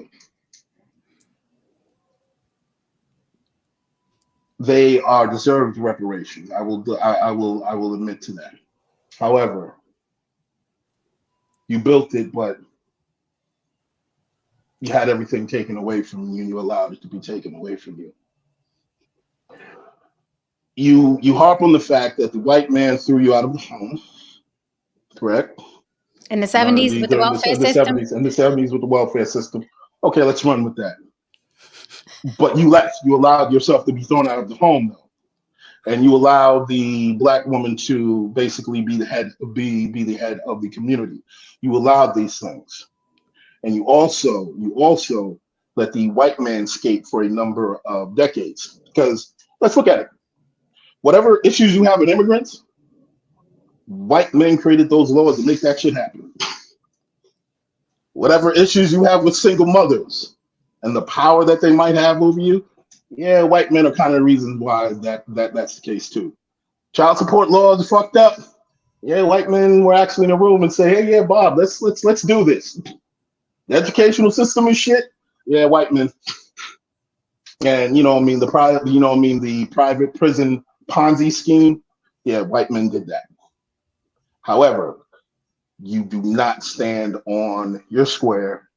Speaker 3: They are deserved reparations. I will admit to that. However, you built it, but you had everything taken away from you, and you allowed it to be taken away from you. You harp on the fact that the white man threw you out of the home, correct?
Speaker 1: In the 70s with the
Speaker 3: During
Speaker 1: welfare
Speaker 3: in the
Speaker 1: system.
Speaker 3: 70s, in the 70s with the welfare system. Okay, let's run with that. But you left. You allowed yourself to be thrown out of the home, though, and you allowed the black woman to basically be the head, be the head of the community. You allowed these things, and you also let the white man skate for a number of decades. Because let's look at it. Whatever issues you have with immigrants, white men created those laws to make that shit happen. Whatever issues you have with single mothers and the power that they might have over you, yeah, white men are kind of the reasons why that's the case too. Child support laws are fucked up. Yeah, white men were actually in a room and say, hey, yeah, Bob, let's do this. The educational system is shit. Yeah, white men. And you know what I mean, the private prison Ponzi scheme. Yeah, white men did that. However, you do not stand on your square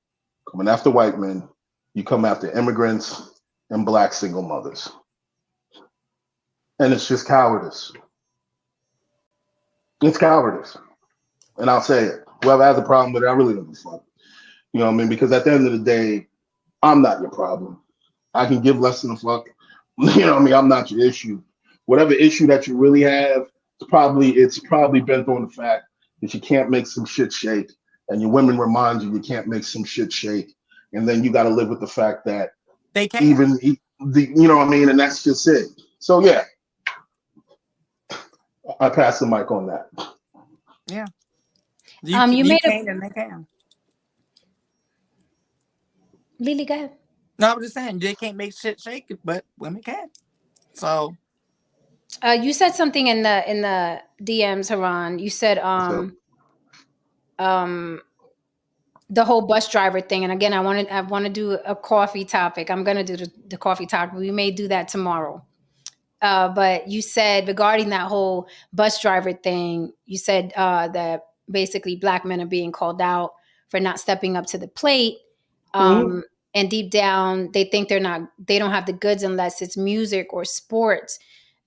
Speaker 3: coming after white men. You come after immigrants and black single mothers. And it's just cowardice. It's cowardice. And I'll say it. Whoever has a problem with it, I really don't give a fuck. You know what I mean? Because at the end of the day, I'm not your problem. I can give less than a fuck. You know what I mean? I'm not your issue. Whatever issue that you really have, it's probably bent on the fact that you can't make some shit shake, and your women remind you can't make some shit shake, and then you got to live with the fact that
Speaker 2: they can.
Speaker 3: Even the, you know what I mean, and that's just it. So yeah, I pass the mic on that.
Speaker 2: Yeah.
Speaker 1: You
Speaker 2: you
Speaker 1: made
Speaker 2: can and they can.
Speaker 1: Lily, go ahead.
Speaker 2: No, I'm just saying they can't make shit shake, but women can. So
Speaker 1: you said something in the DMs, Haran. You said the whole bus driver thing. And again, I want to do a coffee topic. I'm gonna do the coffee topic. We may do that tomorrow. But you said regarding that whole bus driver thing, you said that basically black men are being called out for not stepping up to the plate. And deep down, they think they don't have the goods unless it's music or sports.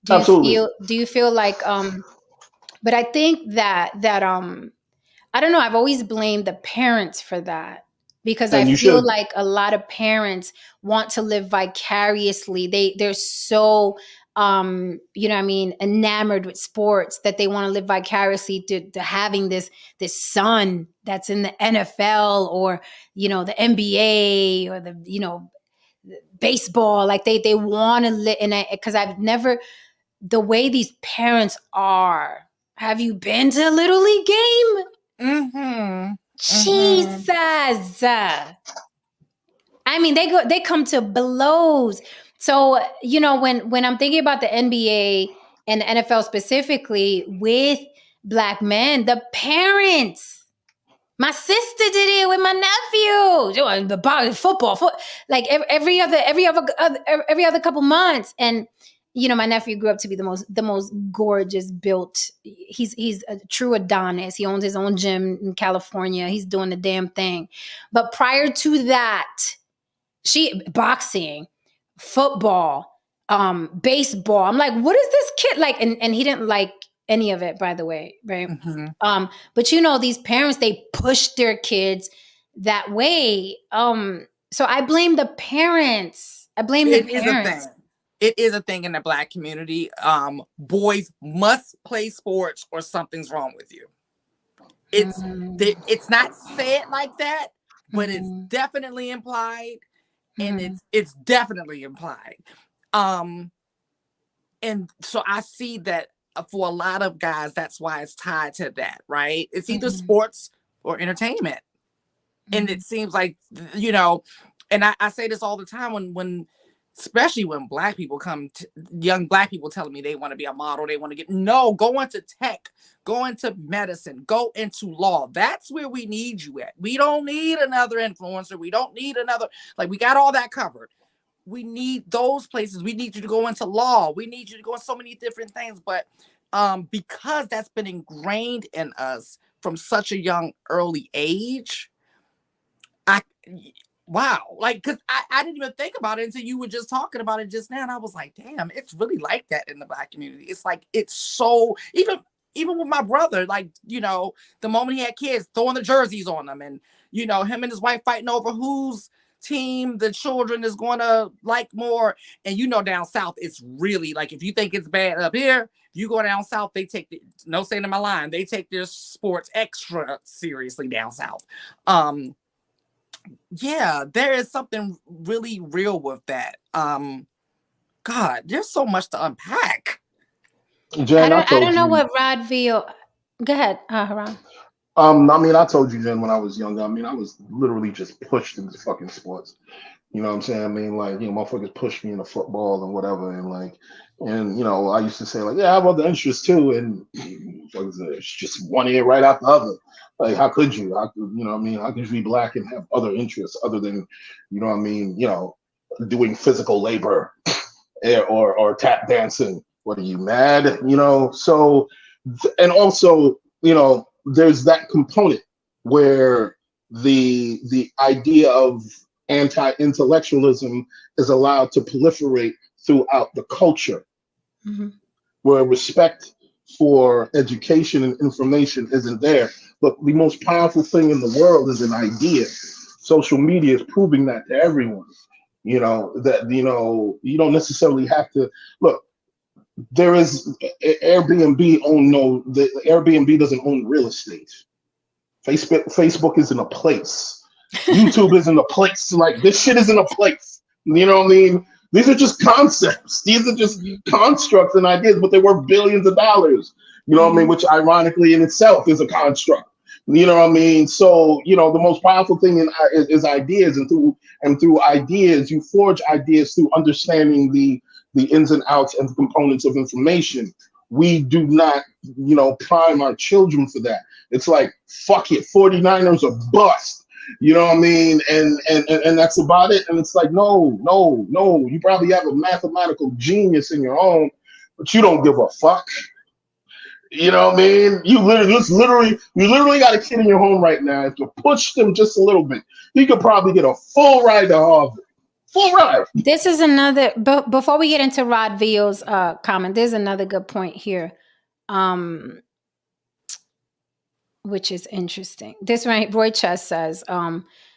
Speaker 1: Do you feel like, but I think that I don't know. I've always blamed the parents for that because I feel like a lot of parents want to live vicariously. They're so, you know what I mean, enamored with sports that they want to live vicariously to having this son that's in the NFL or, you know, the NBA or the, you know, baseball. Like they want to live in it because I've never, the way these parents are. Have you been to a Little League game?
Speaker 2: Mm-hmm.
Speaker 1: Jesus. I mean, they come to blows. So, you know, when I'm thinking about the NBA and the NFL specifically with black men, the parents, my sister did it with my nephew, the football, like every other couple months. And you know, my nephew grew up to be the most gorgeous built. He's a true Adonis. He owns his own gym in California. He's doing the damn thing. But prior to that, She boxing, football, baseball. I'm like, what is this kid like? And he didn't like any of it, by the way, right?
Speaker 2: Mm-hmm.
Speaker 1: But you know, these parents, they push their kids that way. So I blame the parents. I blame the
Speaker 2: It is a
Speaker 1: parents.
Speaker 2: thing. It is a thing in the Black community. Boys must play sports or something's wrong with you. It's not said like that, but it's definitely implied, and it's definitely implied. And so I see that for a lot of guys, that's why it's tied to that, right? It's either sports or entertainment. And it seems like, you know, and I say this all the time when especially when Black people young Black people telling me they want to be a model, they want to go into tech, go into medicine, go into law. That's where we need you at. We don't need another influencer. We don't need another, we got all that covered. We need those places. We need you to go into law. We need you to go in so many different things. But because that's been ingrained in us from such a young, early age, because I didn't even think about it until you were just talking about it just now. And I was like, damn, it's really like that in the Black community. It's like, it's so, even with my brother, the moment he had kids, throwing the jerseys on them, and, him and his wife fighting over whose team the children is going to like more. And down south, it's really like, if you think it's bad up here, you go down south, they take no saying in my line, they take their sports extra seriously down south. Yeah, there is something really real with that. God, there's so much to unpack.
Speaker 3: Jen, I
Speaker 1: I
Speaker 3: told
Speaker 1: don't know
Speaker 3: you.
Speaker 1: what Rod Veal. Go ahead, Haran.
Speaker 3: I mean, I told you, Jen, when I was younger. I mean, I was literally just pushed into fucking sports. You know what I'm saying? I mean, motherfuckers pushed me into football and whatever, and I used to say yeah, I have other interests too, and it's just one ear right out the other. Like, how could you? You know what I mean? How could you be Black and have other interests other than, you know what I mean? Doing physical labor or tap dancing. What are you mad? So, and also, there's that component where the idea of anti-intellectualism is allowed to proliferate throughout the culture, where respect for education and information isn't there. But the most powerful thing in the world is an idea. Social media is proving that to everyone. That you don't necessarily have to look. There is the Airbnb doesn't own real estate. Facebook isn't a place. YouTube isn't a place. Like, this shit isn't a place. You know what I mean? These are just concepts. These are just constructs and ideas, but they're worth billions of dollars. You know what I mean? Which ironically in itself is a construct. You know what I mean? So, the most powerful thing is ideas, and through ideas, you forge ideas through understanding the ins and outs and the components of information. We do not, prime our children for that. It's like, fuck it, 49ers are bust. You know what I mean? And that's about it. And it's like, no. You probably have a mathematical genius in your own, but you don't give a fuck. You know what I mean? You literally got a kid in your home right now. If you push them just a little bit, you could probably get a full ride to Harvard. Full ride.
Speaker 1: This is another. Before we get into Rod Veal's comment, there's another good point here, which is interesting. This right, Roy Chess says.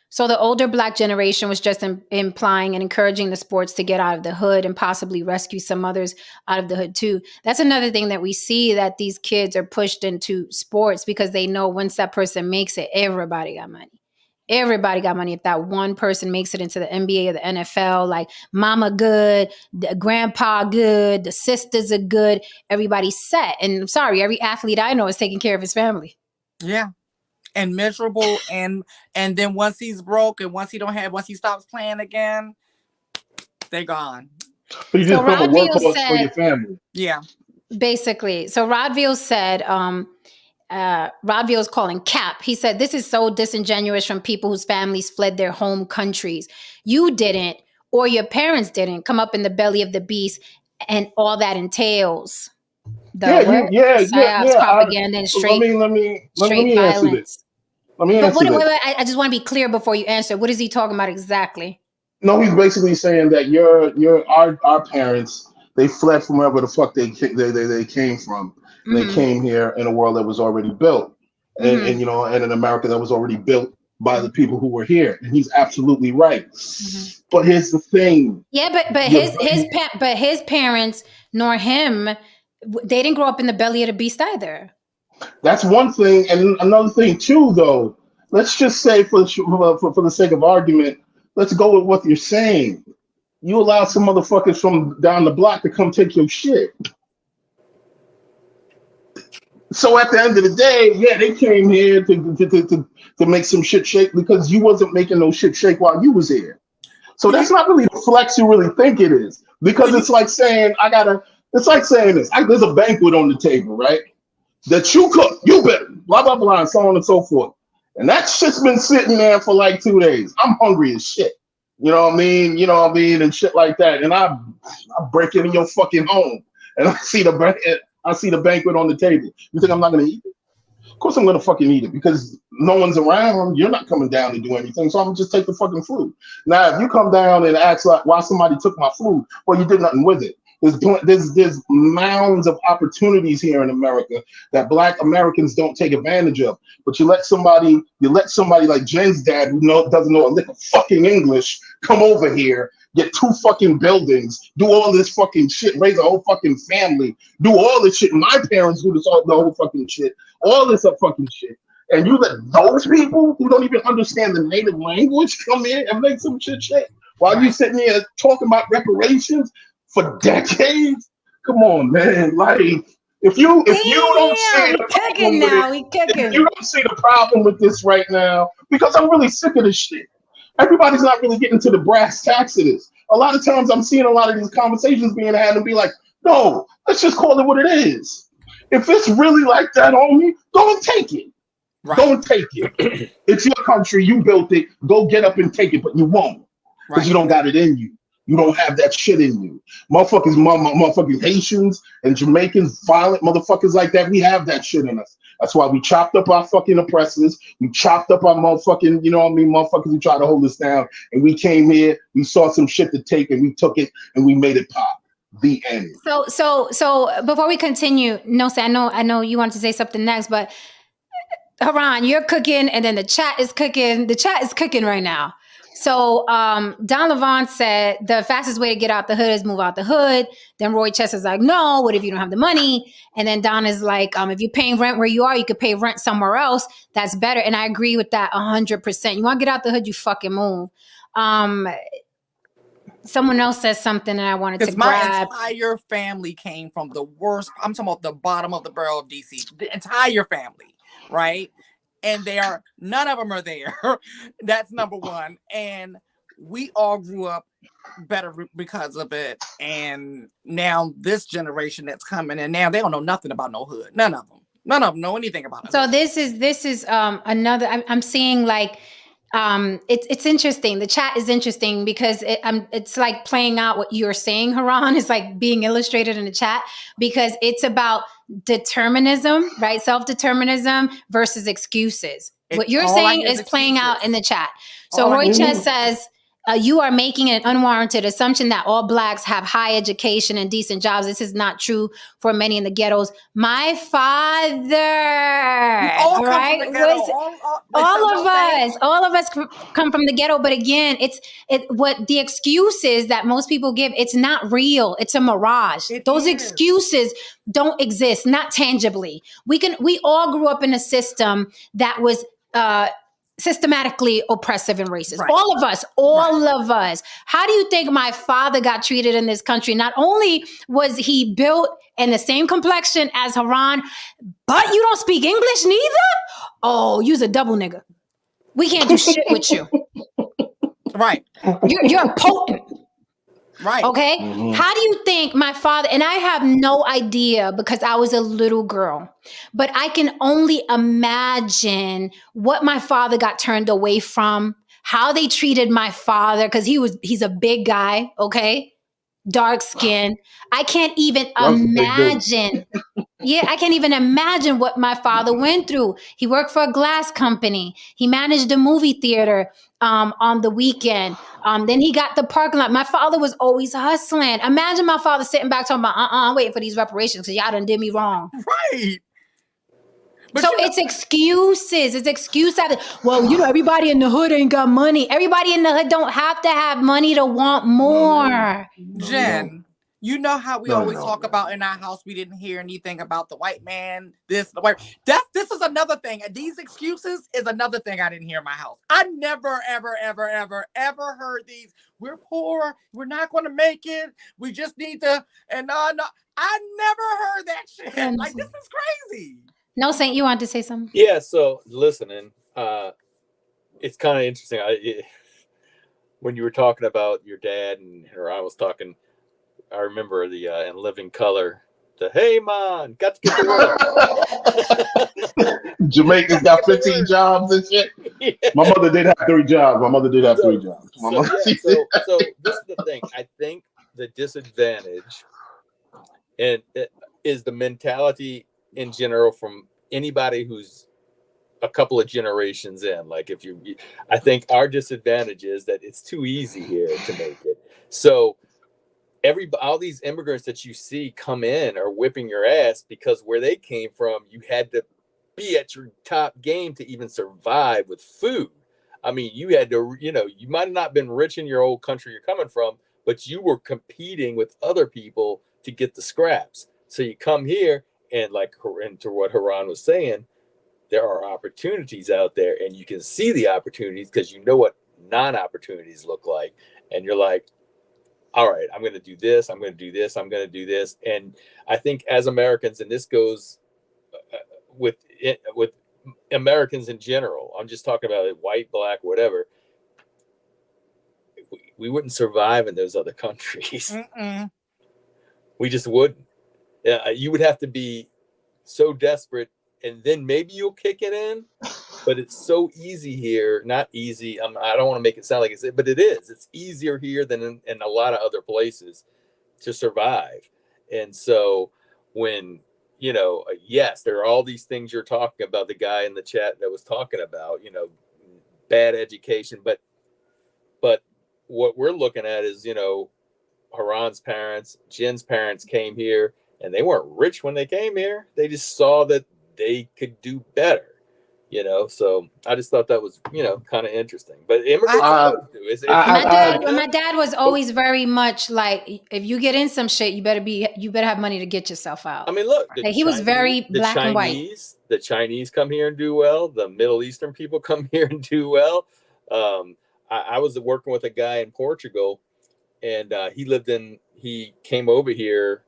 Speaker 1: So the older Black generation was just implying and encouraging the sports to get out of the hood and possibly rescue some others out of the hood too. That's another thing that we see, that these kids are pushed into sports because they know once that person makes it, everybody got money. Everybody got money. If that one person makes it into the NBA or the NFL, like mama good, the grandpa good, the sisters are good, everybody's set. And I'm sorry, every athlete I know is taking care of his family.
Speaker 2: Yeah. And miserable, and then once he's broke, and once he stops playing again, they're gone.
Speaker 3: But you just become a workhorse for your family.
Speaker 2: Yeah.
Speaker 1: Basically. So Rod Veal said, Rod Veal's calling cap. He said, this is so disingenuous from people whose families fled their home countries. You didn't, or your parents didn't, come up in the belly of the beast, and all that entails. Propaganda and straight violence.
Speaker 3: Let me answer
Speaker 1: wait, I just want to be clear before you answer. What is he talking about exactly?
Speaker 3: No, he's basically saying that our parents, they fled from wherever the fuck they came from, and they
Speaker 1: Mm-hmm.
Speaker 3: came here in a world that was already built, and
Speaker 1: Mm-hmm.
Speaker 3: you know, and in America that was already built by
Speaker 1: Mm-hmm.
Speaker 3: the people who were here, and he's absolutely right.
Speaker 1: Mm-hmm.
Speaker 3: But here's the thing,
Speaker 1: Yeah, but
Speaker 3: you
Speaker 1: his parents nor him, they didn't grow up in the belly of the beast either.
Speaker 3: that's one thing, and another thing too, though. Let's just say for the sake of argument, let's go with what you're saying. You allow some motherfuckers from down the block to come take your shit. So at the end of the day, yeah, they came here to make some shit shake because you wasn't making no shit shake while you was here. So
Speaker 2: But you,
Speaker 3: that's not really the flex you really think it is. Because
Speaker 2: but you,
Speaker 3: it's like saying it's like saying this. There's a banquet on the table, right? That you cook, you better, blah blah blah, and so on and so forth. And that shit's been sitting there for like 2 days. I'm hungry as shit. You know what I mean? You know what I mean? And shit like that. And I break into your fucking home and I see the banquet on the table. You think I'm not gonna eat it? Of course I'm gonna fucking eat it because no one's around. You're not coming down to do anything, so I'm gonna just take the fucking food. Now, if you come down and ask like why somebody took my food, well, you did nothing with it. There's mounds of opportunities here in America that Black Americans don't take advantage of. But you let somebody like Jen's dad, who doesn't know a lick of fucking English, come over here, get 2 fucking buildings, do all this fucking shit, raise a whole fucking family, do all this shit. My parents do the whole fucking shit, all this up fucking shit. And you let those people who don't even understand the native language come in and make some shit shake while you
Speaker 2: right.
Speaker 3: sitting there talking about reparations for decades. Come on, man. Like if you don't see
Speaker 1: Damn, he
Speaker 3: the problem
Speaker 1: cooking
Speaker 3: with it,
Speaker 1: now. He
Speaker 3: if you
Speaker 1: cooking.
Speaker 3: don't see the problem with this right now, because I'm really sick of this shit. Everybody's not really getting to the brass tacks of this. A lot of times I'm seeing a lot of these conversations being had and be like, no, let's just call it what it is. If it's really like that on me, go and take it.
Speaker 2: Right.
Speaker 3: Go and take it. It's your country. You built it. Go get up and take it, but you won't because you
Speaker 2: Right.
Speaker 3: don't got it in you. You don't have that shit in you. Motherfucking Haitians and Jamaicans, violent motherfuckers like that, we have that shit in us. That's why we chopped up our fucking oppressors. We chopped up our motherfucking, you know what I mean, motherfuckers who try to hold us down. And we came here, we saw some shit to take, and we took it, and we made it pop. The end.
Speaker 1: So before we continue, no, I know you wanted to say something next, but Haran, you're cooking, and then the chat is cooking. The chat is cooking right now. So Don Levant said the fastest way to get out the hood is move out the hood. Then Roy Chess is like, no, what if you don't have the money? And then Don is like, if you're paying rent where you are, you could pay rent somewhere else. That's better. And I agree with that 100%. You want to get out the hood, you fucking move. Someone else says something and I wanted to
Speaker 2: Because my
Speaker 1: grab.
Speaker 2: entire family came from the worst. I'm talking about the bottom of the barrel of DC. The entire family, right? And none of them are there. That's number one. And we all grew up better because of it. And now this generation that's coming, and now they don't know nothing about no hood. None of them know anything about it.
Speaker 1: So this is another. I'm seeing like it's interesting. The chat is interesting because it's like playing out what you're saying, Haran. Is like being illustrated in the chat because it's about determinism, right? Self-determinism versus excuses. What you're
Speaker 2: All I
Speaker 1: saying
Speaker 2: hear
Speaker 1: is playing out in
Speaker 2: excuses.
Speaker 1: the chat. So
Speaker 2: All I
Speaker 1: Roy
Speaker 2: hear
Speaker 1: Chess
Speaker 2: is
Speaker 1: says. You are making an unwarranted assumption that all Blacks have high education and decent jobs. This is not true for many in the ghettos. My father,
Speaker 2: we all
Speaker 1: all
Speaker 2: come from
Speaker 1: right,
Speaker 2: the ghetto.
Speaker 1: was
Speaker 2: Except Jose.
Speaker 1: all of us come from the ghetto. But again, what the excuses that most people give, it's not real. It's a mirage.
Speaker 2: It
Speaker 1: Those
Speaker 2: is.
Speaker 1: excuses don't exist, not tangibly. We all grew up in a system that was systematically oppressive and racist.
Speaker 2: Right.
Speaker 1: All of us, How do you think my father got treated in this country? Not only was he built in the same complexion as Haran, but you don't speak English neither? Oh, you's a double nigga. We can't do shit with you.
Speaker 2: Right.
Speaker 1: You're potent.
Speaker 2: Right.
Speaker 1: Okay.
Speaker 3: Mhm.
Speaker 1: How do you think my father, and I have no idea because I was a little girl, but I can only imagine what my father got turned away from, how they treated my father, because he's a big guy. Okay. dark skin. I can't even
Speaker 3: That's a big dude.
Speaker 1: imagine. Yeah, I can't even imagine what my father went through. He worked for a glass company. He managed a movie theater on the weekend. Then he got the parking lot. My father was always hustling. Imagine my father sitting back talking about, I'm waiting for these reparations because y'all done did me wrong.
Speaker 2: Right. But
Speaker 1: So it's excuses. It's excuse after. Well, everybody in the hood ain't got money. Everybody in the hood don't have to have money to want more.
Speaker 2: Jen, you know how we always talk about in our house we didn't hear anything about the white man, this, the white. This is another thing. These excuses is another thing I didn't hear in my house. I never, ever, ever, ever, ever heard these. We're poor. We're not going to make it. We just need to. And no, I never heard that shit. Like, this is crazy.
Speaker 1: No, Saint, you wanted to say something?
Speaker 4: Yeah. So listening, it's kind of interesting. When you were talking about your dad and I was talking, I remember the in Living Color, the "Hey man, got to get to
Speaker 3: work." Jamaicans got 15 jobs and shit. Yeah. My mother did have 3 jobs.
Speaker 4: So this is the thing. I think the disadvantage and is the mentality in general from anybody who's a couple of generations in. Like I think our disadvantage is that it's too easy here to make it. So all these immigrants that you see come in are whipping your ass because where they came from, you had to be at your top game to even survive with food. I mean, you had to, you might have not been rich in your old country you're coming from, but you were competing with other people to get the scraps. So you come here and to what Haran was saying, there are opportunities out there and you can see the opportunities because you know what non-opportunities look like. And you're like, all right, I'm going to do this. I'm going to do this. I'm going to do this. And I think as Americans, and this goes with Americans in general, I'm just talking about it, white, black, whatever. We wouldn't survive in those other countries. We just wouldn't. You would have to be so desperate, and then maybe you'll kick it in. But it's so easy here. Not easy. I don't want to make it sound like it's, but it is. It's easier here than in a lot of other places to survive. And so when, yes, there are all these things you're talking about. The guy in the chat that was talking about, bad education. But what we're looking at is, Haran's parents, Jen's parents came here and they weren't rich when they came here. They just saw that they could do better. So I just thought that was, kind of interesting. But immigrants
Speaker 1: my dad was always very much like, if you get in some shit, you better have money to get yourself out.
Speaker 4: I mean, look,
Speaker 1: he was very black and white.
Speaker 4: The Chinese come here and do well. The Middle Eastern people come here and do well. I was working with a guy in Portugal, and he came over here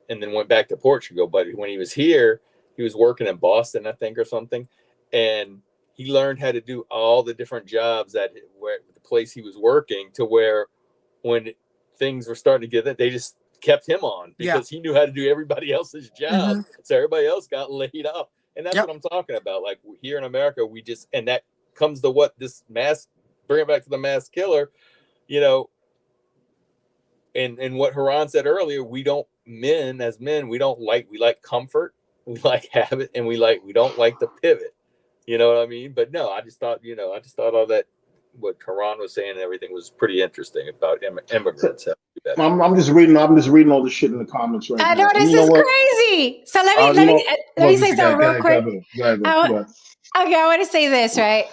Speaker 4: and then went back to Portugal. But when he was here, he was working in Boston, I think, or something. And he learned how to do all the different jobs where the place he was working, to where when things were starting to get that, they just kept him on because he knew how to do everybody else's job. So everybody else got laid off. And that's what I'm talking about. Like here in America, and that comes to what this bring it back to the mass killer, and what Haran said earlier, we like comfort, we like habit, and we don't like to pivot. You know what I mean? But no, I just thought all that, what Haran was saying and everything was pretty interesting about immigrants.
Speaker 3: I'm just reading all the shit in the comments right now.
Speaker 1: I know this is crazy. So let me say something real quick. Okay, I want to say this, right?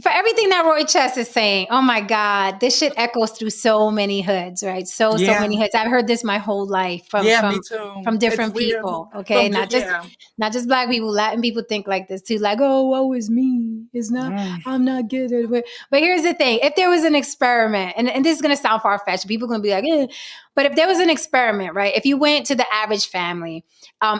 Speaker 1: For everything that Roy Chess is saying, oh my God, this shit echoes through so many hoods, right? So many hoods. I've heard this my whole life from
Speaker 2: me too.
Speaker 1: From different people. Okay, not just black people. Latin people think like this too. Like, oh, woe is me. It's not. I'm not good at it. But here's the thing: if there was an experiment, and this is gonna sound far fetched, people are gonna be like, but if there was an experiment, right? If you went to the average family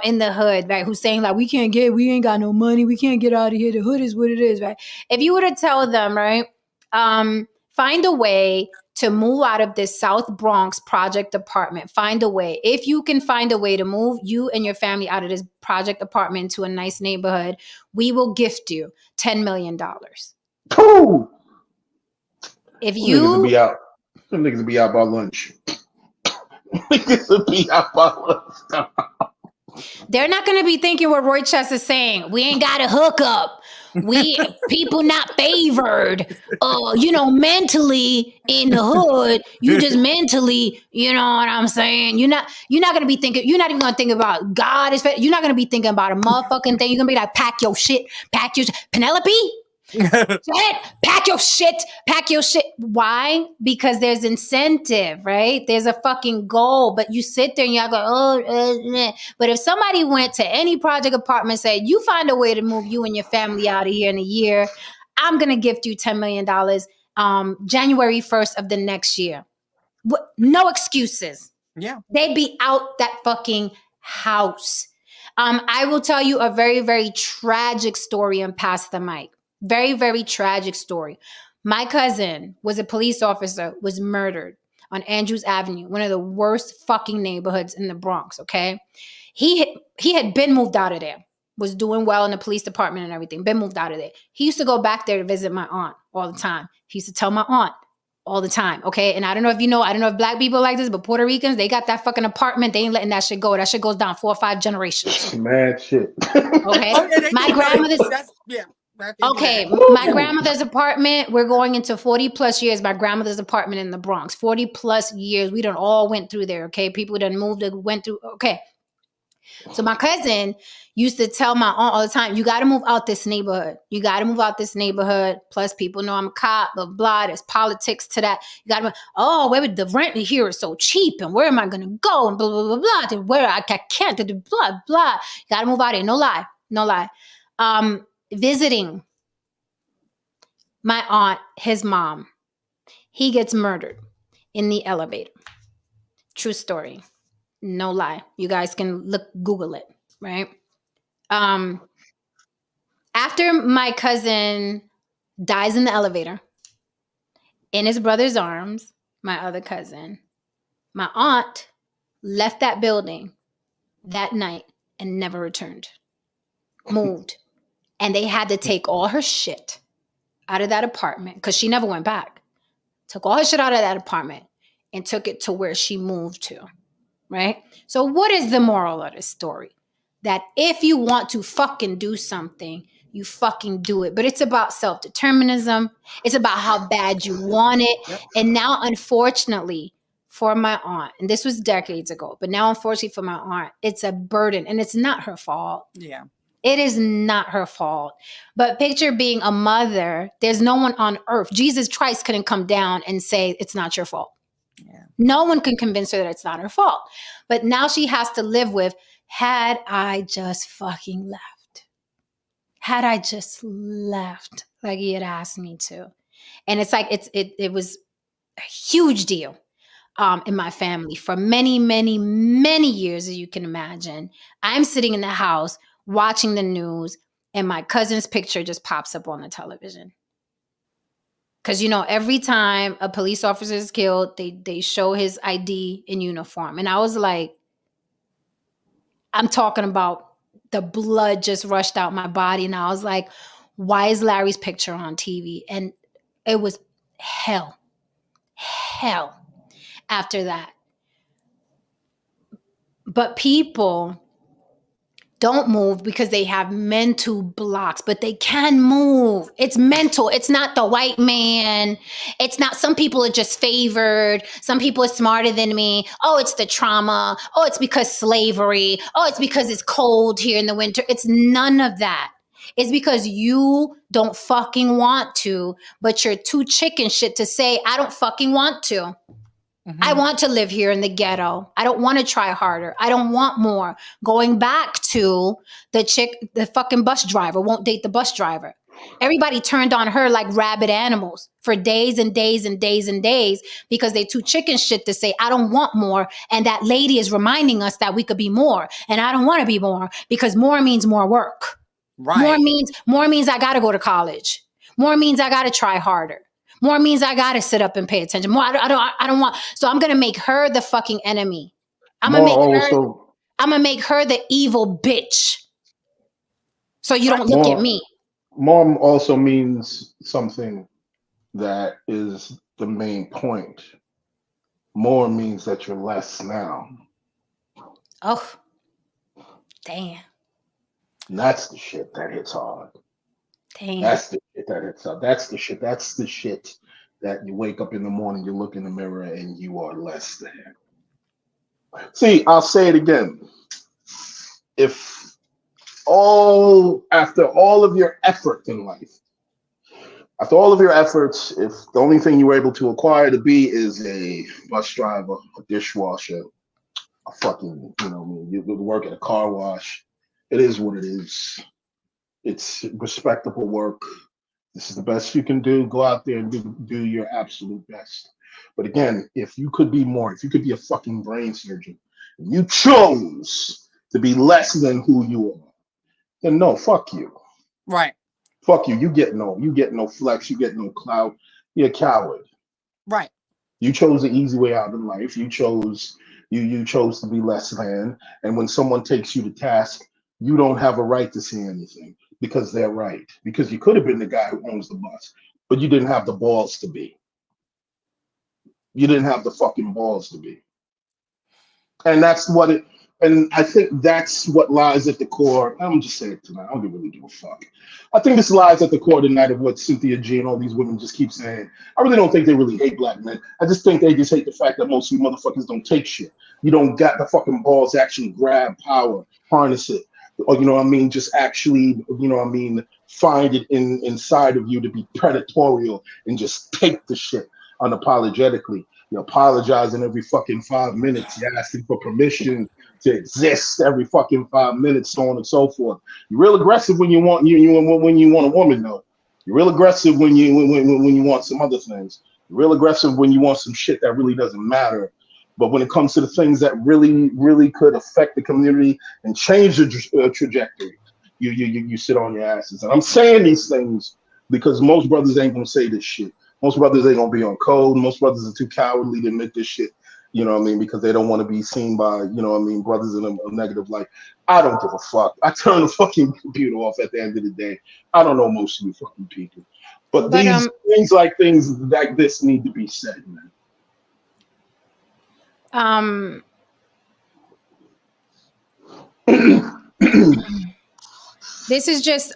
Speaker 1: in the hood, right, who's saying like, we ain't got no money, we can't get out of here. The hood is what it is, right? If you were to tell them, right, find a way to move out of this South Bronx project apartment, find a way. If you can find a way to move you and your family out of this project apartment to a nice neighborhood, we will gift you $10 million.
Speaker 3: Cool.
Speaker 1: If you
Speaker 3: Them niggas will be out by lunch. Niggas will be up all of stuff.
Speaker 1: They're not going to be thinking what Roy Chess is saying. We ain't got a hookup. We people not favored. Mentally in the hood, you just mentally, you know what I'm saying? You're not gonna be thinking, you're not even gonna think about God is you're not gonna be thinking about a motherfucking thing. You're gonna be like, pack your shit, Penelope. Pack your shit. Why? Because there's incentive, right? There's a fucking goal, but you sit there and y'all go, But if somebody went to any project apartment and said, you find a way to move you and your family out of here in a year, I'm going to gift you $10 million January 1st of the next year. No excuses.
Speaker 2: Yeah.
Speaker 1: They'd be out that fucking house. I will tell you a very, very tragic story and pass the mic. Very, very tragic story. My cousin was a police officer, was murdered on Andrews Avenue, one of the worst fucking neighborhoods in the Bronx, okay? He had been moved out of there, was doing well in the police department and everything, been moved out of there. He used to go back there to visit my aunt all the time. He used to tell my aunt all the time, okay? And I don't know if black people like this, but Puerto Ricans, they got that fucking apartment. They ain't letting that shit go. That shit goes down 4 or 5 generations.
Speaker 3: Mad shit.
Speaker 1: Okay?
Speaker 2: Oh, yeah,
Speaker 1: My grandmother's...
Speaker 2: Okay,
Speaker 1: my grandmother's apartment, we're going into 40 plus years. My grandmother's apartment in the Bronx, 40 plus years. We done all went through there, okay? People done moved, went through, okay. So my cousin used to tell my aunt all the time, you got to move out this neighborhood. You got to move out this neighborhood. Plus people know I'm a cop, blah, blah. There's politics to that. You got to, where would the rent here is so cheap and where am I going to go? And blah, blah, blah, blah. Where I can't, blah, blah. You got to move out here. No lie. Visiting my aunt, his mom, he gets murdered in the elevator. True story. No lie. You guys can Google it, right? After my cousin dies in the elevator, in his brother's arms, my other cousin, my aunt left that building that night and never returned. Moved. And they had to take all her shit out of that apartment because she never went back. Took all her shit out of that apartment and took it to where she moved to, right? So what is the moral of this story? That if you want to fucking do something, you fucking do it. But it's about self-determinism. It's about how bad you want it.
Speaker 2: Yep.
Speaker 1: And now, unfortunately, for my aunt, and this was decades ago, but now, unfortunately, for my aunt, it's a burden and it's not her fault.
Speaker 2: Yeah.
Speaker 1: It is not her fault. But picture being a mother. There's no one on earth. Jesus Christ couldn't come down and say, it's not your fault.
Speaker 2: Yeah.
Speaker 1: No one can convince her that it's not her fault. But now she has to live with, had I just fucking left. Had I just left like he had asked me to. And it's like, it was a huge deal in my family for many, many, many years, as you can imagine. I'm sitting in the house watching the news and my cousin's picture just pops up on the television. Because, every time a police officer is killed, they show his ID in uniform. And I was like, I'm talking about the blood just rushed out my body. And I was like, why is Larry's picture on TV? And it was hell after that. But people don't move because they have mental blocks, but they can move. It's mental. It's not the white man. It's not, some people are just favored. Some people are smarter than me. Oh, it's the trauma. Oh, it's because slavery. Oh, it's because it's cold here in the winter. It's none of that. It's because you don't fucking want to, but you're too chicken shit to say, I don't fucking want to. Mm-hmm. I want to live here in the ghetto. I don't want to try harder. I don't want more. Going back to the fucking bus driver, won't date the bus driver. Everybody turned on her like rabid animals for days and days and days and days because they too chicken shit to say, I don't want more. And that lady is reminding us that we could be more. And I don't want to be more because more means more work. Right. More means I got to go to college. More means I got to try harder. More means I got to sit up and pay attention. More, I don't want. So I'm going to make her the fucking enemy. I'm going to make her the evil bitch. So you don't look at me.
Speaker 3: More also means something that is the main point. more means that you're less now.
Speaker 1: Oh, damn.
Speaker 3: And that's the shit that hits hard.
Speaker 1: Damn.
Speaker 3: That's the shit that hits hard. That's the shit. That's the shit that you wake up in the morning, you look in the mirror, and you are less than. See, I'll say it again. If after all of your effort in life, after all of your efforts, if the only thing you were able to acquire to be is a bus driver, a dishwasher, a fucking, you work at a car wash, it is what it is. It's respectable work. This is the best you can do. Go out there and do your absolute best. But again, if you could be more, if you could be a fucking brain surgeon, and you chose to be less than who you are, then no, fuck you.
Speaker 2: Right.
Speaker 3: Fuck you. You get no flex. You get no clout. You're a coward.
Speaker 2: Right.
Speaker 3: You chose the easy way out in life. You chose to be less than. And when someone takes you to task, you don't have a right to say anything because they're right. Because you could have been the guy who owns the bus, but you didn't have the balls to be. You didn't have the fucking balls to be. And I think that's what lies at the core. I'm just saying it tonight. I don't really give a fuck. I think this lies at the core tonight of what Cynthia G and all these women just keep saying. I really don't think they really hate black men. I just think they just hate the fact that most of you motherfuckers don't take shit. You don't got the fucking balls to actually grab power, harness it, or just actually, find it inside of you to be predatorial and just take the shit unapologetically. You're apologizing every fucking 5 minutes. You're asking for permission to exist every fucking 5 minutes, so on and so forth. You're real aggressive when you want when you want a woman, though. You're real aggressive when you want some other things. You're real aggressive when you want some shit that really doesn't matter. But when it comes to the things that really, really could affect the community and change the trajectory, you sit on your asses. And I'm saying these things because most brothers ain't gonna say this shit. Most brothers ain't gonna be on code. Most brothers are too cowardly to admit this shit. Because they don't want to be seen by, brothers in a negative light. I don't give a fuck. I turn the fucking computer off at the end of the day. I don't know most of you fucking people. But these things like this need to be said, man.
Speaker 1: This is just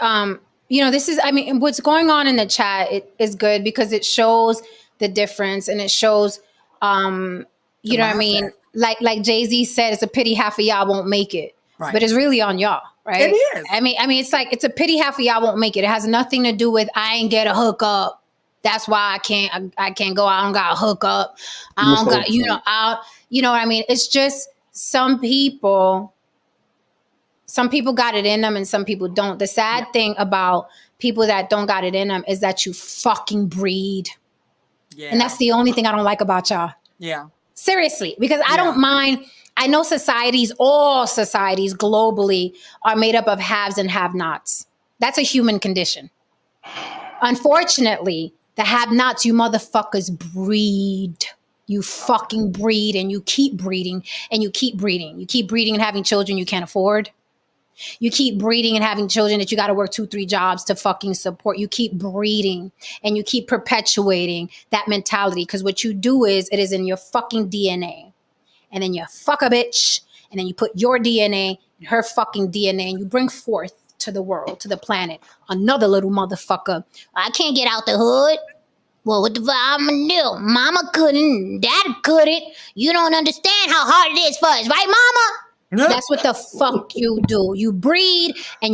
Speaker 1: what's going on in the chat is good because it shows the difference and it shows what I mean, like Jay-Z said, it's a pity half of y'all won't make it. Right. But it's really on y'all, right?
Speaker 2: It is.
Speaker 1: I mean it's like it's a pity half of y'all won't make it. It has nothing to do with I ain't get a hookup. That's why I can't go. I don't got a hookup. I don't got what I mean? It's just some people got it in them and some people don't. The sad thing about people that don't got it in them is that you fucking breed. Yeah. And that's the only thing I don't like about y'all.
Speaker 2: Yeah.
Speaker 1: Seriously, because I don't mind. I know all societies globally are made up of haves and have-nots. That's a human condition. Unfortunately, the have-nots, you motherfuckers breed. You fucking breed and you keep breeding and you keep breeding. You keep breeding and having children you can't afford. You keep breeding and having children that you got to work 2-3 jobs to fucking support. You keep breeding and you keep perpetuating that mentality because what you do is it is in your fucking DNA. And then you fuck a bitch and then you put your DNA in her fucking DNA and you bring forth to the world, to the planet, another little motherfucker. I can't get out the hood. Well, what the fuck I'm gonna do? Mama couldn't, dad couldn't. You don't understand how hard it is for us, right, mama? That's what the fuck you do. You breed and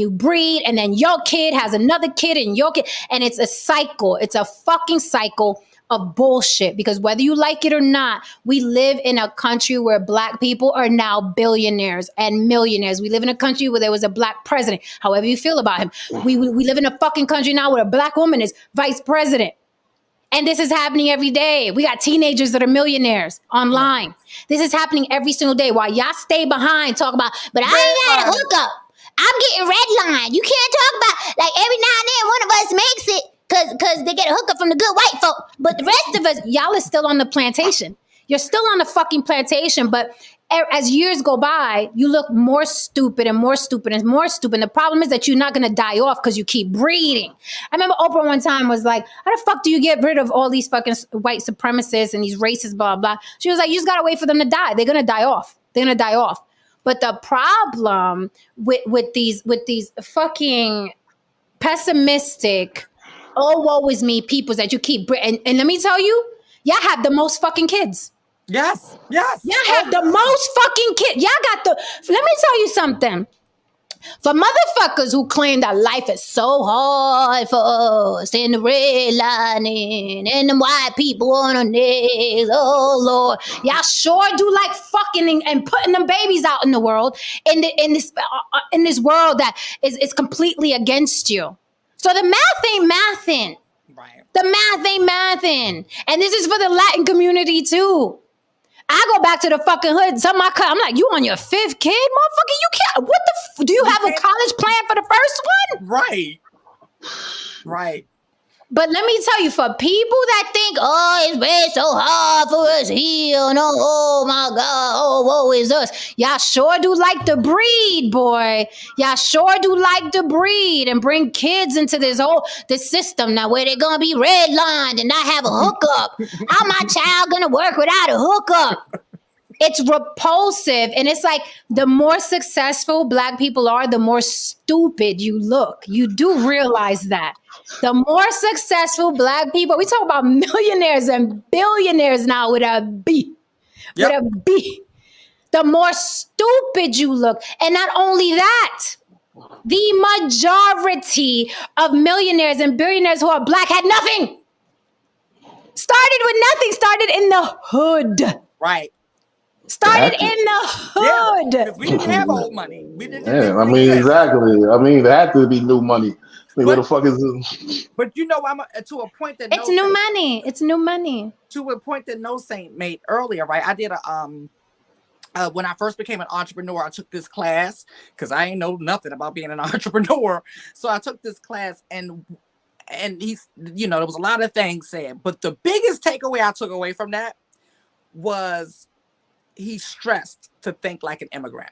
Speaker 1: then your kid has another kid and your kid. And it's a cycle. It's a fucking cycle of bullshit because whether you like it or not, we live in a country where black people are now billionaires and millionaires. We live in a country where there was a black president, however you feel about him. We live in a fucking country now where a black woman is vice president. And this is happening every day. We got teenagers that are millionaires online. This is happening every single day while y'all stay behind, talk about, but I ain't got a hookup. I'm getting redlined. You can't talk about, like every now and then one of us makes it because they get a hookup from the good white folk. But the rest of us, y'all are still on the plantation. You're still on the fucking plantation, but as years go by, you look more stupid and more stupid and more stupid. The problem is that you're not going to die off because you keep breeding. I remember Oprah one time was like, how the fuck do you get rid of all these fucking white supremacists and these racists, blah, blah. She was like, you just got to wait for them to die. They're going to die off. They're going to die off. But the problem with these fucking pessimistic, oh, woe is me peoples that you keep, and let me tell you, y'all have the most fucking kids.
Speaker 2: Yes, yes.
Speaker 1: Y'all have the most fucking kids. Y'all got the, let me tell you something. For motherfuckers who claim that life is so hard for us and the redlining and the white people on the necks, oh Lord, y'all sure do like fucking and putting them babies out in the world, in this world that is completely against you. So the math ain't mathing.
Speaker 2: Right.
Speaker 1: The math ain't mathing. And this is for the Latin community too. I go back to the fucking hood. I'm like, you on your 5th kid, motherfucker? You can't. What the? Do you have a college plan for the first one?
Speaker 2: Right. Right.
Speaker 1: But let me tell you, for people that think, oh, it's been so hard for us here, no, oh my God, oh, woe is us. Y'all sure do like to breed, boy. Y'all sure do like to breed and bring kids into this system now where they're gonna be redlined and not have a hookup. How my child gonna work without a hookup? It's repulsive. And it's like, the more successful Black people are, the more stupid you look. You do realize that. The more successful Black people, we talk about millionaires and billionaires now with a B.
Speaker 2: Yep.
Speaker 1: With a B. The more stupid you look. And not only that, the majority of millionaires and billionaires who are Black had nothing. Started with nothing. Started in the hood.
Speaker 2: Right.
Speaker 1: Started in the hood.
Speaker 2: Yeah, we didn't have old money. We didn't.
Speaker 3: Yeah, I mean, exactly. I mean, there had to be new money. I mean, where the fuck is it?
Speaker 2: But you know, I'm to a point that
Speaker 1: it's new money. It's new money.
Speaker 2: To a point that No Saint made earlier, right? I did a when I first became an entrepreneur, I took this class because I ain't know nothing about being an entrepreneur. So I took this class, and he's, you know, there was a lot of things said, but the biggest takeaway I took away from that was he stressed to think like an immigrant.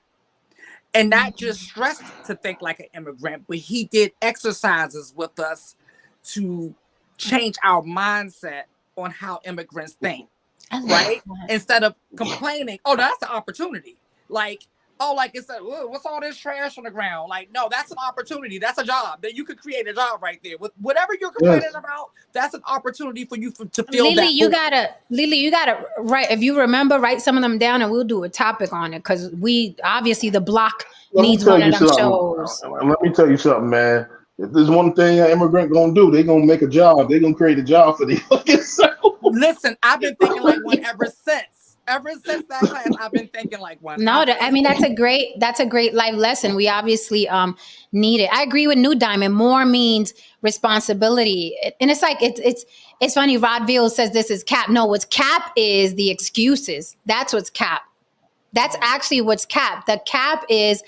Speaker 2: And not just stressed to think like an immigrant, but he did exercises with us to change our mindset on how immigrants think, right? Instead of complaining, oh, that's an opportunity. Like, oh, like it's what's all this trash on the ground? Like, no, that's an opportunity. That's a job that you could create a job right there. With whatever you're complaining about, that's an opportunity for you to feel
Speaker 1: Lily,
Speaker 2: that.
Speaker 1: Lily, you gotta write, if you remember, write some of them down and we'll do a topic on it, because we obviously the block needs one of them shows.
Speaker 3: Let me tell you something, man. If there's one thing an immigrant gonna do, they're gonna make a job. They're gonna create a job for the fucking self.
Speaker 2: Listen, I've been thinking like one ever since. Ever since that class, I've been thinking like one.
Speaker 1: No, I mean, that's a great life lesson. We obviously need it. I agree with New Diamond. More means responsibility, and it's like it's funny. Rodville says this is cap. No, what's cap is the excuses. That's what's cap. That's actually what's cap. The cap is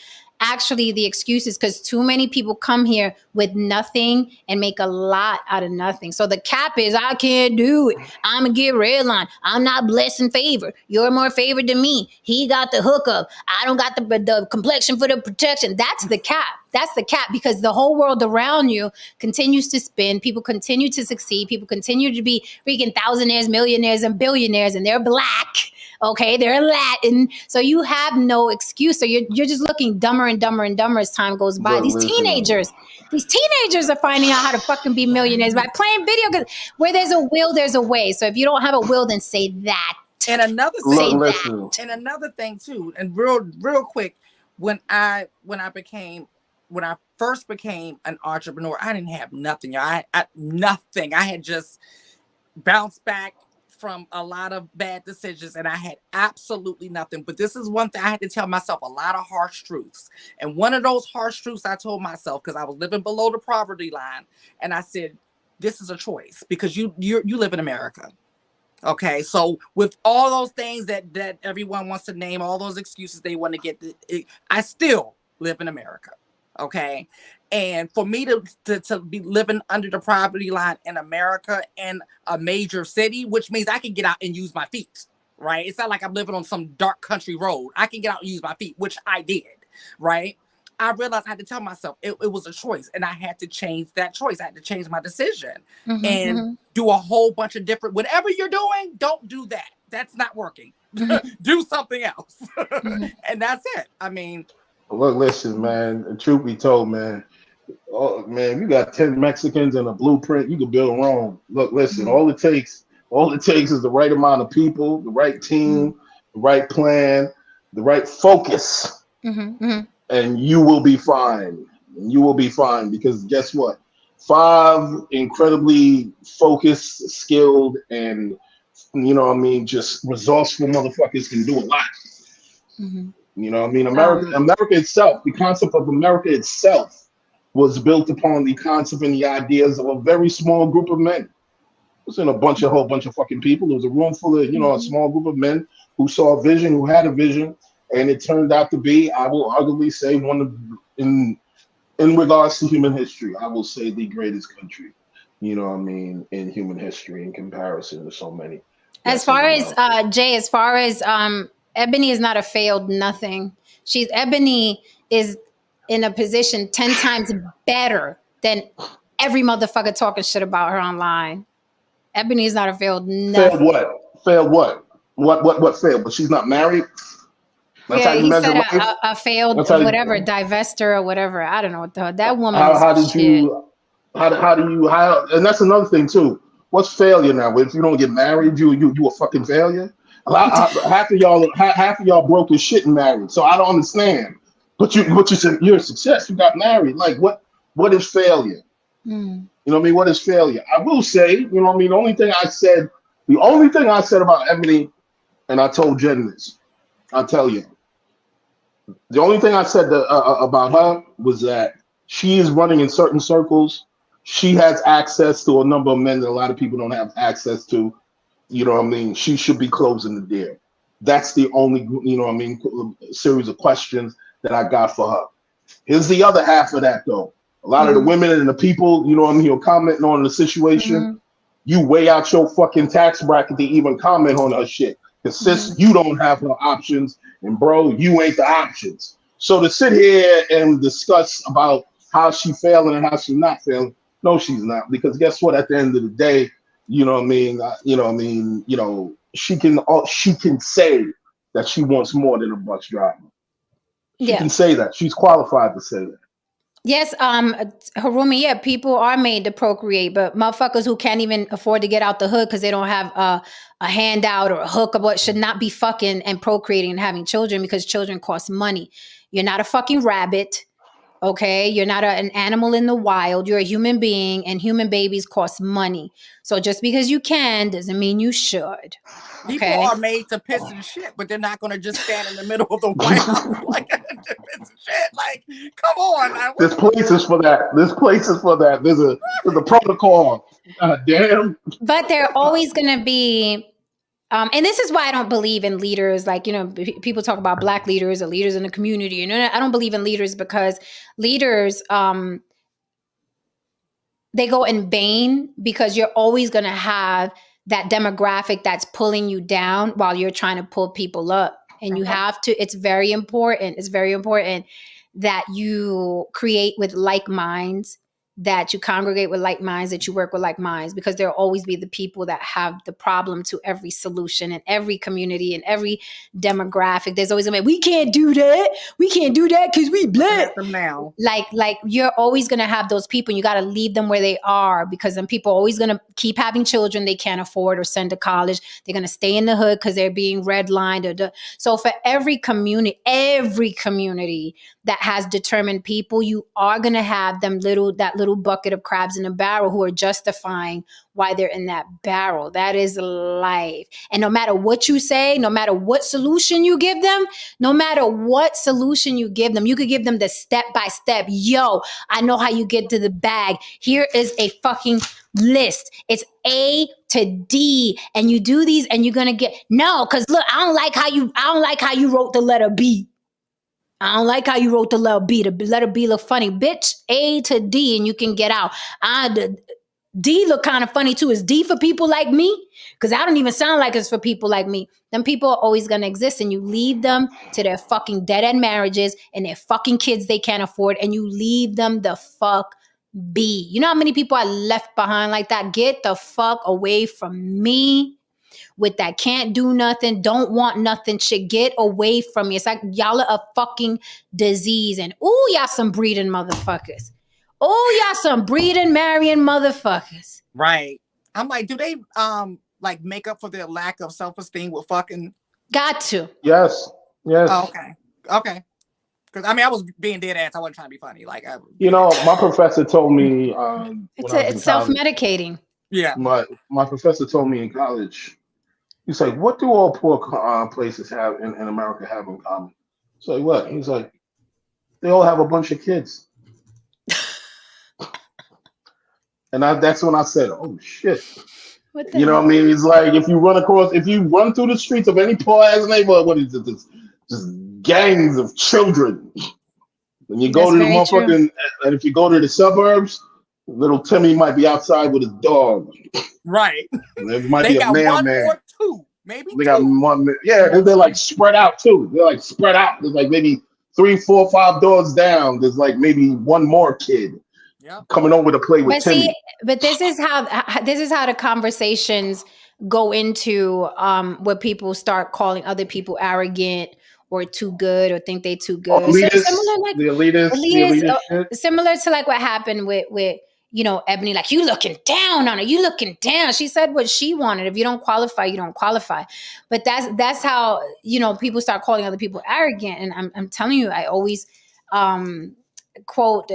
Speaker 1: actually the excuses, because too many people come here with nothing and make a lot out of nothing. So the cap is, I can't do it. I'm gonna get redline. I'm not blessed and favored. You're more favored than me. He got the hookup. I don't got the complexion for the protection. That's the cap. That's the cap, because the whole world around you continues to spin. People continue to succeed. People continue to be freaking thousandaires, millionaires, and billionaires, and they're Black. Okay, they're Latin. So you have no excuse. So you're just looking dumber and dumber and dumber as time goes by. These teenagers are finding out how to fucking be millionaires by playing video games. Where there's a will, there's a way. So if you don't have a will, then say that.
Speaker 2: And another thing too, and real quick, when I first became an entrepreneur, I didn't have nothing. I nothing. I had just bounced back from a lot of bad decisions, and I had absolutely nothing. But this is one thing I had to tell myself, a lot of harsh truths. And one of those harsh truths I told myself, because I was living below the poverty line, and I said, this is a choice, because you live in America. Okay, so with all those things that everyone wants to name, all those excuses they want to get, I still live in America. Okay, and for me to be living under the poverty line in America in a major city, which means I can get out and use my feet, right? It's not like I'm living on some dark country road. I can get out and use my feet, which I did, right? I realized I had to tell myself it was a choice, and I had to change that choice. I had to change my decision and do a whole bunch of different, whatever you're doing, don't do that. That's not working. Do something else. And that's it. I mean,
Speaker 3: Look, listen, man. Truth be told, man. Oh man, you got 10 Mexicans and a blueprint. You can build Rome. Look, listen. All it takes is the right amount of people, the right team, the right plan, the right focus, and you will be fine. You will be fine because guess what? 5 incredibly focused, skilled, and just resourceful motherfuckers can do a lot. You know what I mean? America itself, the concept of America itself was built upon the concept and the ideas of a very small group of men. It wasn't a whole bunch of fucking people. It was a room full of, a small group of men who saw a vision, who had a vision, and it turned out to be, I will arguably say, one of, in regards to human history, I will say the greatest country, in human history in comparison to so many.
Speaker 1: As far as Jay, as far as Ebony is not a failed nothing. Ebony is in a position 10 times better than every motherfucker talking shit about her online. Ebony is not a failed nothing.
Speaker 3: Failed what? Failed what? What failed? But she's not married?
Speaker 1: That's how you measure life? A failed whatever, divester or whatever. I don't know what that woman
Speaker 3: and that's another thing too. What's failure now? If you don't get married, you a fucking failure? Half of y'all broke as shit and married. So I don't understand. But you said you're a success. You got married. Like what is failure? You know what I mean? What is failure? I will say, you know what I mean? The only thing I said about Ebony, and I told Jen this, I'll tell you. The only thing I said about her was that she is running in certain circles. She has access to a number of men that a lot of people don't have access to. You know what I mean? She should be closing the deal. That's the only, series of questions that I got for her. Here's the other half of that, though. A lot of the women and the people, who are commenting on the situation, you weigh out your fucking tax bracket to even comment on her shit. Because sis, you don't have no options, and bro, you ain't the options. So to sit here and discuss about how she failing and how she's not failing, no, she's not. Because guess what? At the end of the day, she can say that she wants more than a bus driver. She can say that. She's qualified to say that.
Speaker 1: Yes, Harumi, people are made to procreate, but motherfuckers who can't even afford to get out the hood because they don't have a handout or a hook or what should not be fucking and procreating and having children because children cost money. You're not a fucking rabbit, okay? You're not an animal in the wild. You're a human being, and human babies cost money. So just because you can doesn't mean you should. Okay?
Speaker 2: People are made to piss and shit, but they're not going to just stand in the middle of the White House like piss and shit. Like, come on.
Speaker 3: There's places for that. There's a protocol. Damn.
Speaker 1: But they're always going to be, and this is why I don't believe in leaders. Like, people talk about Black leaders or leaders in the community. I don't believe in leaders because leaders, they go in vain because you're always going to have that demographic that's pulling you down while you're trying to pull people up. And you have to, it's very important that you create with like minds, that you congregate with like minds, that you work with like minds, because there'll always be the people that have the problem to every solution in every community and every demographic. There's always we can't do that. We can't do that because we Black. Like you're always going to have those people, and you got to leave them where they are, because then people are always going to keep having children they can't afford or send to college. They're going to stay in the hood because they're being redlined. So for every community that has determined people, you are going to have that little bucket of crabs in a barrel who are justifying why they're in that barrel. That is life. And no matter what you say, no matter what solution you give them, you could give them the step-by-step. Yo, I know how you get to the bag. Here is a fucking list. It's A to D, and you do these and you're going to get, no, because look, I don't like how you wrote the letter B. I don't like how you wrote the letter B. The letter B look funny. Bitch, A to D, and you can get out. D look kind of funny too. Is D for people like me? Because I don't even sound like it's for people like me. Them people are always going to exist, and you leave them to their fucking dead-end marriages and their fucking kids they can't afford, and you leave them the fuck be. You know how many people I left behind like that? Get the fuck away from me with that can't do nothing, don't want nothing shit. Get away from me. It's like y'all are a fucking disease. And ooh, y'all some breeding motherfuckers. Oh, y'all some breeding, marrying motherfuckers.
Speaker 2: Right. I'm like, do they like make up for their lack of self-esteem with fucking?
Speaker 1: Got to.
Speaker 3: Yes.
Speaker 2: Oh, okay. Because I mean, I was being dead ass. I wasn't trying to be funny. Like,
Speaker 3: my professor told me
Speaker 1: It's self-medicating.
Speaker 2: Yeah.
Speaker 3: My professor told me in college. He's like, what do all poor places have in America have in common? It's like, what? He's like, they all have a bunch of kids. And that's when I said, oh shit. You know what I mean? It's like if you run through the streets of any poor ass neighborhood, what is it? Just gangs of children. When you go to the motherfucking, and if you go to the suburbs, little Timmy might be outside with his dog.
Speaker 2: Right.
Speaker 3: There might be a mailman.
Speaker 2: One or two, maybe.
Speaker 3: They got one. Yeah, they're like spread out too. They're like spread out. There's like maybe 3, 4, 5 doors down. There's like maybe one more kid coming over to play with Timmy.
Speaker 1: But this is how the conversations go into where people start calling other people arrogant or too good or think they too good.
Speaker 3: The elitist
Speaker 1: similar to like what happened with Ebony, like, you looking down on her, you looking down. She said what she wanted. If you don't qualify, you don't qualify. But that's how people start calling other people arrogant. And I'm telling you, I always quote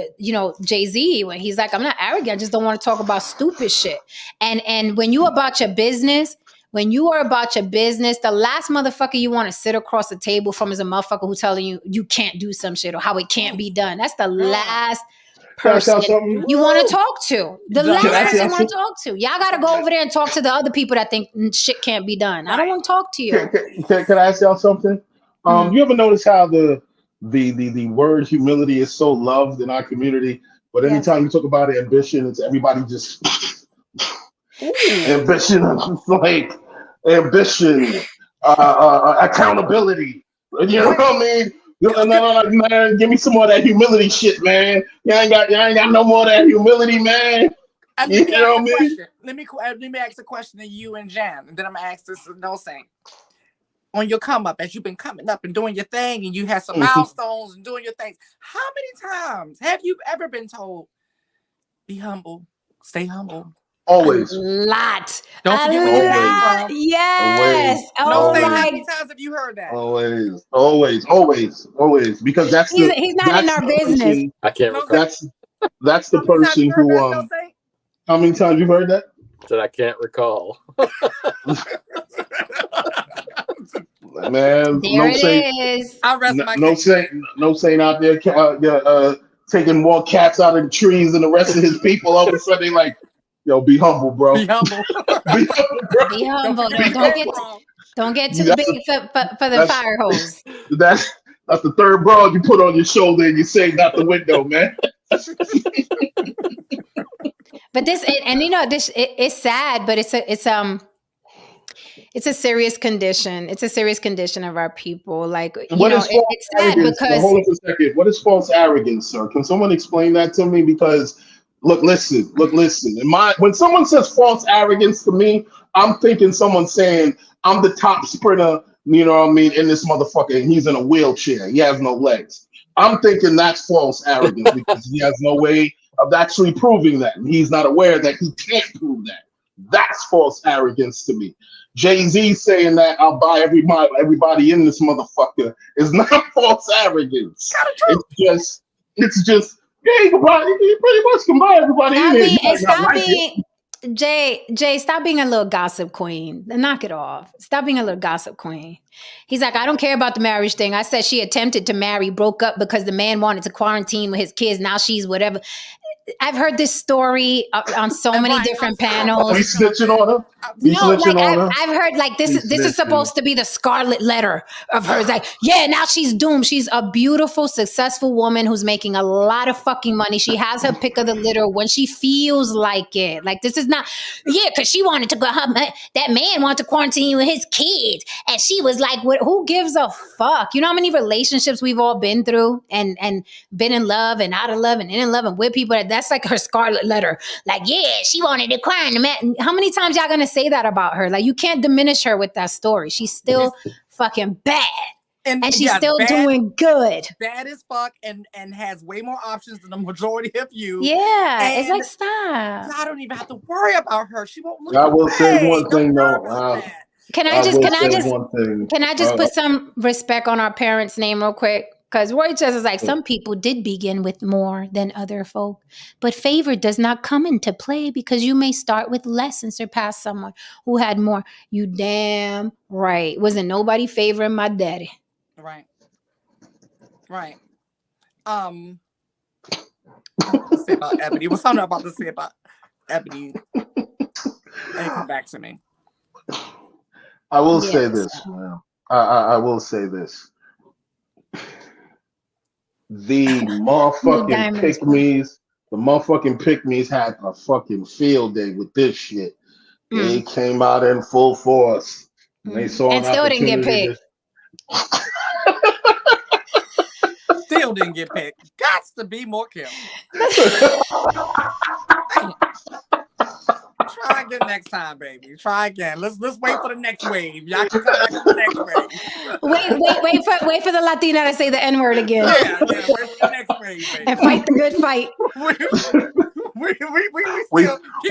Speaker 1: Jay-Z when he's like, I'm not arrogant, I just don't want to talk about stupid shit. And when you are about your business, the last motherfucker you want to sit across the table from is a motherfucker who telling you can't do some shit or how it can't be done. That's the last person you want to talk to. The last person you want to talk to. Y'all got to go over there and talk to the other people that think shit can't be done. I don't want to talk to you.
Speaker 3: Can I ask y'all something? You ever notice how the word humility is so loved in our community, but anytime you talk about ambition, it's everybody just ambition, like ambition, accountability. You know what I mean? Man, give me some more of that humility shit, man. You ain't got no more of that humility, man. You know what I mean?
Speaker 2: Let me ask a question to you and Jan, and then I'm gonna ask this to No Saint. On your come up, as you've been coming up and doing your thing, and you had some milestones and doing your things, how many times have you ever been told, be humble, stay humble?
Speaker 3: Always.
Speaker 1: A lot.
Speaker 2: Don't forget where you came from.
Speaker 1: Yes.
Speaker 2: How many times have you heard that?
Speaker 3: Always. Because that's
Speaker 1: he's not in our business.
Speaker 4: I can't recall.
Speaker 3: That's the person who how many times you've heard that?
Speaker 4: That I can't recall.
Speaker 3: Man,
Speaker 1: there it is.
Speaker 2: I'll rest my
Speaker 3: no saying out there taking more cats out of the trees than the rest of his people. All of a sudden, they like, yo, be humble, bro.
Speaker 2: Be humble.
Speaker 3: Be humble, bro.
Speaker 1: Be humble. Don't get too big for the fire hose.
Speaker 3: That's the third broad you put on your shoulder and you sing out the window, man.
Speaker 1: But this, and it's sad, but it's a serious condition. It's a serious condition of our people. Like, it's sad because.
Speaker 3: Hold on for a second. What is false arrogance, sir? Can someone explain that to me? Because listen. When someone says false arrogance to me, I'm thinking someone saying I'm the top sprinter, you know what I mean, in this motherfucker, and he's in a wheelchair. He has no legs. I'm thinking that's false arrogance because he has no way of actually proving that. He's not aware that he can't prove that. That's false arrogance to me. Jay-Z saying that I'll buy everybody in this motherfucker is not false arrogance. It's just you pretty much can buy everybody in here.
Speaker 1: Jay, stop being a little gossip queen. Knock it off. Stop being a little gossip queen. He's like, I don't care about the marriage thing. I said she attempted to marry, broke up because the man wanted to quarantine with his kids. Now she's whatever. I've heard this story on so many different panels.
Speaker 3: We snitching on her? We
Speaker 1: No,
Speaker 3: snitching
Speaker 1: like
Speaker 3: on her?
Speaker 1: I've heard like this
Speaker 3: He's
Speaker 1: is supposed to be the scarlet letter of hers. Like, yeah, now she's doomed. She's a beautiful, successful woman who's making a lot of fucking money. She has her pick of the litter when she feels like it. Like, this is not, yeah, because she wanted to go, that man wanted to quarantine with his kids. And she was like, what, who gives a fuck? You know how many relationships we've all been through and been in love and out of love and in love and with people? That's like her scarlet letter. Like, yeah, she wanted to cry. How many times y'all gonna say that about her? Like, you can't diminish her with that story. She's still fucking bad. And she's still doing good.
Speaker 2: Bad as fuck and has way more options than the majority of you.
Speaker 1: Yeah,
Speaker 2: and
Speaker 1: it's like, stop.
Speaker 2: I don't even have to worry about her. She won't look
Speaker 3: I will
Speaker 2: away.
Speaker 3: say one thing
Speaker 2: Don't
Speaker 3: though.
Speaker 2: worry about that.
Speaker 1: Can I just put some respect on our parents' name real quick? Because Roy just is like, some people did begin with more than other folk, but favor does not come into play because you may start with less and surpass someone who had more. You damn right. Wasn't nobody favoring my daddy.
Speaker 2: Right. I was to say about Ebony. What's something about to say about Ebony? And come back to me.
Speaker 3: I will say this, man. I will say this. The motherfucking pick-me's had a fucking field day with this shit. They came out in full force. And they saw
Speaker 1: and still didn't get picked.
Speaker 2: Still didn't get picked. Gots to be more careful. Try again next time, baby. Try again. Let's wait for the next wave. Y'all can come back for the next wave.
Speaker 1: Wait for the Latina to say the N-word again.
Speaker 2: Yeah, wait for the next wave, baby.
Speaker 1: And fight the good fight.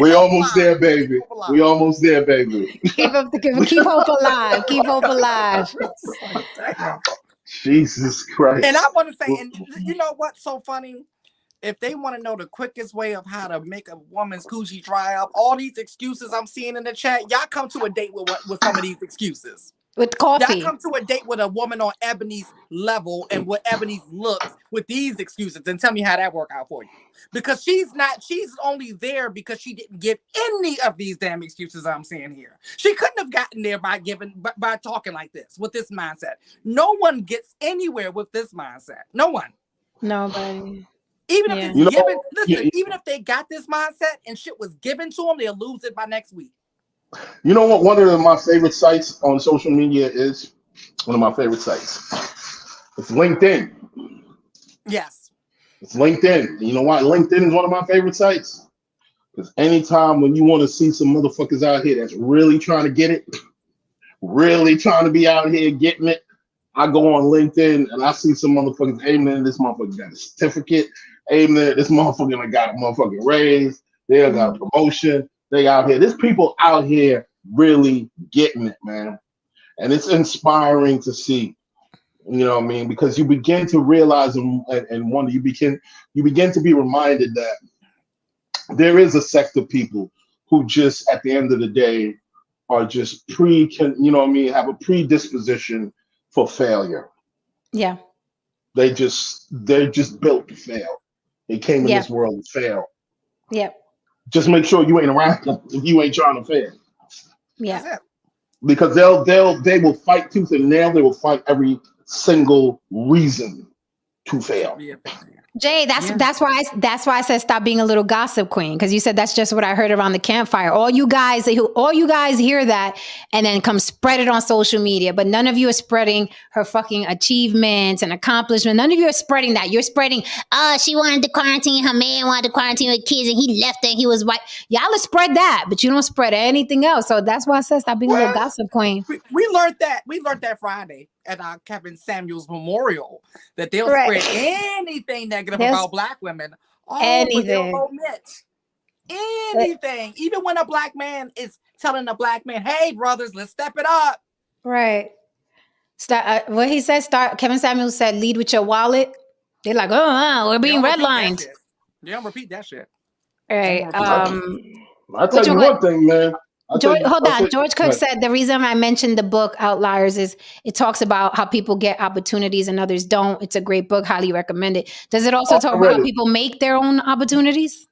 Speaker 3: We almost there, baby. We almost there, baby.
Speaker 1: Keep hope alive. Keep hope alive.
Speaker 3: Jesus Christ.
Speaker 2: And I want to say, and you know what's so funny? If they want to know the quickest way of how to make a woman's coochie dry up, all these excuses I'm seeing in the chat, y'all come to a date with some of these excuses.
Speaker 1: With coffee.
Speaker 2: Y'all come to a date with a woman on Ebony's level and with Ebony's looks with these excuses and tell me how that work out for you. Because she's only there because she didn't give any of these damn excuses I'm seeing here. She couldn't have gotten there by talking like this, with this mindset. No one gets anywhere with this mindset. No one.
Speaker 1: Nobody.
Speaker 2: Even if it's given, listen, even if they got this mindset and shit was given to them, they'll lose it by next week.
Speaker 3: You know what? One of my favorite sites on social media is one of my favorite sites. It's LinkedIn.
Speaker 2: Yes.
Speaker 3: It's LinkedIn. You know why? LinkedIn is one of my favorite sites. Because anytime when you want to see some motherfuckers out here that's really trying to get it, really trying to be out here getting it, I go on LinkedIn and I see some motherfuckers aiming at this motherfucker got a certificate, aiming at this motherfucker that got a motherfucking raise, they got a promotion, they out here. There's people out here really getting it, man. And it's inspiring to see, you know what I mean? Because you begin to realize and wonder, you begin to be reminded that there is a sect of people who just at the end of the day are just have a predisposition for failure.
Speaker 1: Yeah.
Speaker 3: They're just built to fail. They came in this world to fail.
Speaker 1: Yep.
Speaker 3: Just make sure you ain't around if you ain't trying to fail.
Speaker 1: Yeah.
Speaker 3: Because they will fight tooth and nail. They will fight every single reason to fail.
Speaker 1: Jay, that's why I said stop being a little gossip queen, because you said that's just what I heard around the campfire. All you guys hear that and then come spread it on social media, but none of you are spreading her fucking achievements and accomplishments. None of you are spreading that. You're spreading, she wanted to quarantine, her man wanted to quarantine with kids, and he left her. He was white. Y'all will spread that, but you don't spread anything else. So that's why I said stop being a little gossip queen.
Speaker 2: We learned that. We learned that Friday at our Kevin Samuels memorial, that they'll spread anything negative about Black women. But they'll omit anything. Even when a Black man is telling a Black man, hey, brothers, let's step it up.
Speaker 1: Right. What he said, Kevin Samuels said, lead with your wallet. They're like, we're being redlined.
Speaker 2: They don't repeat that shit.
Speaker 1: Right.
Speaker 3: I'll tell you one thing, man.
Speaker 1: Hold on. George Cook
Speaker 3: right.
Speaker 1: said the reason I mentioned the book Outliers is it talks about how people get opportunities and others don't. It's a great book. Highly recommend it. Does it also talk about how people make their own opportunities?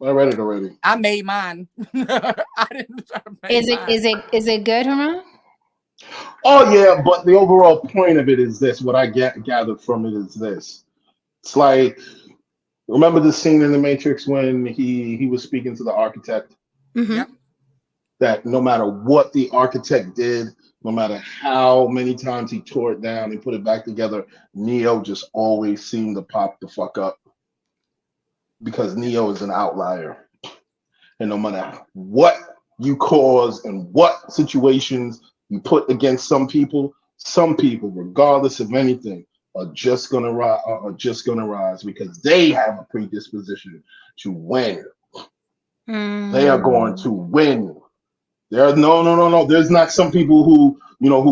Speaker 3: I read it already.
Speaker 2: I made mine. I didn't.
Speaker 1: Is it good, Haran?
Speaker 3: Oh yeah, but the overall point of it is this. What I gathered from it is this. It's like, remember the scene in The Matrix when he was speaking to the architect?
Speaker 1: Mm-hmm.
Speaker 2: Yep.
Speaker 3: That no matter what the architect did, no matter how many times he tore it down and put it back together, Neo just always seemed to pop the fuck up. Because Neo is an outlier. And no matter what you cause and what situations you put against some people, regardless of anything, are just gonna rise because they have a predisposition to win. They are going to win. There's no. There's not some people who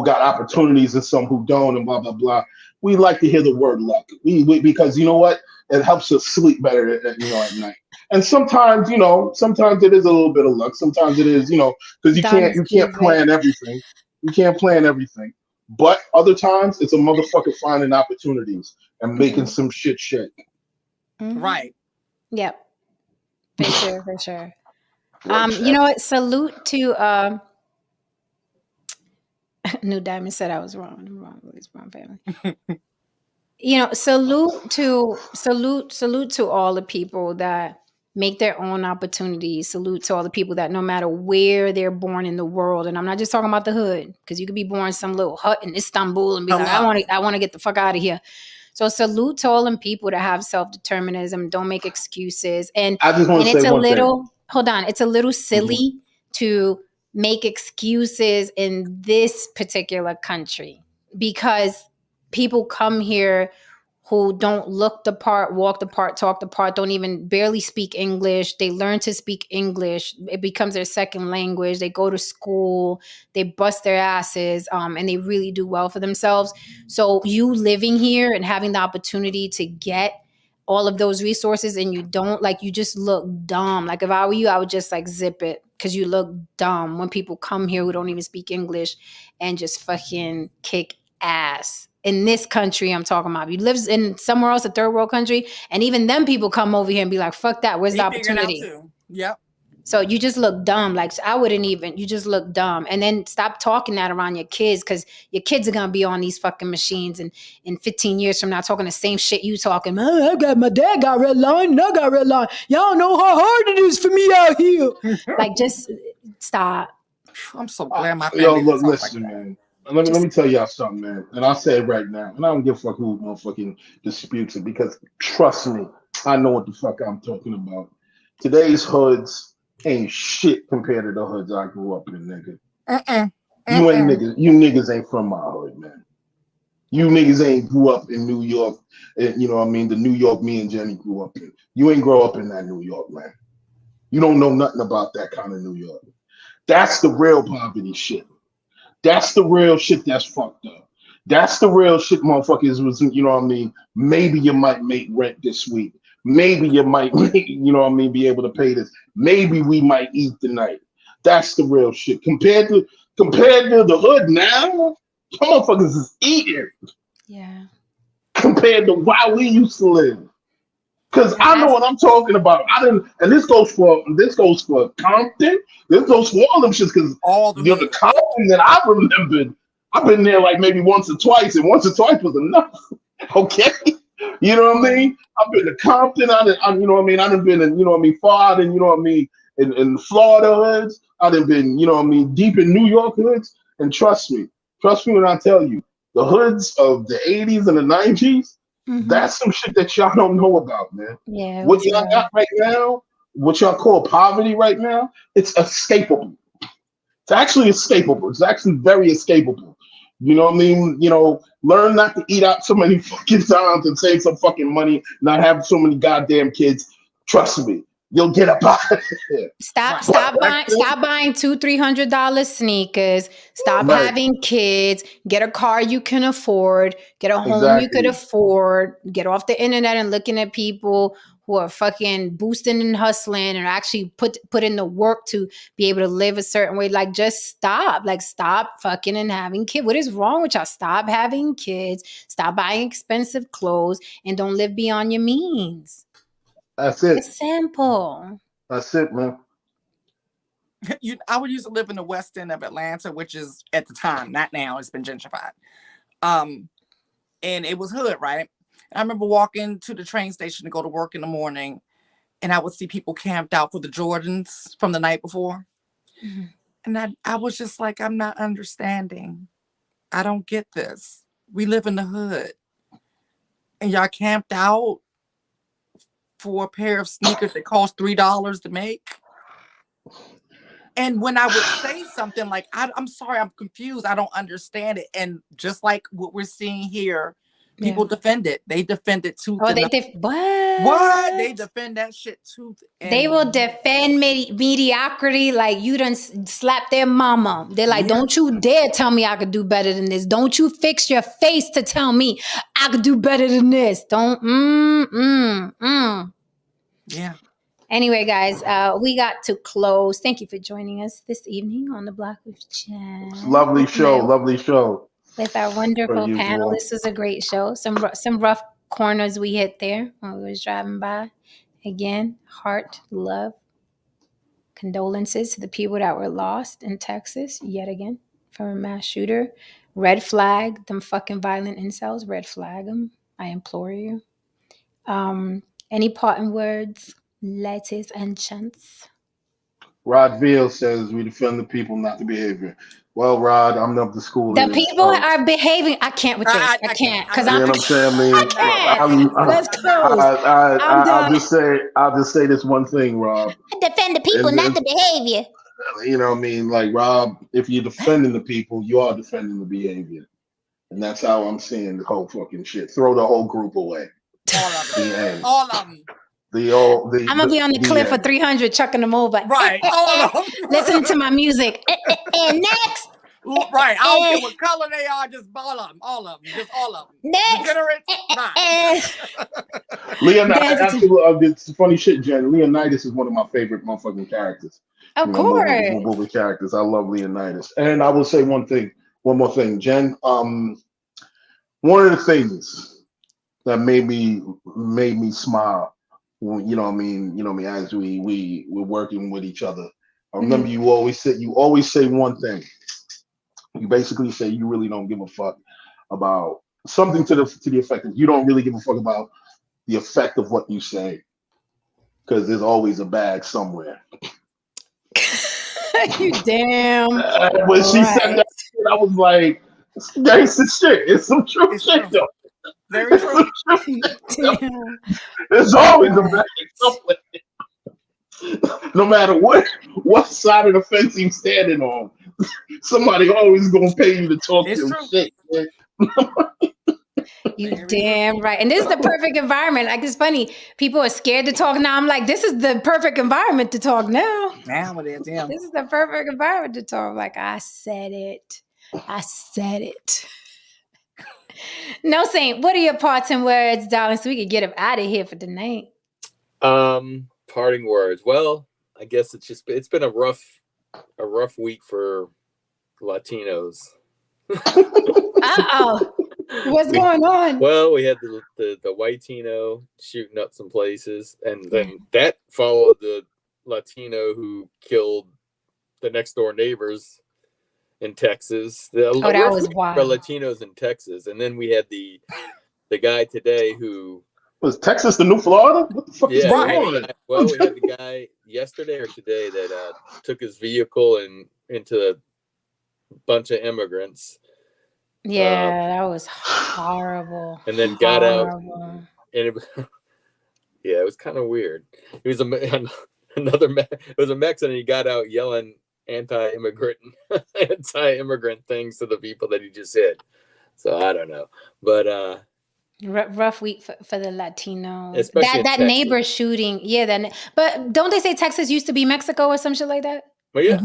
Speaker 3: got opportunities and some who don't, and blah blah blah. We like to hear the word luck. Because you know what? It helps us sleep better at night. And sometimes it is a little bit of luck. Sometimes it is, because you can't plan everything. You can't plan everything. But other times it's a motherfucker finding opportunities and making some shit shake.
Speaker 1: Mm-hmm.
Speaker 2: Right.
Speaker 1: Yep. For sure. You know what? Salute to New Diamond said I was wrong. I'm wrong. It's wrong family. Salute to all the people that make their own opportunities. Salute to all the people that no matter where they're born in the world, and I'm not just talking about the hood, because you could be born in some little hut in Istanbul and be like, I want to get the fuck out of here. So salute to all them people that have self-determinism, don't make excuses. And
Speaker 3: I just want to say one thing.
Speaker 1: Hold on, it's a little silly to make excuses in this particular country because people come here who don't look the part, walk the part, talk the part, don't even barely speak English. They learn to speak English. It becomes their second language. They go to school, they bust their asses, and they really do well for themselves. So you living here and having the opportunity to get all of those resources and you don't, like, you just look dumb. Like if I were you, I would just like zip it because you look dumb when people come here who don't even speak English and just fucking kick ass. In this country I'm talking about. If you live in somewhere else, a third world country, and even them people come over here and be like, fuck that, where's the opportunity?
Speaker 2: Yep.
Speaker 1: So you just look dumb. Like I wouldn't even, you just look dumb. And then stop talking that around your kids because your kids are going to be on these fucking machines and in 15 years from now talking the same shit you talking. My dad got red line and I got red line. Y'all know how hard it is for me out here. Like just stop.
Speaker 2: I'm so glad my family
Speaker 3: look, listen, like man. Let me tell y'all something, man. And I'll say it right now. And I don't give a fuck who motherfucking disputes it because trust me, I know what the fuck I'm talking about. Today's hoods ain't shit compared to the hoods I grew up in, nigga. You niggas ain't from my hood, man. You niggas ain't grew up in New York. You know what I mean? The New York me and Jenny grew up in. You ain't grow up in that New York, man. You don't know nothing about that kind of New York. That's the real poverty shit. That's the real shit that's fucked up. That's the real shit, motherfuckers, was, you know what I mean? Maybe you might make rent this week. Maybe you might, you know what I mean, be able to pay this. Maybe we might eat tonight. That's the real shit. Compared to the hood now, motherfuckers is eating.
Speaker 1: Yeah.
Speaker 3: Compared to how we used to live. Because I know what I'm talking about. And this goes for Compton. This goes for all them shits. Because the Compton that I remembered, I've been there like maybe once or twice, and once or twice was enough. Okay, you know what I mean? I've been to Compton. You know what I mean? I done been in, you know what I mean, far out in, you know what I mean, in Florida hoods. I done been, you know what I mean, deep in New York hoods. And trust me when I tell you, the hoods of the 80s and the 90s. That's some shit that y'all don't know about, man.
Speaker 1: Yeah.
Speaker 3: What y'all got right now, what y'all call poverty right now, it's escapable. It's actually escapable. It's actually very escapable. You know what I mean? You know, learn not to eat out so many fucking times and save some fucking money, not have so many goddamn kids. Trust me, you'll get up out of here.
Speaker 1: Stop buying $200-$300 sneakers. Stop having kids. Get a car you can afford. Get a home you could afford. Get off the internet and looking at people who are fucking boosting and hustling and actually put in the work to be able to live a certain way. Like, just stop. Like, stop fucking and having kids. What is wrong with y'all? Stop having kids. Stop buying expensive clothes and don't live beyond your means.
Speaker 3: That's it.
Speaker 1: It's simple.
Speaker 3: That's it, man.
Speaker 2: I would used to live in the west end of Atlanta, which is at the time, not now, it's been gentrified. And it was hood, right? I remember walking to the train station to go to work in the morning, and I would see people camped out for the Jordans from the night before. Mm-hmm. And I was just like, I'm not understanding. I don't get this. We live in the hood. And y'all camped out for a pair of sneakers that cost $3 to make. And when I would say something like, I'm sorry, I'm confused, I don't understand it. And just like what we're seeing here, people defend it. They defend it tooth and what? They defend that shit tooth and
Speaker 1: they will defend mediocrity like you done slap their mama. They're like, don't you dare tell me I could do better than this. Don't you fix your face to tell me I could do better than this. Don't, Yeah. Anyway, guys, we got to close. Thank you for joining us this evening on the Block with Jen.
Speaker 3: Lovely show.
Speaker 1: With our wonderful panel. This was a great show. Some rough corners we hit there when we was driving by. Again, heart, love, condolences to the people that were lost in Texas yet again from a mass shooter. Red flag them fucking violent incels. Red flag them. I implore you. Any parting words? Ladies and gents.
Speaker 3: Rod Veal says we defend the people, not the behavior. Well, Rod, I'm of the school.
Speaker 1: The people are behaving. I can't with this. I can't because I'm.
Speaker 3: You know what I'm saying?
Speaker 1: I can't. Let's close.
Speaker 3: I'll just say this one thing, Rob.
Speaker 1: Defend the people, not the behavior.
Speaker 3: You know what I mean? Like, Rob, if you're defending the people, you are defending the behavior, and that's how I'm seeing the whole fucking shit. Throw the whole group away.
Speaker 2: All of them.
Speaker 1: I'm gonna be on the cliff for 300, chucking them over.
Speaker 2: Right, all of them.
Speaker 1: Listening to my music. And next.
Speaker 2: Right, I don't care what color they are. Just all of them. Just all of them.
Speaker 1: Next.
Speaker 3: Leonidas. It's funny shit, Jen. Leonidas is one of my favorite motherfucking characters.
Speaker 1: Of course.
Speaker 3: Movie characters. I love Leonidas. And I will say one more thing, Jen. One of the things that made me smile. You know what I mean, as we're working with each other. I remember you always say one thing. You basically say you really don't give a fuck about something to the effect of you don't really give a fuck about the effect of what you say. Because there's always a bag somewhere.
Speaker 1: You damn.
Speaker 3: When she said that shit, I was like, it's gangster shit. It's some true shit though.
Speaker 2: Very true.
Speaker 3: There's always a bag somewhere. No matter what side of the fence you're standing on, somebody always gonna pay you to talk your shit.
Speaker 1: You damn right. And this is the perfect environment. Like, it's funny. People are scared to talk now. I'm like, this is the perfect environment to talk now.
Speaker 2: Now it is, yeah.
Speaker 1: This is the perfect environment to talk. Like, I said it. No, Saint, what are your parting words, darling, so we can get him out of here for the night?
Speaker 4: Parting words. Well, I guess it's been a rough week for Latinos.
Speaker 1: What's going on?
Speaker 4: Well, we had the white Tino shooting up some places, and then that followed the Latino who killed the next door neighbors in Texas.
Speaker 1: That was wild.
Speaker 4: For Latinos in Texas, and then we had the guy today who
Speaker 3: was Texas the new Florida. What the fuck is going on?
Speaker 4: Well, we had the guy yesterday or today that took his vehicle and into a bunch of immigrants.
Speaker 1: Yeah, that was horrible.
Speaker 4: And then got out, and it was kind of weird. It was it was a Mexican, and he got out yelling anti-immigrant things to the people that he just hit. So I don't know, but
Speaker 1: rough week for the Latinos.
Speaker 4: Especially
Speaker 1: that neighbor shooting, but don't they say Texas used to be Mexico or some shit like that?
Speaker 4: But yeah.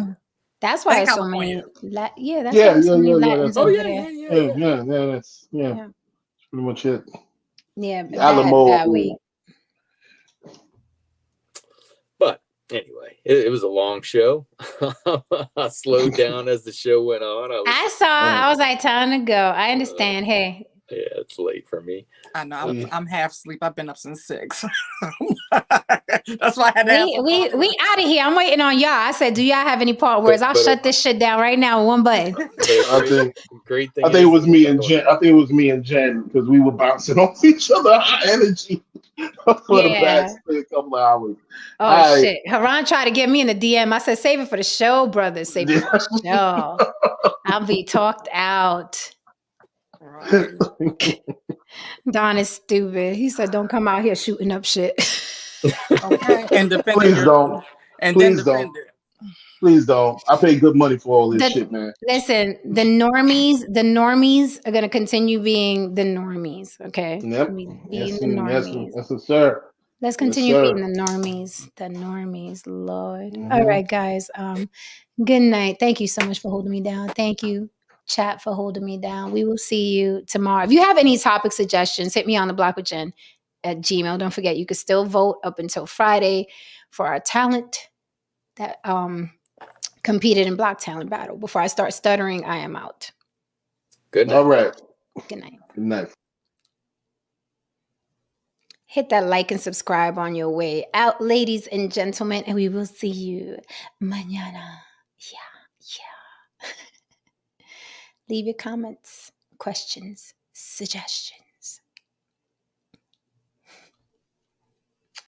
Speaker 1: That's why so many. That's why so many Latins over there.
Speaker 3: Yeah. That's pretty much it.
Speaker 1: Yeah, bad week.
Speaker 4: Anyway, it was a long show. I slowed down as the show went on.
Speaker 1: I saw. I was like, time to go. I understand. Hey.
Speaker 4: Yeah, it's late for me.
Speaker 2: I know. I'm half asleep. I've been up since 6. That's why I had to have some coffee.
Speaker 1: We out of here. I'm waiting on y'all. I said, do y'all have any part words? I'll shut this shit down right now with one button.
Speaker 4: Great thing.
Speaker 3: I think it was me and Jen. I think it was me and Jen because we were bouncing off each other, high energy for the past couple of hours.
Speaker 1: Oh shit! Haran tried to get me in the DM. I said, save it for the show, brother. Save it for the show. I'll be talked out.
Speaker 2: Right.
Speaker 1: Don is stupid. He said, "Don't come out here shooting up shit."
Speaker 2: Okay, and defend
Speaker 3: Please don't.
Speaker 2: And
Speaker 3: Please
Speaker 2: then defend
Speaker 3: don't.
Speaker 2: it.
Speaker 3: Please don't. I pay good money for all this shit, man.
Speaker 1: Listen, the normies are gonna continue being the normies. Okay.
Speaker 3: Yep.
Speaker 1: Being the normies.
Speaker 3: Yes, sir.
Speaker 1: Let's continue being the normies. The normies, Lord. Mm-hmm. All right, guys. Good night. Thank you so much for holding me down. Thank you, chat, for holding me down. We will see you tomorrow. If you have any topic suggestions, hit me on the Block with Jen at Gmail. Don't forget, you can still vote up until Friday for our talent that competed in Block Talent Battle. Before I start stuttering, I am out.
Speaker 4: Good night.
Speaker 3: All right.
Speaker 1: Good night.
Speaker 3: Good night.
Speaker 1: Hit that like and subscribe on your way out, ladies and gentlemen, and we will see you mañana. Yeah. Leave your comments, questions, suggestions.